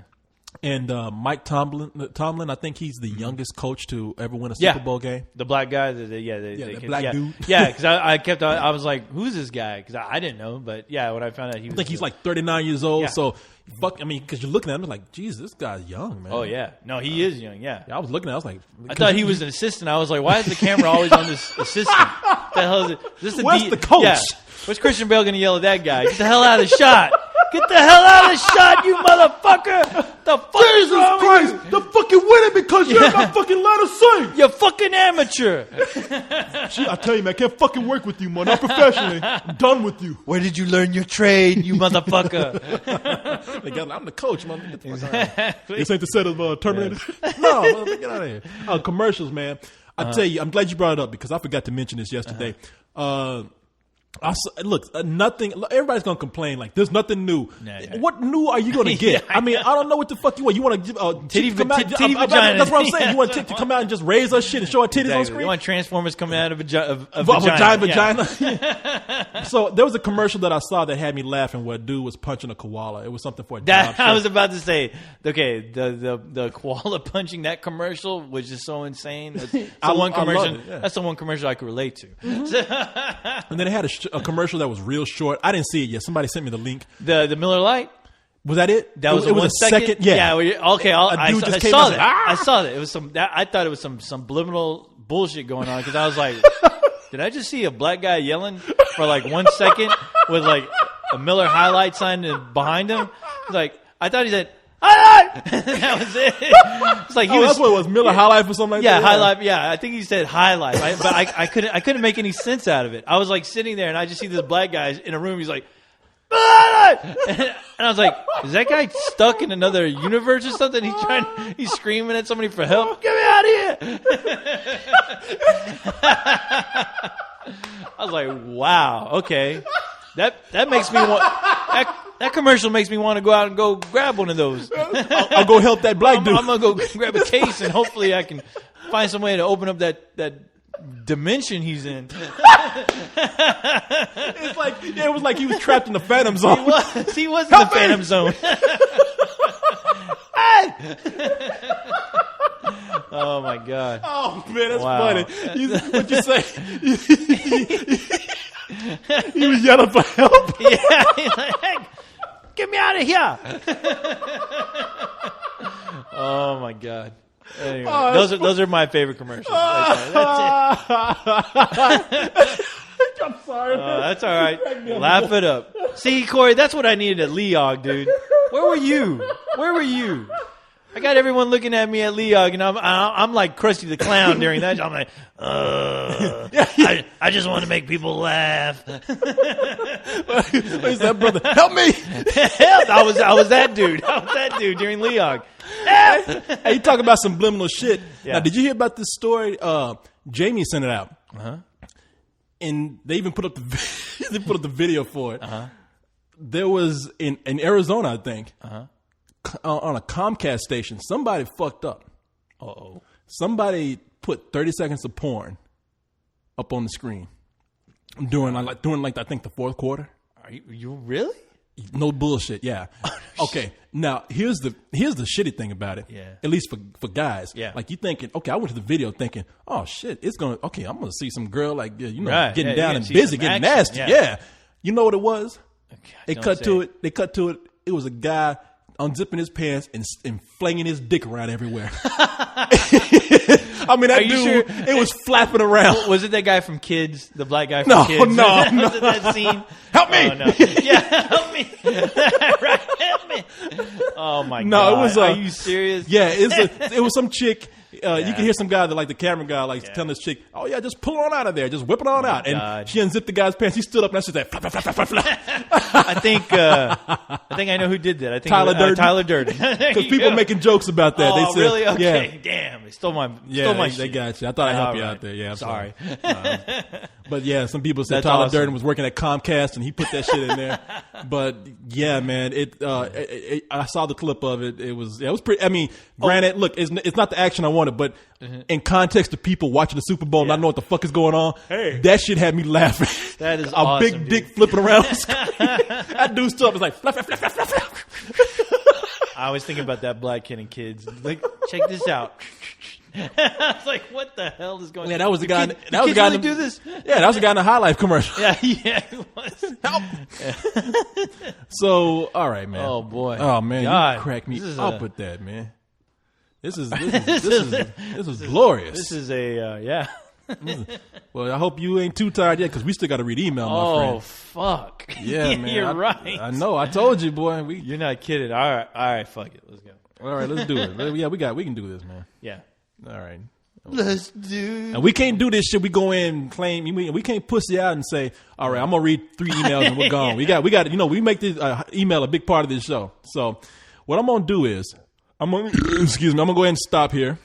And Mike Tomlin, I think he's the youngest coach to ever win a Super Bowl game. The black guy, the black dude. Yeah, because I was like, who's this guy? Because I didn't know, but yeah, when I found out, I think he's like 39 years old. Yeah. So, I mean, because you're looking at him, I'm like, Jesus, this guy's young, man. Oh yeah, no, he is young. Yeah, I was looking at, I was like, I thought he was an assistant. I was like, why is the camera always on this assistant? What the hell is it? Is this Where's the coach? Yeah. What's Christian Bale going to yell at that guy? Get the hell out of the shot! Get the hell out of the shot, you motherfucker! The fuck Jesus Christ! The fucking winning because you're not fucking line of sight! You're fucking amateur! I tell you, man, I can't fucking work with you, man. Not professionally. I'm done with you. Where did you learn your trade, you motherfucker? I'm the coach, man. Exactly. This ain't the set of Terminator. No, get out of here. Commercials, man. I tell you, I'm glad you brought it up because I forgot to mention this yesterday. Look, nothing. Everybody's gonna complain like there's nothing new. What new are you gonna get? I mean, I don't know what the fuck you want. You want to titty vagina? That's what I'm saying. You want to come out and just raise us shit and show our titties on screen? You want Transformers coming out of vagina? Yeah. So there was a commercial that I saw that had me laughing where a dude was punching a koala. It was something for a job. I was about to say, okay, the koala punching that commercial was just so insane. That's the one commercial. That's the one commercial I could relate to. Mm-hmm. And then it had a commercial that was real short. I didn't see it yet. Somebody sent me the link. The Miller Lite. Was that it? That was it was a second. Yeah. Okay. I saw that. I saw that. It was I thought it was some subliminal bullshit going on because I was like, did I just see a black guy yelling for like 1 second with like a Miller High Life sign behind him? Like I thought he said. That was it. It's like that's what it was. Miller High Life or something like that. Yeah, High Life. Yeah, I think he said High Life, but I couldn't make any sense out of it. I was like sitting there and I just see this black guy in a room. He's like, And I was like, is that guy stuck in another universe or something? He's screaming at somebody for help. Get me out of here! I was like, wow, okay. That makes me want that commercial makes me want to go out and go grab one of those. I'll go help that black dude. I'm gonna go grab a case and hopefully I can find some way to open up that dimension he's in. It was like he was trapped in the Phantom Zone. He was in the Phantom Zone. Hey! Oh my God! Oh man, that's Wow. funny. What'd you say? He was yelling for help. Yeah, he's like, hey, get me out of here! Oh my God! Anyway, those are my favorite commercials. That's it. I'm sorry. That's all right. Laugh it up. See, Corey, that's what I needed at Leog, dude. Where were you? I got everyone looking at me at Leog, and I'm like Krusty the Clown during that. I'm like, I just want to make people laugh. Where's that brother? Help me! Help! I was that dude. During Leog. Help! Hey, you talking about subliminal shit. Yeah. Now, did you hear about this story? Jamie sent it out. Uh-huh. And they even put up the video for it. Uh-huh. There was in Arizona, I think, on a Comcast station, somebody fucked up. Uh-oh. Somebody put 30 seconds of porn up on the screen during I think the fourth quarter. Are you really? No bullshit. Yeah. Okay. Now here's the shitty thing about it. Yeah. At least for guys. Yeah. Like you thinking, okay, I went to the video thinking, oh shit, I'm gonna see some girl like Right. getting Yeah, down you and see busy, some getting action. nasty. Yeah. You know what it was? They don't cut say to it. it. They cut to it. It was a guy unzipping his pants and flinging his dick around everywhere. I mean, that Are you dude, sure? it was flapping around. Was it that guy from Kids? The black guy from No, Kids? no, Was it that scene? Help me! Oh, no. Yeah, help me! Right, help me! Oh my No, God! it was, Are you serious? Yeah, it was some chick. You can hear some guy that like the camera guy telling this chick, "Oh yeah, just pull it on out of there, just whip it on out." And God. she unzipped the guy's pants. He stood up and that's just that. Flap, flap, flap, flap, flap. I think I know who did that. I think Tyler Durden. Tyler Durden. Because people making jokes about that. Oh, They said, really? Okay. Yeah. Damn, they stole my They shit. got you. I thought I'd help you All out right. there. Yeah, I'm Sorry. But yeah, some people said That's Tyler awesome. Durden was working at Comcast and he put that shit in there. But yeah, man, I saw the clip of it. It was pretty. I mean, granted, look, it's not the action I wanted, but in context of people watching the Super Bowl, and I know what the fuck is going on. Hey. That shit had me laughing. That is a awesome, big dude. dick flipping around. That dude stood up. It's like flap, flap, flap, flap, flap, flap. I always think about that black kid and Kids. Like, check this out. I was like, what the hell is going on? Yeah, that was the guy. Kid, That was the kids guy. really in the- do this? Yeah, that was the guy in the High Life commercial. Yeah, he was. Help. So, all right, man. Oh, boy. Oh man, God. you cracked me This is up a- with that, man. This is glorious. This is a Well, I hope you ain't too tired yet because we still got to read email, my Oh friend. fuck! Yeah, man. You're right. I know. I told you, boy. You're not kidding. All right. Fuck it. Let's go. All right, let's do it. Yeah, we can do this, man. Yeah. All right. Let's do. And we can't do this shit. We go in and claim. We can't pussy out and say, "All right, I'm gonna read 3 emails and we're gone." We got. We make this email a big part of this show. So, what I'm gonna do is, I'm gonna go ahead and stop here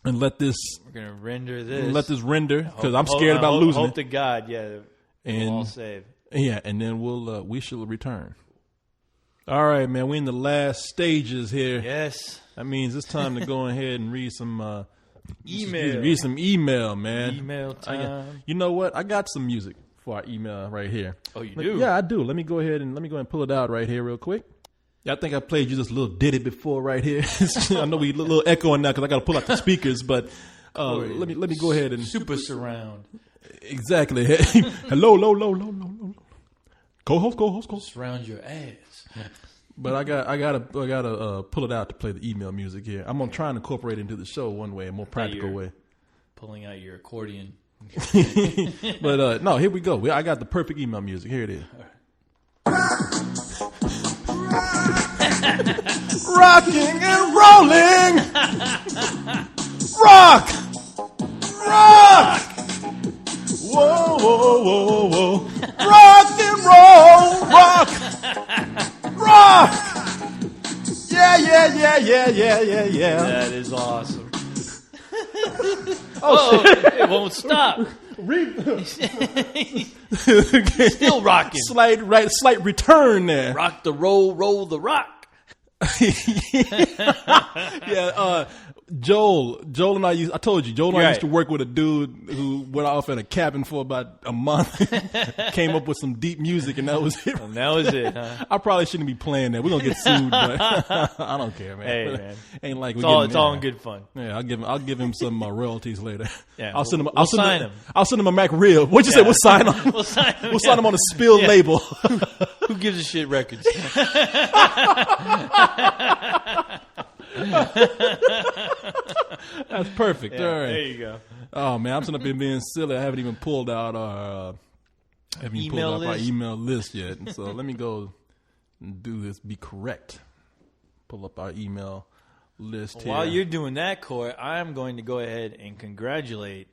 and let this We're gonna render this. render because I'm scared about losing Hope it. to God, yeah. And We'll all save. yeah, and then we shall return. All right, man. We're in the last stages here. Yes. That means it's time to go ahead and read some Email. Read some email, man. Email time. You know what? I got some music for our email right here. Oh, you do? Yeah, I do. Let me go ahead and pull it out right here real quick. Yeah, I think I played you this little ditty before right here. I know we a little echoing now because I got to pull out the speakers, but let me go ahead and Super surround. exactly. Hello, low. Co-host. Surround your ass. But I gotta pull it out to play the email music here. I'm gonna try and incorporate it into the show one way, a more practical way. Pulling out your accordion. But no, here we go. I got the perfect email music. Here it is. Rocking and rolling. Rock. Whoa. Rock and roll. Rock. yeah. That is awesome. It won't stop. Still rocking. Slight return there. Rock the roll the rock. Joel and I I told you, Joel and I Right. used to work with a dude who went off in a cabin for about a month, came up with some deep music, and that was it. And that was it, huh? I probably shouldn't be playing that. We're gonna get sued, but I don't care, man. Hey, man. Ain't like It's all in good fun. Yeah, I'll give him some royalties later. Yeah, I'll send him. we'll sign him. I'll send him a Mac rib. What'd you say? We'll sign him. We'll sign him. We'll sign him on a Spill Yeah. label. Who gives a shit records? That's perfect. Yeah, All right. there you go. Oh man, I'm sitting up here being silly. I haven't even pulled out our Email list? email list yet. So let me go and do this. Be correct. Pull up our email list here. While you're doing that, Corey, I'm going to go ahead and congratulate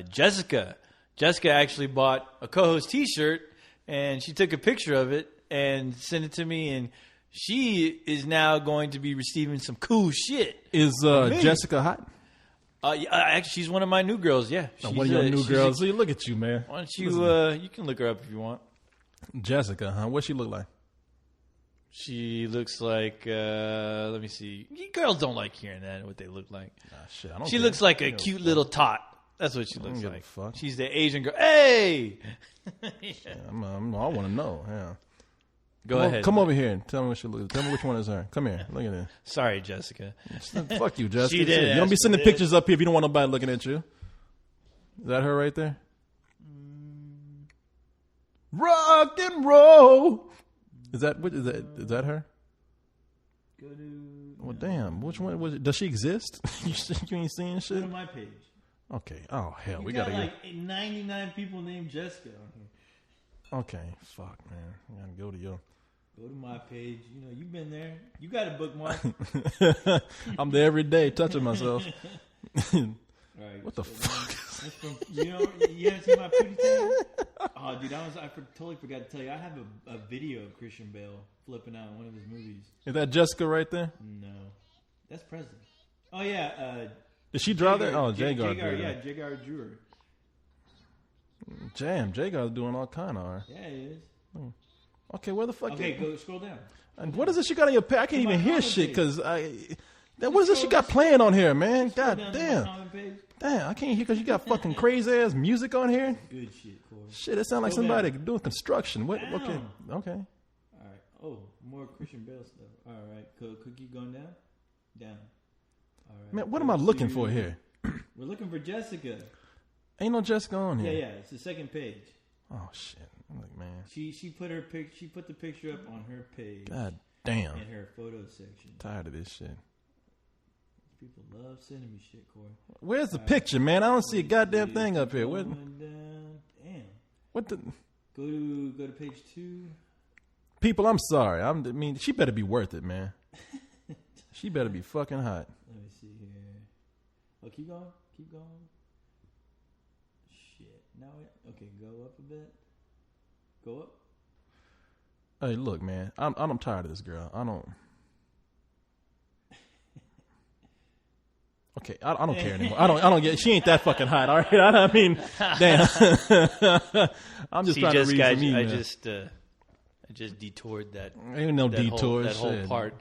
Jessica. Jessica actually bought a co-host T-shirt, and she took a picture of it and sent it to me, and she is now going to be receiving some cool shit. Is Jessica hot? Actually, she's one of my new girls. Yeah, she's, One of your new she's girls. See, look at you, man. Why don't you? You can look her up if you want. Jessica, huh? What she look like? She looks like. Let me see. You girls don't like hearing that. What they look like. Shit, I don't She care. looks like I a don't give cute little tot. That's what she looks give a like. fuck. She's the Asian girl. Hey, I want to know. Yeah. go ahead. Come over here and tell me what she looks. Tell me which one is her. Come here. Look at this. Sorry, Jessica. Fuck you, Jessica. She did You don't be ask sending for this. pictures up here if you don't want nobody looking at you. Is that her right there? Rock and roll. Is that her? Go to Well, damn. Which one was it? Does she exist? you ain't seeing shit. my page. Okay. Oh hell, we We gotta got go. like 99 people named Jessica on here. Okay. Fuck, man. I gotta go to your. Go to my page. You know, you've been there. You got a bookmark. I'm there every day, touching myself. All right. What the fuck? That's from, you haven't seen my pootie tan? Oh, dude, totally forgot to tell you. I have a video of Christian Bale flipping out in one of his movies. Is that Jessica right there? No, that's President. Oh yeah, Did she draw that? Oh, Jagar. Yeah, Jagar drew her. Jam. Jagar's doing all kind of art. Yeah, he is. Okay, where the fuck? Okay, go scroll down. And what is it she got on your page? I can't To my even hear comment shit page. because what is it she got playing on here, man? God Down to my damn. comment page. Damn, I can't hear because you got fucking crazy ass music on here. Good shit, Corey. Shit, it sounds like Scroll somebody down. doing construction. What? Okay, Down. okay. All right. Oh, more Christian Bale stuff. All right. Could keep going down. Down. All right. Man, what am I looking for here? We're looking for Jessica. Ain't no Jessica on Yeah, here. yeah. It's the second page. Oh shit! I'm like, man, She put the picture up on her page god damn, in her photo section. tired of this shit. People love sending me shit, Corey. Where's the picture, man? I don't see a goddamn thing up here. Where, Going down. Damn. what the Go to page 2. people? I'm sorry. I mean, she better be worth it, man. She better be fucking hot. Let me see here. Oh, keep going. Keep going. Shit. Now, okay, go up a bit. Go up. Hey, look, man. I'm tired of this girl. I don't. Okay, I don't care anymore. I don't get. She ain't that fucking hot. All right. I mean, damn. I'm just trying to read some emails. I just detoured that. Ain't no that detours. That whole shit. part.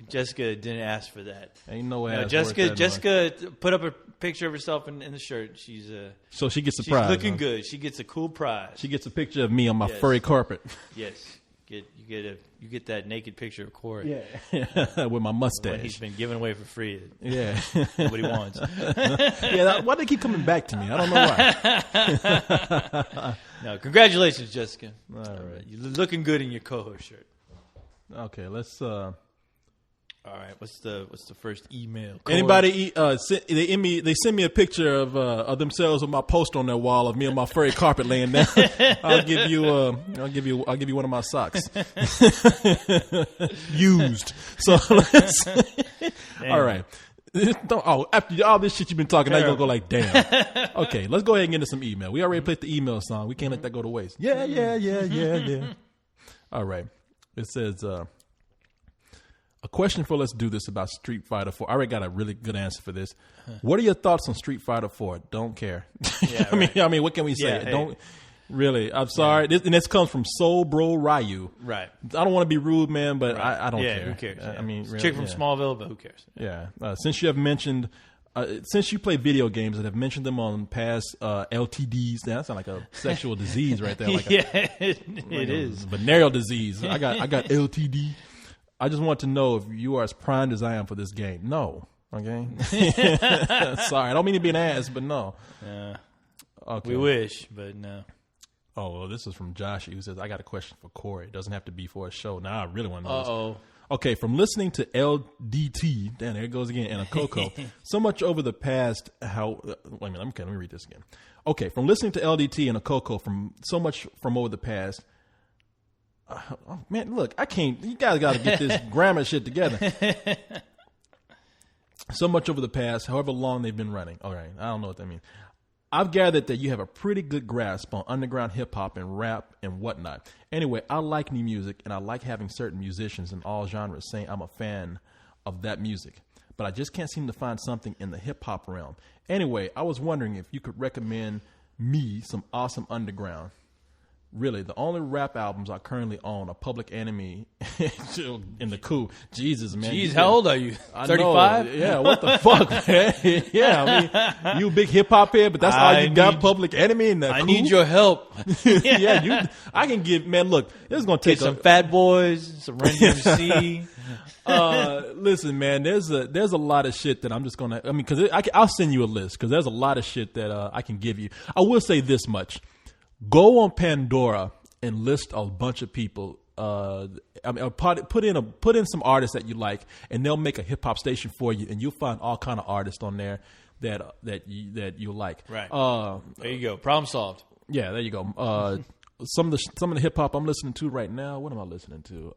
Jessica didn't ask for that. Ain't no way. No, Jessica put up a picture of herself in the shirt. She's So she gets a she's prize. looking huh? good. She gets a cool prize. She gets a picture of me on my Yes. furry carpet. Yes, you get that naked picture of Corey. Yeah, with my What mustache. he's been giving away for free. Yeah, Nobody wants. Why they keep coming back to me? I don't know why. No, congratulations, Jessica. All right. You're looking good in your co-host shirt. Okay, let's. All right, what's the first email? Corey? Anybody? They send me a picture of themselves with my poster on their wall of me on my furry carpet laying down. I'll give you one of my socks. Used. So let's. All right. After all this shit you've been talking, now you're gonna go like, damn. Okay, let's go ahead and get into some email. We already played the email song. We can't let that go to waste. Yeah. All right. It says, A question for Let's Do This about Street Fighter 4. I already got a really good answer for this. What are your thoughts on Street Fighter 4? Don't care. Yeah, I mean, what can we say? Yeah, hey. Don't really. I'm sorry. This comes from Soul Bro Ryu. Right. I don't want to be rude, man, but I don't Yeah, care. who cares? I mean, really, chick from Smallville, but who cares? Yeah. Since you have mentioned, since you play video games and have mentioned them on past LTDs, that sounds like a sexual disease right there. Like it is. Venereal disease. I got LTD. I just want to know if you are as primed as I am for this game. No. Okay. Sorry. I don't mean to be an ass, but no. Okay. We wish, but no. Oh, well, this is from Josh, who says, I got a question for Corey. It doesn't have to be for a show. Now I really want to know Uh-oh. this. Okay, from listening to LDT, damn, there it goes again, and a Coco, so much over the past, wait a minute, let me read this again. Okay, from listening to LDT and a Coco, from so much from over the past, oh, man, look, I can't, you guys got to get this grammar shit together. So much over the past, however long they've been running. All right, I don't know what that means. I've gathered that you have a pretty good grasp on underground hip-hop and rap and whatnot. Anyway, I like new music, and I like having certain musicians in all genres saying I'm a fan of that music. But I just can't seem to find something in the hip-hop realm. Anyway, I was wondering if you could recommend me some awesome underground. Really, the only rap albums I currently own are Public Enemy and The Coup. Jesus, man. Jeez, how old are you? 35? Yeah, what the fuck, man? Yeah, I mean, you a big hip hop head, but that's all you got, Public Enemy and The Coup? I need your help. Yeah, I can give, man, look, this is going to take Get some Fat Boys, some Run DMC. Listen, man, there's a lot of shit that I'm just going to, I mean, because I'll send you a list, because there's a lot of shit that I can give you. I will say this much. Go on Pandora and list a bunch of people. I mean, put in some artists that you like, and they'll make a hip hop station for you, and you'll find all kind of artists on there that you like. Right. There you go. Problem solved. Yeah, there you go. Some of the hip hop I'm listening to right now. What am I listening to?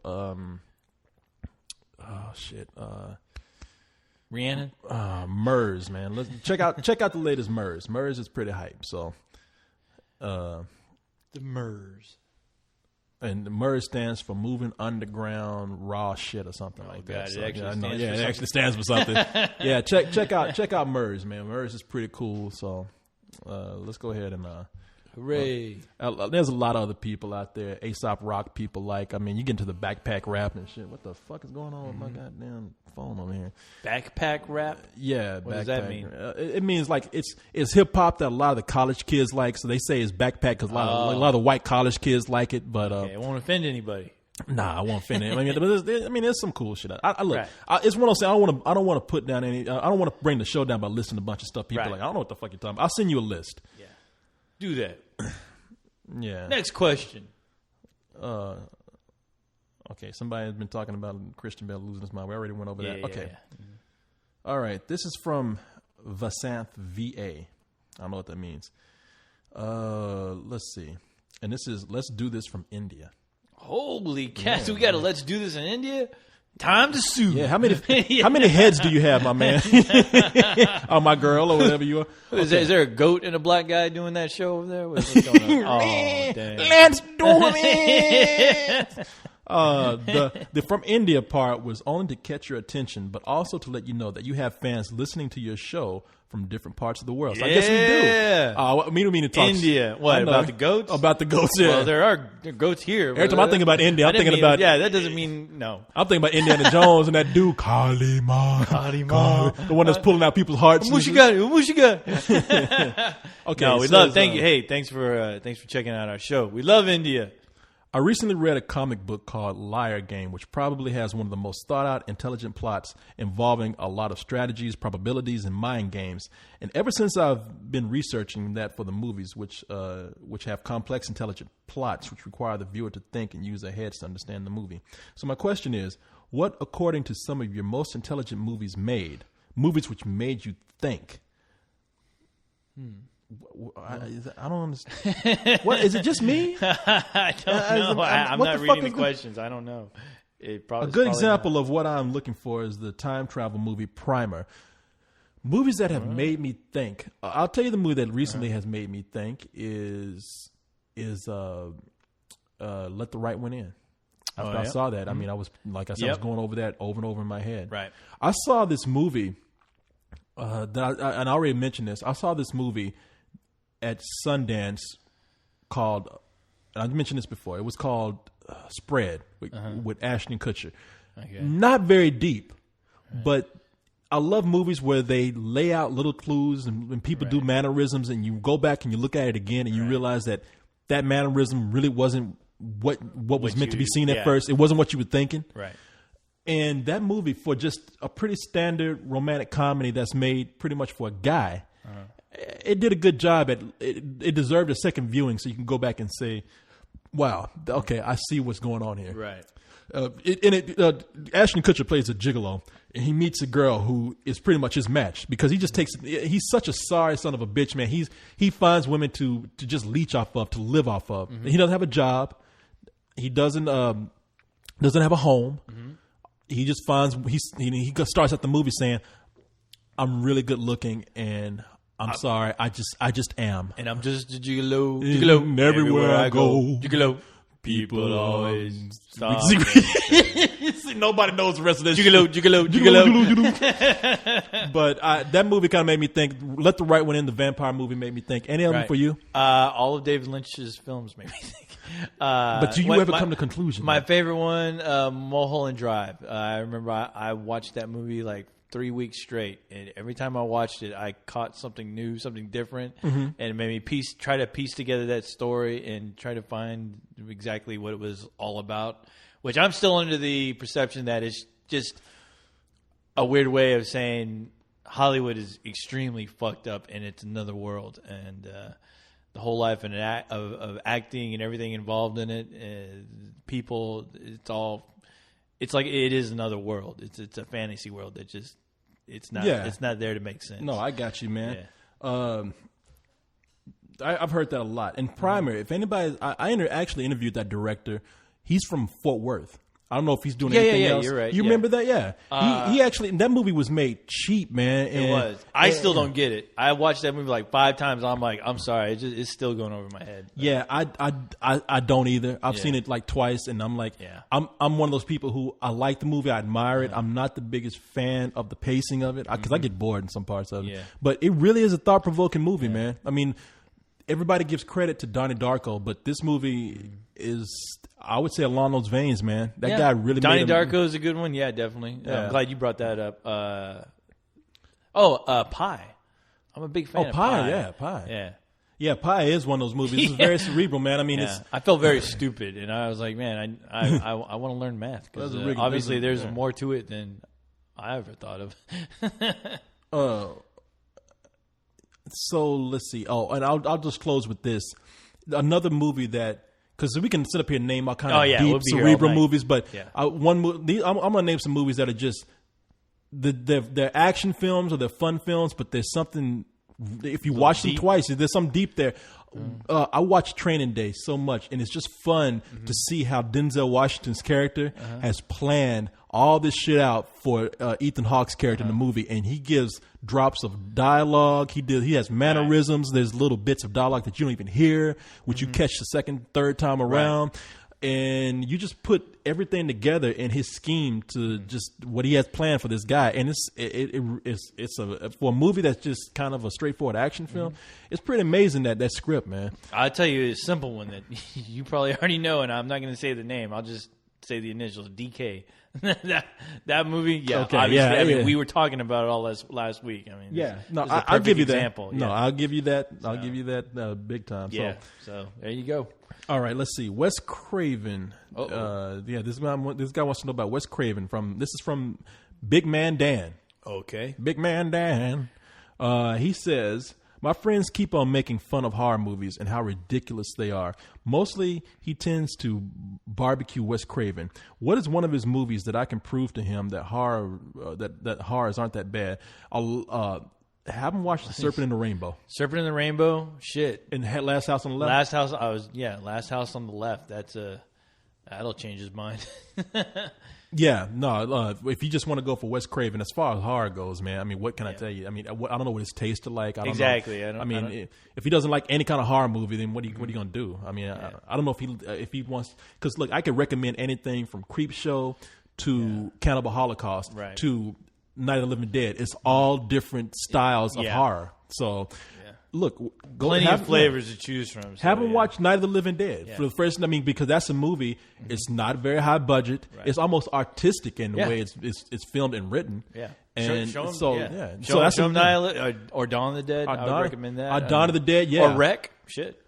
Rihanna. Murs, man. Check out the latest Murs. Murs is pretty hype. So. The MERS. And the MERS stands for Moving Underground Raw Shit or something like that. So, it actually stands for something. Yeah, check out MERS, man. MERS is pretty cool. So let's go ahead and hooray. There's a lot of other people out there, Aesop Rock people like. I mean, you get into the backpack rap and shit. What the fuck is going on with my goddamn phone over here? Backpack rap? Yeah, what does that mean? It means like it's hip hop that a lot of the college kids like. So they say it's backpack because a lot of the white college kids like it. But it won't offend anybody. Nah, I won't offend it. I mean, there's some cool shit. Look, right. It's one of those things. I don't want to put down any. I don't want to bring the show down by listening to a bunch of stuff. People right. like, I don't know what the fuck you're talking about. I'll send you a list. Yeah, do that. Yeah. Next question. Okay, somebody has been talking about Christian Bale losing his mind. We already went over that. Okay. Yeah. All right. This is from Vasanth VA. I don't know what that means. Let's see. And this is Let's Do This from India. Holy cats, we got to Let's Do This in India? Time to sue. Yeah, how many heads do you have, my man? Or my girl, or whatever you are. Okay. Is there a goat and a black guy doing that show over there? What's going on? Oh, dang. Let's do it. The from India part was only to catch your attention, but also to let you know that you have fans listening to your show from different parts of the world. So I guess we do. We don't mean to talk India. What, about the goats? About the goats, yeah. Well, there are goats here. Every time I think about India, I'm thinking about... Yeah, that doesn't mean... No. I'm thinking about Indiana Jones and that dude, Kalima. The one that's pulling out people's hearts. Mushiga. Okay, no, we love... Thank you. Hey, thanks for checking out our show. We love India. I recently read a comic book called Liar Game, which probably has one of the most thought-out, intelligent plots involving a lot of strategies, probabilities, and mind games. And ever since I've been researching that for the movies, which have complex, intelligent plots, which require the viewer to think and use their heads to understand the movie. So my question is, what, according to some of your most intelligent movies which made you think? I don't understand. What is it? Just me? I don't know. I'm not reading the questions. I don't know. A good example of what I'm looking for is the time travel movie Primer. Movies that have made me think. I'll tell you the movie that recently has made me think is Let the Right One In. After I saw that, I mean, I was like I said, I was going over that over and over in my head. Right. I saw this movie and I already mentioned this. I saw this movie at Sundance called. I mentioned this before. It was called Spread with Ashton Kutcher. Okay. Not very deep, but I love movies where they lay out little clues and people do mannerisms, and you go back and you look at it again and you realize that mannerism really wasn't what was meant to be seen at first. It wasn't what you were thinking. Right. And that movie, for just a pretty standard romantic comedy that's made pretty much for a guy, it did a good job at it deserved a second viewing, so you can go back and say, wow, okay, I see what's going on here. Right. Ashton Kutcher plays a gigolo, and he meets a girl who is pretty much his match because he just he's such a sorry son of a bitch, man. He finds women to just leech off of, to live off of. Mm-hmm. He doesn't have a job. He doesn't have a home. Mm-hmm. He just finds he starts at the movie saying, "I'm really good looking, and I'm sorry, I just am, and I'm just a gigolo, and everywhere I go, gigolo." People always stop. Nobody knows the rest of this. Gigolo. But that movie kind of made me think. Let the Right One In, the vampire movie, made me think. Any of them for you? All of David Lynch's films made me think. But do you ever come to conclusion? My favorite one, Mulholland Drive. I remember I watched that movie like 3 weeks straight, and every time I watched it, I caught something new, something different, and it made me try to piece together that story and try to find exactly what it was all about. Which I'm still under the perception that it's just a weird way of saying Hollywood is extremely fucked up and it's another world, and the whole life and of acting and everything involved in it, people, it's like it is another world. It's a fantasy world that just it's not there to make sense. No, I got you, man. Yeah. I've heard that a lot. And Primer, if anybody, I actually interviewed that director. He's from Fort Worth. I don't know if he's doing anything else. You're right. You remember that? Yeah. He actually, that movie was made cheap, man. It was. I still don't get it. I watched that movie like 5 times. I'm like, I'm sorry. It's still going over my head. Yeah, I don't either. I've seen it like twice, and I'm like, I'm one of those people who I like the movie. I admire it. I'm not the biggest fan of the pacing of it because I get bored in some parts of it. Yeah. But it really is a thought-provoking movie, man. I mean, everybody gives credit to Donnie Darko, but this movie is, I would say, along those veins, man. That guy really Donnie made Darko is a good one. Yeah, definitely. Yeah. I'm glad you brought that up. Pi. I'm a big fan of Pi. Pi. Yeah, Pi. Yeah. Yeah, Pi is one of those movies. It's very cerebral, man. I mean, I felt very stupid, and I was like, man, I want to learn math because obviously there's more to it than I ever thought of. So let's see. Oh, and I'll just close with this. Another movie that, because we can sit up here and name all kind of deep cerebral movies, but I'm gonna name some movies that are just they're action films or they're fun films, but there's something. If you watch them twice, there's some deep there. I watched Training Day so much, and it's just fun to see how Denzel Washington's character has planned all this shit out for Ethan Hawke's character in the movie, and he gives drops of dialogue. He has mannerisms. There's little bits of dialogue that you don't even hear, which you catch the second, third time around. And you just put everything together in his scheme to just what he has planned for this guy. And it's for a movie that's just kind of a straightforward action film. It's pretty amazing that script, man. I'll tell you a simple one that you probably already know, and I'm not going to say the name. I'll just say the initials, DK. that movie, okay, obviously. I mean, we were talking about it all last week. I mean, I'll give you example. that. No, I'll give you that. I'll give you that big time. Yeah. So there you go. All right, let's see. Wes Craven. This guy wants to know about Wes Craven. This is from Big Man Dan. Okay. Big Man Dan. He says, my friends keep on making fun of horror movies and how ridiculous they are. Mostly, he tends to barbecue Wes Craven. What is one of his movies that I can prove to him that that horrors aren't that bad? I'll have him watch The Serpent in the Rainbow. Serpent in the Rainbow? Shit. And Last House on the Left? Last House on the Left. That'll change his mind. Yeah, no. If you just want to go for Wes Craven, as far as horror goes, man, I mean, what can I tell you? I mean, I don't know what his tastes are like. I don't know. I mean, if he doesn't like any kind of horror movie, then what are you gonna do? I mean, I don't know if he wants. Because look, I could recommend anything from Creepshow to Cannibal Holocaust to Night of the Living Dead. It's all different styles of horror. So. Look, go plenty of flavors to choose from. Have them watch Night of the Living Dead for the first. I mean, because that's a movie. It's not very high budget. Right. It's almost artistic in the way it's filmed and written. Yeah, and show them, so so that's show them or Dawn of the Dead. I would recommend that. Dawn of the Dead, yeah, or Wreck. Shit.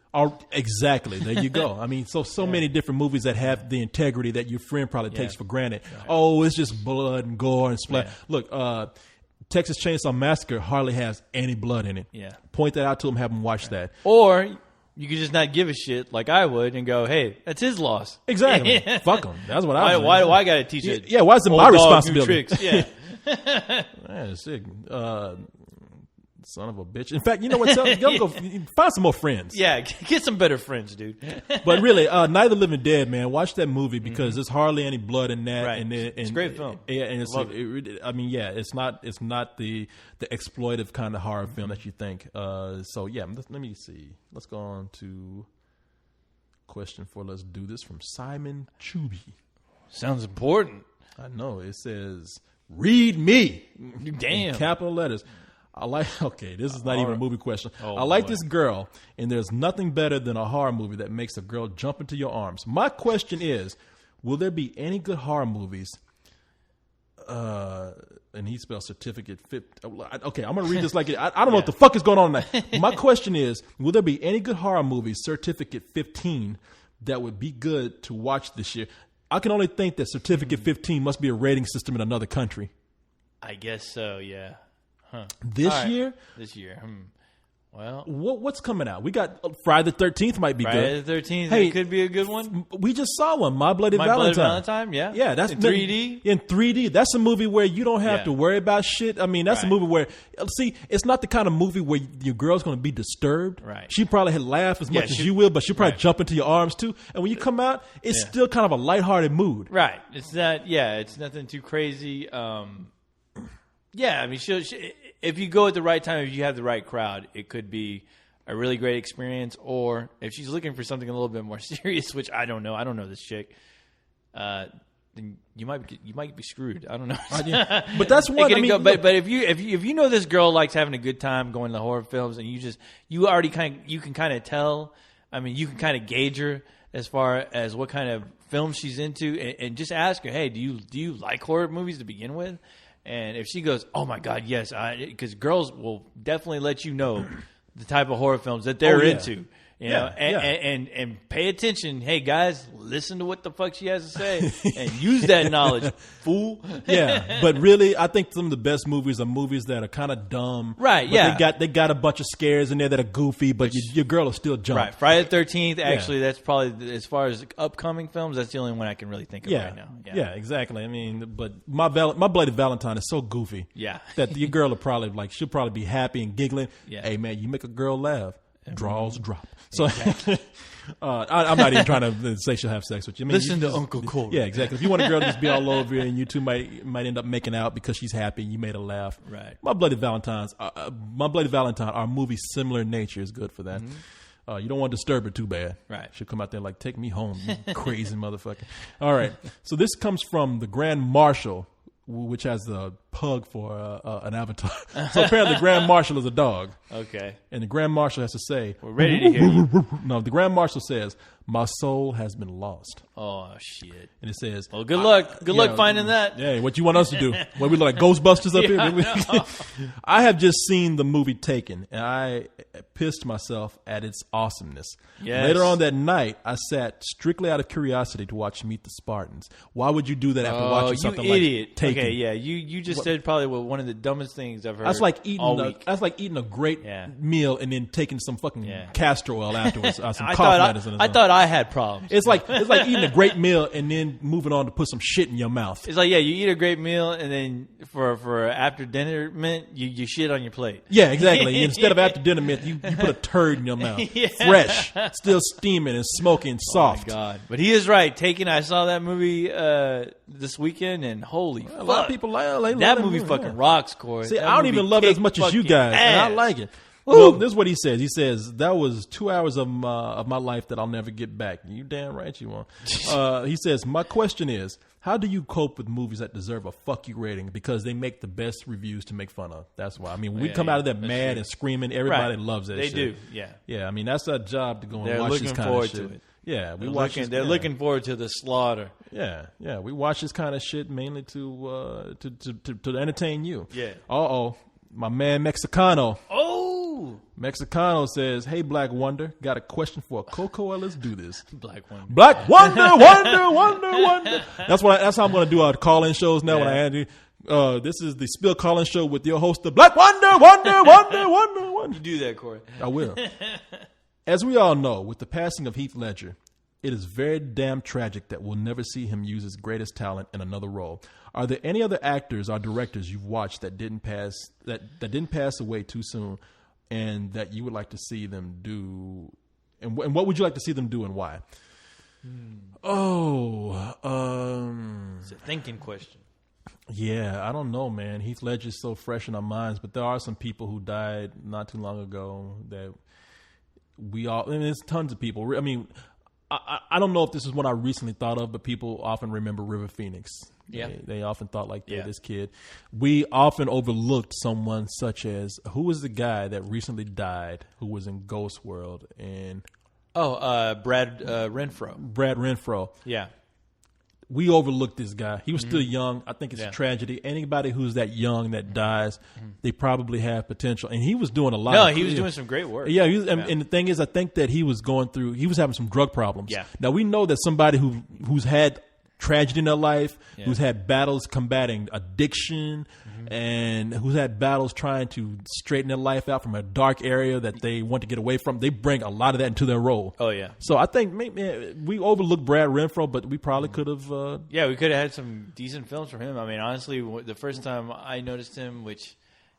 Exactly. There you go. I mean, so many different movies that have the integrity that your friend probably takes for granted. Right. Oh, it's just blood and gore and splat. Yeah. Look, Texas Chainsaw Massacre hardly has any blood in it. Yeah. Point that out to them, have them watch that. Or you could just not give a shit like I would and go, hey, that's his loss. Exactly. Fuck him. That's what I Why do I got to teach it? Yeah, why is it my responsibility? Tricks? Yeah. Man, sick. Son of a bitch. In fact, you know what? Go find some more friends. Yeah, get some better friends, dude. But really, Night of the Living Dead, man, watch that movie because there's hardly any blood in that. Right. And it's a great film. Yeah, and it's not the exploitive kind of horror film that you think. So yeah, let me see. Let's go on to question 4. Let's do this from Simon Chuby. Sounds important. I know. It says, "Read me." Damn. In capital letters. This is not even a movie question. I like this girl, and there's nothing better than a horror movie that makes a girl jump into your arms. My question is, will there be any good horror movies? And he spelled certificate. Okay, I'm going to read this like it. I don't know what the fuck is going on tonight. My question is, will there be any good horror movies, certificate 15, that would be good to watch this year? I can only think that certificate 15 must be a rating system in another country. I guess so, yeah. Huh. This year? This year. Well, what's coming out? We got Friday the 13th might be Friday good. Friday the 13th. Hey, it could be a good one. We just saw one, My Bloody Valentine. Yeah. Yeah, that's in 3D. In 3D. That's a movie where you don't have to worry about shit. I mean, that's a movie where, see, it's not the kind of movie where your girl's going to be disturbed. Right. She probably had laugh as much as you will, but she'll probably jump into your arms too. And when you come out, it's still kind of a lighthearted mood. Right. It's not. It's nothing too crazy. Yeah, I mean, if you go at the right time, if you have the right crowd, it could be a really great experience. Or if she's looking for something a little bit more serious, which I don't know this chick, then you might be screwed. I don't know. But that's what I mean. But if you know this girl likes having a good time going to horror films, and you already you can kind of tell. I mean, you can kind of gauge her as far as what kind of film she's into, and just ask her, hey, do you like horror movies to begin with? And if she goes, oh my God, yes, because girls will definitely let you know the type of horror films that they're into. You know, and pay attention. Hey guys, listen to what the fuck she has to say and use that knowledge, fool. Yeah, but really, I think some of the best movies are movies that are kind of dumb. Right? They got a bunch of scares in there that are goofy, but your girl will still jump. Right. Friday the 13th. Actually, that's probably as far as upcoming films. That's the only one I can really think of right now. Yeah, exactly. I mean, but my Bloody Valentine is so goofy. Yeah. That your girl will probably she'll probably be happy and giggling. Yeah. Hey man, you make a girl laugh. Draws drop. So I'm not even trying to say she'll have sex with you. I mean, listen to Uncle Cole. Yeah, exactly. If you want a girl to just be all over you and you two might end up making out because she's happy and you made her laugh. Right. My Bloody Valentine, our movie similar in nature is good for that. Mm-hmm. You don't want to disturb her too bad. Right. She'll come out there like, take me home, you crazy motherfucker. All right. So this comes from the Grand Marshal, which has the pug for an avatar. So apparently the Grand Marshal is a dog. Okay. And the Grand Marshal has to say... We're ready to hear you. No, the Grand Marshal says, my soul has been lost. Oh, shit. And it says... Well, good luck. Good luck finding that. Yeah, what you want us to do? What, we look like Ghostbusters up here? I have just seen the movie Taken, and I pissed myself at its awesomeness. Yes. Later on that night, I sat strictly out of curiosity to watch Meet the Spartans. Why would you do that after watching something like Taken? Okay, yeah, you just said probably one of the dumbest things I've heard. That's like eating all week. That's like eating a great meal and then taking some fucking castor oil afterwards. Some I I had problems. It's like eating a great meal and then moving on to put some shit in your mouth. It's like, yeah, you eat a great meal and then for after dinner mint, you shit on your plate. Yeah, exactly. Instead of after dinner mint, you put a turd in your mouth. Yeah. Fresh, still steaming and smoking, soft. Oh my God. But he is right. I saw that movie this weekend, and holy fuck. A lot of people like that movie fucking rocks, Corey. See, That I don't movie even love it as kicked much as you fucking guys, and I ass. like it. Well, this is what he says. He says, that was 2 hours of my life that I'll never get back. You damn right you won't. He says, my question is, how do you cope with movies that deserve a fuck you rating because they make the best reviews to make fun of? That's why. I mean, when we come out of there mad true. and screaming, everybody Right. loves that They shit. do, yeah. Yeah, I mean, that's our job to go and They're watch looking this kind forward of shit. to it. Yeah, we watch this, They're yeah. looking forward to the slaughter. Yeah, we watch this kind of shit mainly to entertain you. Yeah. My man Mexicano. Oh, Mexicano says, "Hey, Black Wonder, got a question for Coco. Let's do this." Black one. Black Wonder. That's how I'm going to do our call-in shows now. When I add you, this is the Spill Call-in Show with your host, the Black Wonder. You do that, Corey. I will. As we all know, with the passing of Heath Ledger, it is very damn tragic that we'll never see him use his greatest talent in another role. Are there any other actors or directors you've watched that didn't pass away too soon, and that you would like to see them do? And what would you like to see them do, and why? It's a thinking question. Yeah, I don't know, man. Heath Ledger's so fresh in our minds, but there are some people who died not too long ago that we all. I mean, there's tons of people. I mean, I don't know if this is what I recently thought of, but people often remember River Phoenix. Yeah. They often thought like, Yeah. this kid. We often overlooked someone such as, who was the guy that recently died who was in Ghost World? And Brad Renfro. Brad Renfro. Yeah. We overlooked this guy. He was still young. I think it's Yeah. a tragedy. Anybody who's that young that dies, they probably have potential. And he was doing a lot. No, of he was doing some great work. Yeah, and the thing is, I think that he was having some drug problems. Yeah. Now we know that somebody who's had tragedy in their life, Yeah. who's had battles combating addiction, and who's had battles trying to straighten their life out from a dark area that they want to get away from, they bring a lot of that into their role. Oh, yeah. So I think maybe we overlooked Brad Renfro, but we probably could have. Yeah, we could have had some decent films from him. I mean, honestly, the first time I noticed him, which,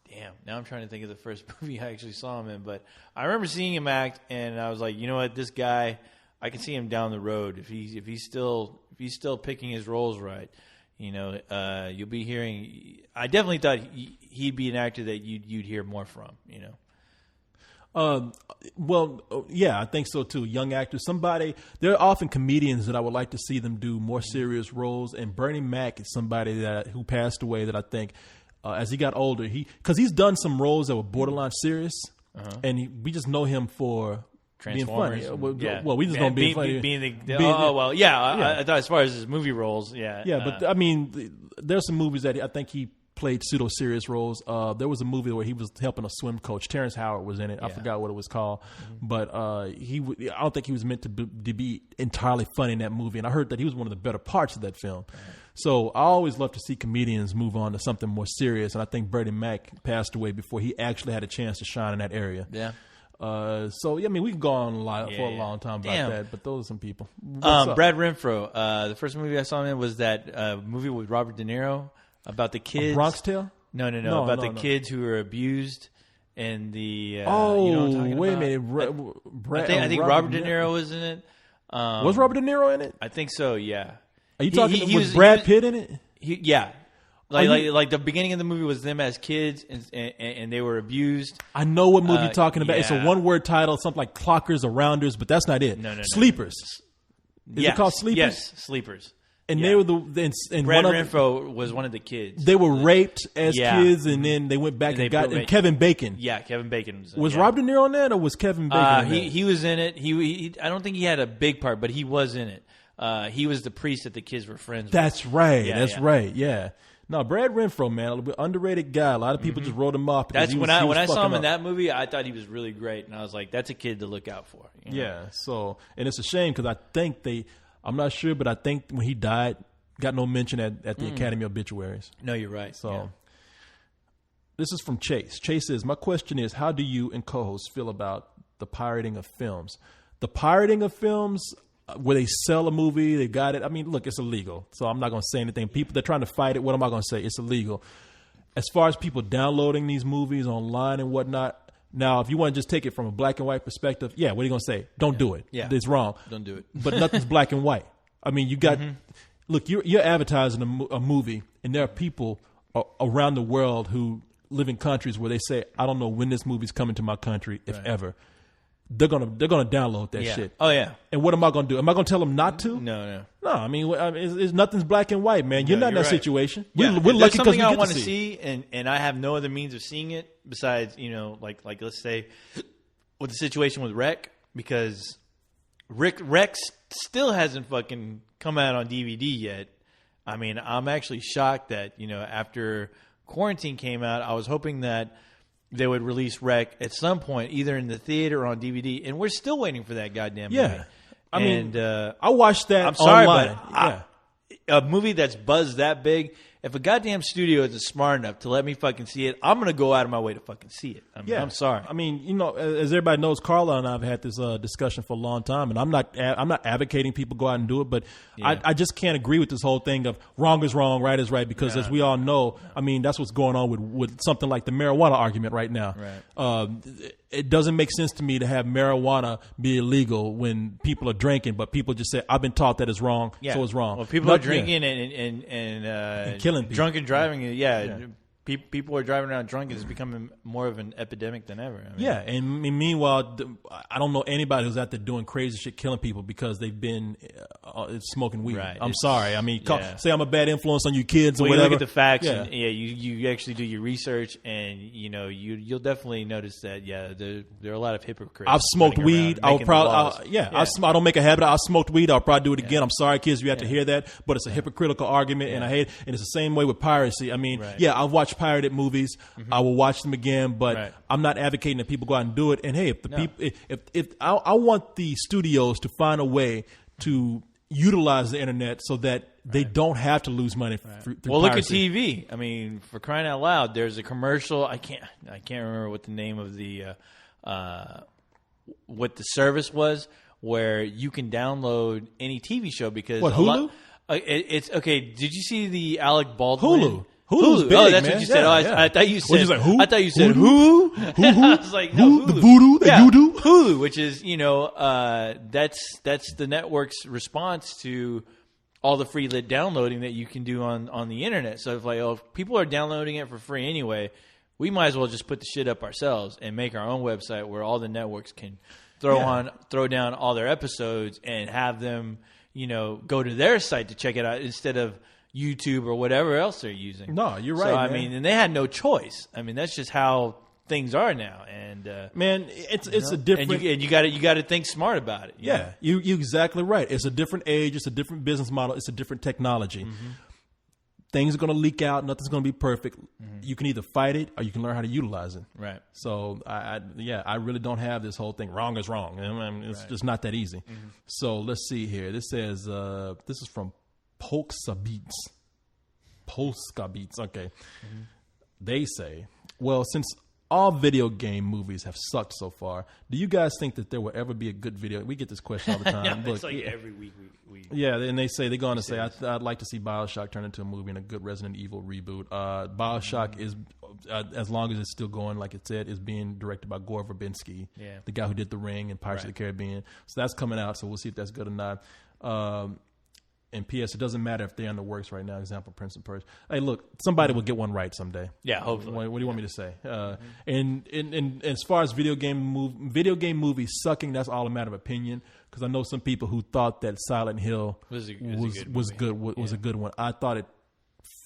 damn, now I'm trying to think of the first movie I actually saw him in. But I remember seeing him act, and I was like, you know what, this guy, I can see him down the road if he's still picking his roles right. You know, you'll be hearing. I definitely thought he'd be an actor that you'd hear more from. You know. Well, yeah, I think so too. Young actors, there are often comedians that I would like to see them do more serious roles. And Bernie Mac is somebody who passed away that I think, as he got older, because he's done some roles that were borderline serious, and we just know him for being funny. Transformers. Well, we just know him being funny. I thought as far as his movie roles, Yeah, but I mean, there's some movies that I think he played pseudo serious roles. There was a movie where he was helping a swim coach. Terrence Howard was in it. I forgot what it was called, but I don't think he was meant to be entirely funny in that movie. And I heard that he was one of the better parts of that film. So I always love to see comedians move on to something more serious. And I think Bernie Mac passed away before he actually had a chance to shine in that area. Yeah. So yeah, I mean, we can go on for a long time about that, but those are some people. Brad Renfro. The first movie I saw him in was that movie with Robert De Niro about the kids. Bronx Tale? No. About the kids who were abused and the. You know what I'm talking wait about? a minute. I think Robert De Niro was in it. Was Robert De Niro in it? I think so. Yeah. Are you talking? Was Brad Pitt in it? Yeah. Like the beginning of the movie was them as kids and they were abused. I know what movie you're talking about. Yeah. It's a one-word title, something like Clockers or Rounders, but that's not it. No. Sleepers. Is it called Sleepers? Yes, Sleepers. And they were and Brad one Renfro was one of the kids. They were raped as Yeah. kids, and then they went back And and they got put- Kevin Bacon. Yeah, Kevin Bacon was in it. Was yeah. Rob De Niro on that, or was Kevin Bacon? In that? He was in it. He I don't think he had a big part, but he was in it. He was the priest that the kids were friends with. That's right. Yeah, That's yeah. right. Yeah. No, Brad Renfro, man, underrated guy. A lot of people just wrote him off. Because That's he was, when I saw him fucking in up. that movie. I thought he was really great, and I was like, "That's a kid to look out for." You know? Yeah. So, and it's a shame because I think I'm not sure, but I think when he died, got no mention at the Academy obituaries. No, you're right. So, yeah. This is from Chase. Chase says, my question is, how do you and co-hosts feel about the pirating of films? The pirating of films, where they sell a movie, they got it. I mean, look, it's illegal, so I'm not going to say anything. People, they're trying to fight it. What am I going to say? It's illegal. As far as people downloading these movies online and whatnot, now, if you want to just take it from a black and white perspective, yeah, what are you going to say? Don't do it. Yeah. It's wrong. Don't do it. But nothing's black and white. I mean, you got look. You're advertising a movie, and there are people around the world who live in countries where they say, "I don't know when this movie's coming to my country, if ever." They're gonna download that shit. Oh yeah. And what am I gonna do? Am I gonna tell them not to? No. I mean, it's nothing's black and white, man. You're not in that right. situation. Yeah. We're If lucky there's because something we I get want to to see. and I have no other means of seeing it besides, like let's say with the situation with Rec, because Rec still hasn't fucking come out on DVD yet. I mean, I'm actually shocked that, after Quarantine came out, I was hoping that they would release Rec at some point, either in the theater or on DVD, and we're still waiting for that goddamn movie. Yeah, I mean, And I watched that. I'm sorry, online. but a movie that's buzzed that big, if a goddamn studio isn't smart enough to let me fucking see it, I'm going to go out of my way to fucking see it. I'm sorry. I mean, as everybody knows, Carla and I have had this discussion for a long time, and I'm not advocating people go out and do it, but I just can't agree with this whole thing of wrong is wrong, right is right, because as we all know, I mean, that's what's going on with something like the marijuana argument right now. Right. It doesn't make sense to me to have marijuana be illegal when people are drinking, but people just say, I've been taught that it's wrong, so it's wrong. Well, people are drinking and killing people. Drunk and driving. People are driving around drunk, and it's becoming more of an epidemic than ever. I mean, and meanwhile, I don't know anybody who's out there doing crazy shit, killing people because they've been smoking weed. Right. I'm sorry. I mean, say I'm a bad influence on you kids or you whatever. look at the facts, and you actually do your research, and you'll definitely notice that there are a lot of hypocrites. I've smoked weed. I'll probably I don't make a habit. I smoked weed. I'll probably do it again. I'm sorry, kids, you have to hear that, but it's a hypocritical argument, and I hate it. And it's the same way with piracy. I mean, I've watched pirated movies. I will watch them again, but I'm not advocating that people go out and do it. And hey, if the people, if I want the studios to find a way to utilize the internet so that they don't have to lose money through piracy. Look at TV. I mean, for crying out loud, there's a commercial. I can't remember what the name of the what the service was, where you can download any TV show because Hulu? It's okay. Did you see the Alec Baldwin? Hulu's big, oh, that's man. what you said. I thought you said. Who? I thought you said who? I was like, no, Hulu. The voodoo that you do? Hulu, which is that's the network's response to all the free lit downloading that you can do on the internet. So if people are downloading it for free anyway, we might as well just put the shit up ourselves and make our own website where all the networks can throw down all their episodes and have them go to their site to check it out instead of YouTube or whatever else they're using. No, you're right. So, man. I mean, and they had no choice. I mean, that's just how things are now. And man, it's a different. And you got to think smart about it. Yeah, you're exactly right. It's a different age. It's a different business model. It's a different technology. Mm-hmm. Things are going to leak out. Nothing's going to be perfect. Mm-hmm. You can either fight it or you can learn how to utilize it. Right. So I really don't have this whole thing. Wrong is wrong. I mean, it's just not that easy. Mm-hmm. So let's see here. This says this is from Polska Beats. Okay. Mm-hmm. They say, well, since all video game movies have sucked so far, do you guys think that there will ever be a good video? We get this question all the time. It's like every week we and they say they're going to say, I'd like to see BioShock turn into a movie and a good Resident Evil reboot. BioShock is, as long as it's still going, like it said, is being directed by Gore Verbinski, the guy who did The Ring and Pirates of the Caribbean. So that's coming out, so we'll see if that's good or not. And P.S. It doesn't matter if they're in the works right now. Example, Prince and Persia. Hey, look, somebody will get one right someday. Yeah, hopefully. What do you want me to say? And as far as video game movies sucking, that's all a matter of opinion. Because I know some people who thought that Silent Hill was a good one. I thought it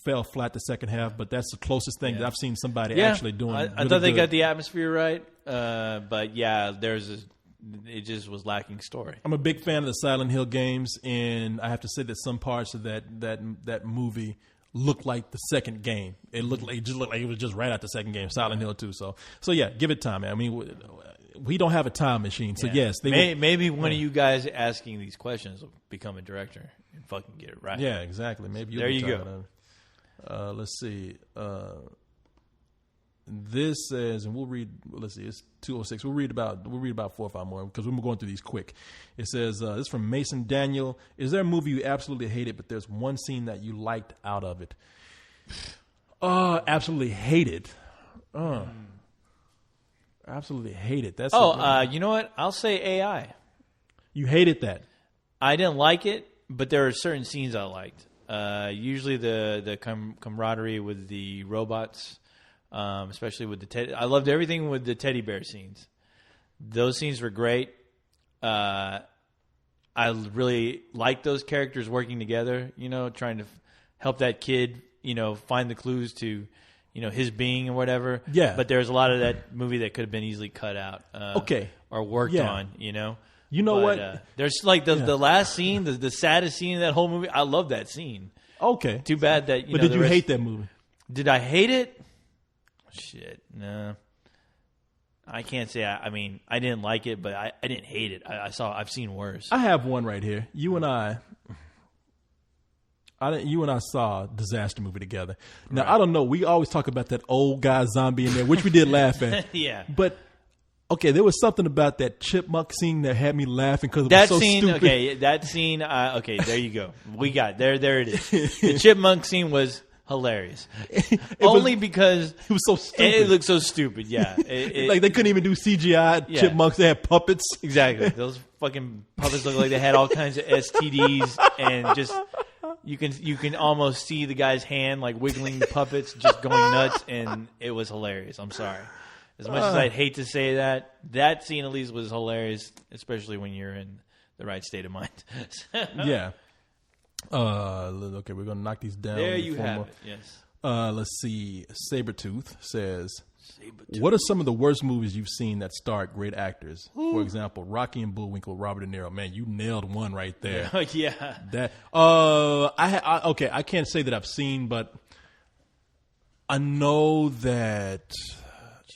fell flat the second half, but that's the closest thing that I've seen somebody actually doing. I thought they got the atmosphere right, but it just was lacking story. I'm a big fan of the Silent Hill games, and I have to say that some parts of that movie looked like the second game. It looked like it was just right out the second game, Silent Hill 2. So yeah, give it time, man. I mean, we don't have a time machine, so yes, maybe one of you guys asking these questions will become a director and fucking get it right. Yeah, exactly. Maybe there you go. Let's see. this says, and we'll read. Let's see, it's 2:06. We'll read about 4 or 5 more because we're going through these quick. It says, this is from Mason Daniel. Is there a movie you absolutely hated, but there's one scene that you liked out of it? Absolutely hated. Absolutely hated. That's you know what? I'll say AI. You hated that. I didn't like it, but there are certain scenes I liked. Usually the camaraderie with the robots, especially with the teddy. I loved everything with the teddy bear scenes. Those scenes were great. I really liked those characters working together, trying to help that kid, find the clues to, his being and whatever. Yeah. But there's a lot of that movie that could have been easily cut out. Or worked on, You know what? There's like the last scene, the saddest scene in that whole movie. I love that scene. Okay. Too bad that But did you hate that movie? Did I hate it? Shit, no. I can't say. I mean, I didn't like it, but I didn't hate it. I've seen worse. I have one right here. You and I saw a disaster movie together. Now, I don't know. We always talk about that old guy zombie in there, which we did laugh at. Yeah. But, okay, there was something about that chipmunk scene that had me laughing because it was so stupid. Okay, that scene, okay, there you go. We got there it is. The chipmunk scene was hilarious. Because it was so stupid. It looked so stupid, yeah. Like they couldn't even do CGI chipmunks. They had puppets. Exactly. Those fucking puppets look like they had all kinds of STDs and just... You can almost see the guy's hand like wiggling the puppets, just going nuts, and it was hilarious. I'm sorry. As much as I'd hate to say that scene at least was hilarious, especially when you're in the right state of mind. Yeah. Okay, we're gonna knock these down. There you have it. Yes. Let's see. Sabretooth says, what are some of the worst movies you've seen that starred great actors? For example, Rocky and Bullwinkle, Robert De Niro. Man, you nailed one right there. Yeah. That. Okay, I can't say that I've seen, but I know that.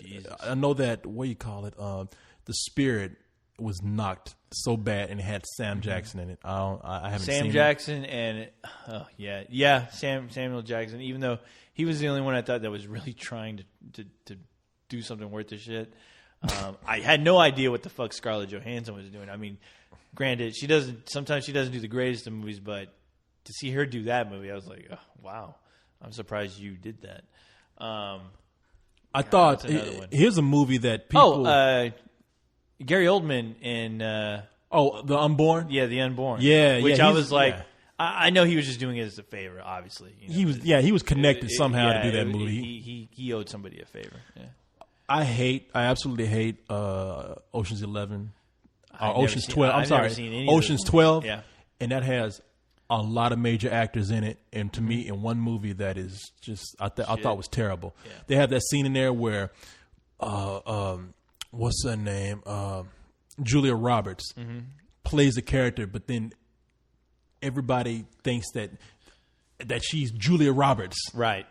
Jesus. I know that. What do you call it? The Spirit was knocked so bad, and it had Sam Jackson in it. I haven't seen Sam Jackson and Samuel Jackson. Even though he was the only one I thought that was really trying to do something worth the shit. I had no idea what the fuck Scarlett Johansson was doing. I mean, granted, sometimes she doesn't do the greatest of movies, but to see her do that movie, I was like, oh, wow, I'm surprised you did that. I thought here's a movie that people. Gary Oldman in The Unborn. Yeah, The Unborn. Yeah, which I was like, I know he was just doing it as a favor. Obviously, he was connected somehow to do that movie. He owed somebody a favor. Yeah. I absolutely hate Ocean's 11 or Ocean's 12. I'm sorry, Ocean's 12. Yeah, and that has a lot of major actors in it, and to me, in one movie that is just I thought was terrible. Yeah. They have that scene in there where, what's her name? Julia Roberts plays a character, but then everybody thinks that she's Julia Roberts, right?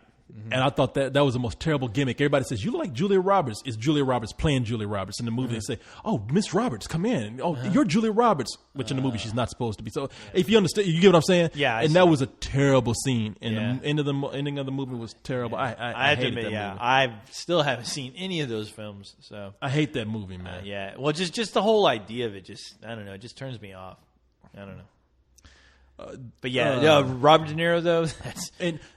And I thought that was the most terrible gimmick. Everybody says, you look like Julia Roberts. It's Julia Roberts playing Julia Roberts. In the movie, they say, oh, Miss Roberts, come in. Oh, you're Julia Roberts, which in the movie she's not supposed to be. So if you understand, you get what I'm saying? Yeah. And that was a terrible scene. And the ending of the movie was terrible. I hated that movie. I still haven't seen any of those films. So I hate that movie, man. Yeah. Well, just the whole idea of it, I don't know, it just turns me off. I don't know. But Robert De Niro though,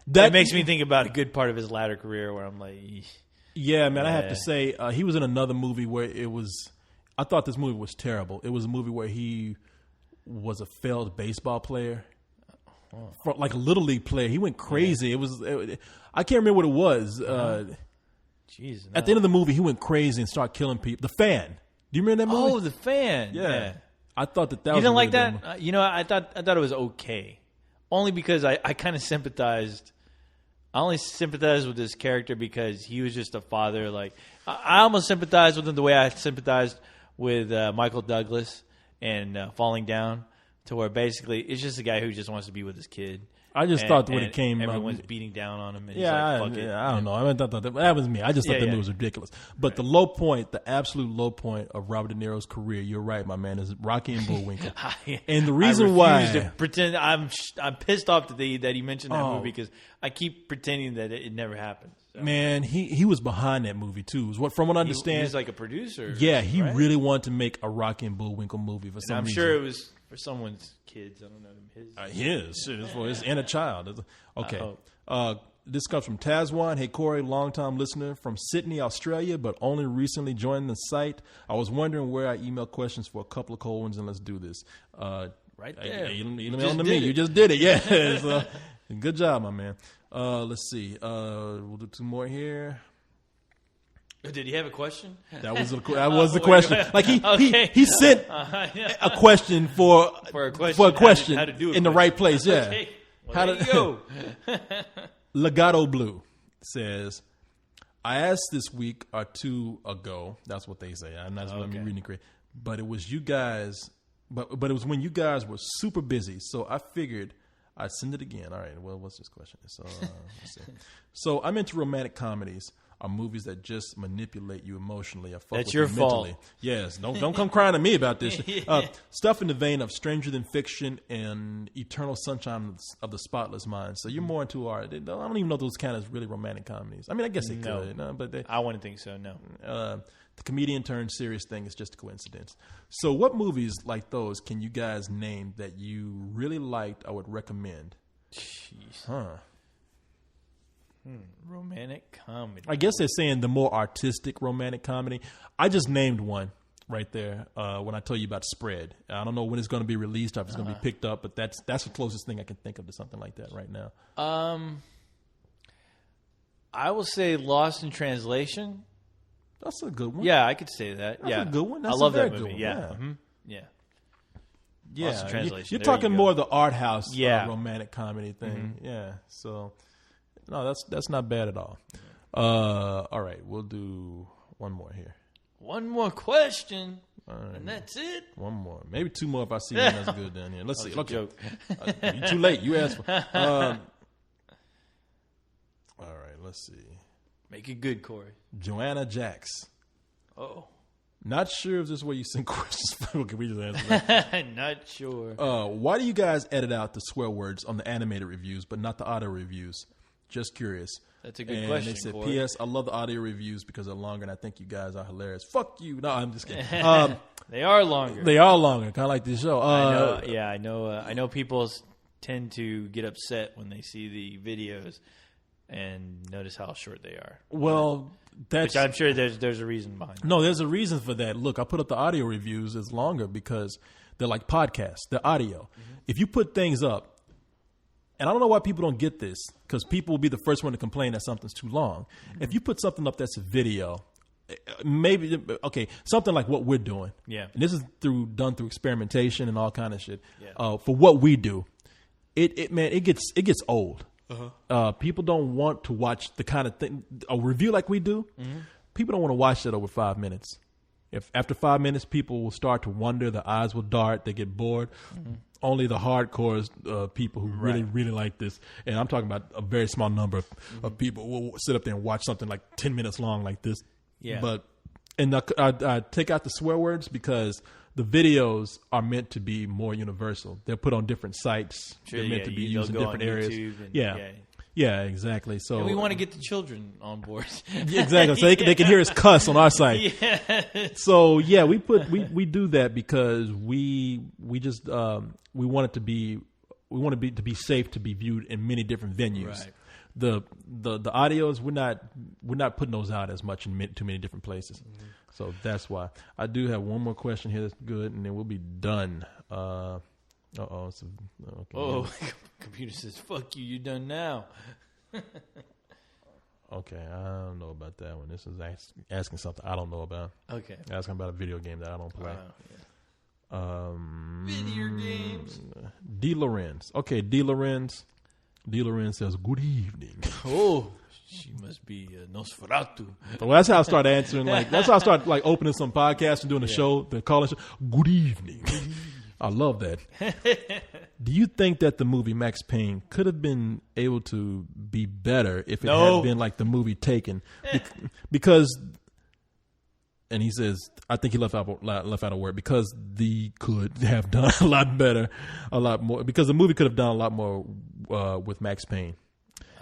that makes me think about a good part of his latter career where I'm like, yeah, man, I have to say he was in another movie where I thought this movie was terrible. It was a movie where he was a failed baseball player, like a little league player. He went crazy. I can't remember what it was. Jeez, at the end of the movie, he went crazy and started killing people. The Fan. Do you remember that movie? Oh, The Fan. Yeah. I thought that was. You didn't like that? I thought it was okay, only because I kind of sympathized. I only sympathized with this character because he was just a father. Like I almost sympathized with him the way I sympathized with Michael Douglas and Falling Down. to where basically it's just a guy who just wants to be with his kid. I just thought when it came, everyone's beating down on him. And yeah, he's like, fuck it. I don't know. I mean, that was me. I just thought the movie was ridiculous. But the low point, the absolute low point of Robert De Niro's career, you're right, my man, is Rocky and Bullwinkle. And the reason why to pretend I'm pissed off that he mentioned that movie because I keep pretending that it never happened. So. Man, he was behind that movie too. From what I understand, he's like a producer. Yeah, he really wanted to make a Rocky and Bullwinkle movie for some reason. I'm sure it was for someone's kids. I don't know his for his inner child. Okay. This comes from Tazwan. Hey, Corey, long-time listener from Sydney, Australia, but only recently joined the site. I was wondering where I email questions for a couple of cold ones, and let's do this. Right there. Email to me. You just did it. Yeah. So, good job, my man. Let's see. We'll do two more here. Did he have a question? That was the question. Like he sent a question for a question how to do in the right place. Yeah. Okay. Well, there you go. Legato Blue says, I asked this week or two ago. That's what they say. I'm not let me read it correct. But it was you guys. But it was when you guys were super busy. So I figured I'd send it again. All right. Well, what's this question? So let's see. So I'm into romantic comedies. Are movies that just manipulate you emotionally. That's your fault. Yes, don't come crying to me about this. Stuff in the vein of Stranger Than Fiction and Eternal Sunshine of the Spotless Mind. So you're more into art. I don't even know if those count as really romantic comedies. I mean, I guess they could, but I wouldn't think so. No. The comedian turned serious thing is just a coincidence. So, what movies like those can you guys name that you really liked? I would recommend. Jeez. Huh. Romantic comedy. I guess they're saying the more artistic romantic comedy. I just named one right there when I told you about Spread. I don't know when it's going to be released or if it's going to be picked up, but that's the closest thing I can think of to something like that right now. I will say Lost in Translation. That's a good one. Yeah, I could say that. That's a good one. That's I love that good movie. One. Yeah. Mm-hmm. Yeah. Yeah. Lost in Translation. You're talking more the art house romantic comedy thing. Mm-hmm. Yeah. So, no, that's not bad at all. All right. We'll do one more here. One more question. And that's it. One more. Maybe two more if I see one that's good down here. Let's see. Okay. Joke. You're too late. You asked for all right. Let's see. Make it good, Corey. Joanna Jax. Oh. Not sure if this is where you send questions. Okay, we just answer that. Not sure. Why do you guys edit out the swear words on the animated reviews but not the audio reviews? Just curious. That's a good question, They said, Corey. P.S. I love the audio reviews because they're longer and I think you guys are hilarious. Fuck you. No, I'm just kidding. They are longer. They are longer, kind of like this show. I know. I know people tend to get upset when they see the videos and notice how short they are. Well, which I'm sure there's a reason behind it. No, there's a reason for that. Look, I put up the audio reviews as longer because they're like podcasts. They're audio. Mm-hmm. If you put things up, and I don't know why people don't get this, because people will be the first one to complain that something's too long. Mm-hmm. If you put something up that's a video, maybe, okay, something like what we're doing. Yeah. And this is done through experimentation and all kind of shit. Yeah. For what we do, it gets old. Uh-huh. People don't want to watch the kind of thing, a review like we do. Mm-hmm. People don't want to watch that over 5 minutes. If after 5 minutes, people will start to wonder, their eyes will dart, they get bored. Mm-hmm. Only the hardcore people who really, really like this, and I'm talking about a very small number of people will sit up there and watch something like 10 minutes long like this. Yeah. But I take out the swear words because the videos are meant to be more universal. They're put on different sites. Sure, they're meant to be used in different areas. Yeah, exactly. So and we want to get the children on board. Exactly. So they can hear us cuss on our site. Yeah. So yeah, we do that because we just we want it to be to be safe to be viewed in many different venues. Right. The audios we're not putting those out as much in too many different places. Mm-hmm. So that's why. I do have one more question here that's good, and then we'll be done. Okay. Oh, computer says, "Fuck you, you're done now." Okay, I don't know about that one. This is asking something I don't know about. Okay. Asking about a video game that I don't play. Video games. D. Lorenz. Okay, D. Lorenz. D. Lorenz says, "Good evening." Oh, she must be Nosferatu. Well, that's how I start answering. That's how I start opening some podcasts and doing a show. The calling show. Good evening. I love that. Do you think that the movie Max Payne could have been able to be better if it had been like the movie Taken? Because, and he says, I think he left out a word, because the could have done a lot better, a lot more, because the movie could have done a lot more with Max Payne.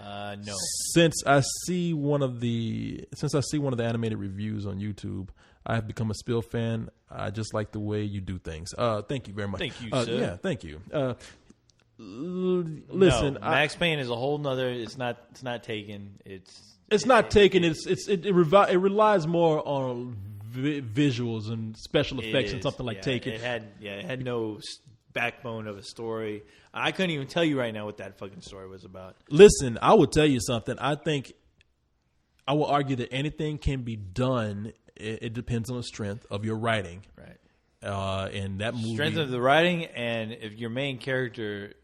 No. Since I see one of the animated reviews on YouTube, I have become a Spiel fan. I just like the way you do things. Thank you very much. Thank you, sir. Yeah, thank you. Listen, no, Max Payne is a whole nother. It's not Taken. It's not Taken. It relies more on visuals and special effects and something like Taken. It had no backbone of a story. I couldn't even tell you right now what that fucking story was about. Listen, I will tell you something. I will argue that anything can be done. It depends on the strength of your writing. Right. And that movie, strength of the writing, and if your main character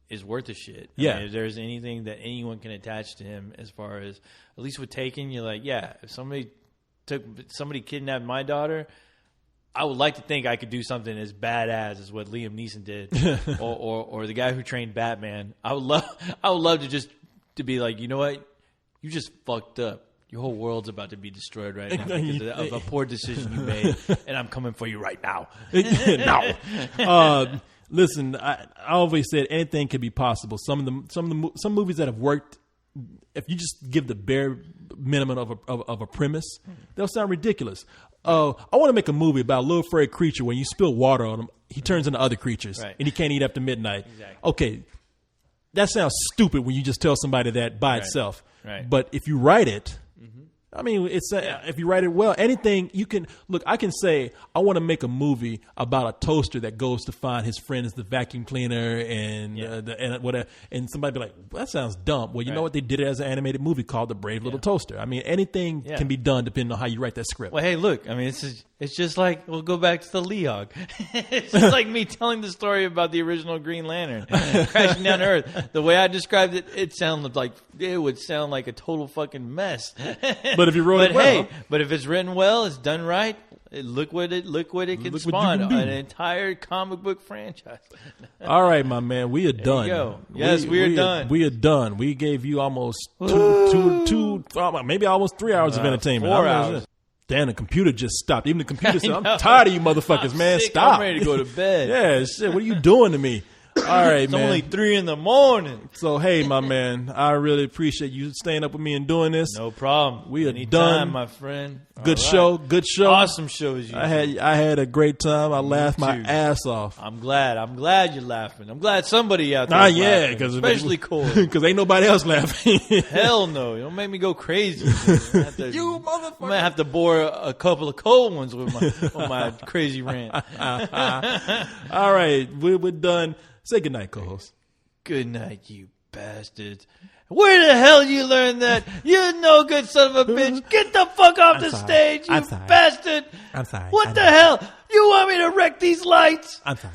is worth a shit. I mean, if there's anything that anyone can attach to him, as far as, at least with Taken, you're like, yeah, if somebody kidnapped my daughter, I would like to think I could do something as badass as what Liam Neeson did, or the guy who trained Batman. I would love to be like, you know what, you just fucked up. Your whole world's about to be destroyed right now because of a poor decision you made, and I'm coming for you right now. No. Listen, I always said anything can be possible. Some movies that have worked, if you just give the bare minimum of a premise, they'll sound ridiculous. I want to make a movie about a little furry creature. When you spill water on him, he turns into other creatures, and he can't eat after midnight. Exactly. Okay, that sounds stupid when you just tell somebody that by itself. Right. But if you write it, I mean, if you write it well, anything you can look. I can say I want to make a movie about a toaster that goes to find his friends, the vacuum cleaner, and whatever. And somebody be like, well, "That sounds dumb." Well, you know what? They did it as an animated movie called The Brave Little Toaster. I mean, anything can be done depending on how you write that script. Well, hey, look. I mean, it's just like, we'll go back to the Leog. It's just like me telling the story about the original Green Lantern crashing down to Earth. The way I described it, it would sound like a total fucking mess. But if you wrote it well, but if it's written well, it's done right. Look what it can spawn, an entire comic book franchise. All right, my man, we are done. You go. Yes, we are done. We are done. We gave you almost two, maybe almost 3 hours of entertainment. 4 hours. Damn, the computer just stopped. Even the computer said, I'm tired of you motherfuckers, man. Sick. Stop. I'm ready to go to bed. Yeah, shit. What are you doing to me? All right, it's man. only 3 a.m. So, hey, my man, I really appreciate you staying up with me and doing this. No problem. We are Anytime, done, my friend. Good show. Awesome show as usual. I had a great time. I laughed my ass off. I'm glad you're laughing. I'm glad somebody out there is laughing. Because especially Cole. Because ain't nobody else laughing. Hell no. You don't make me go crazy. You motherfucker. I might have to bore a couple of cold ones with my crazy rant. All right. We're done. Say goodnight, co-host. Good night, you bastards. Where the hell you learn that? You no good son of a bitch. Get the fuck off the stage, you bastard. I'm sorry. What the hell? You want me to wreck these lights? I'm sorry.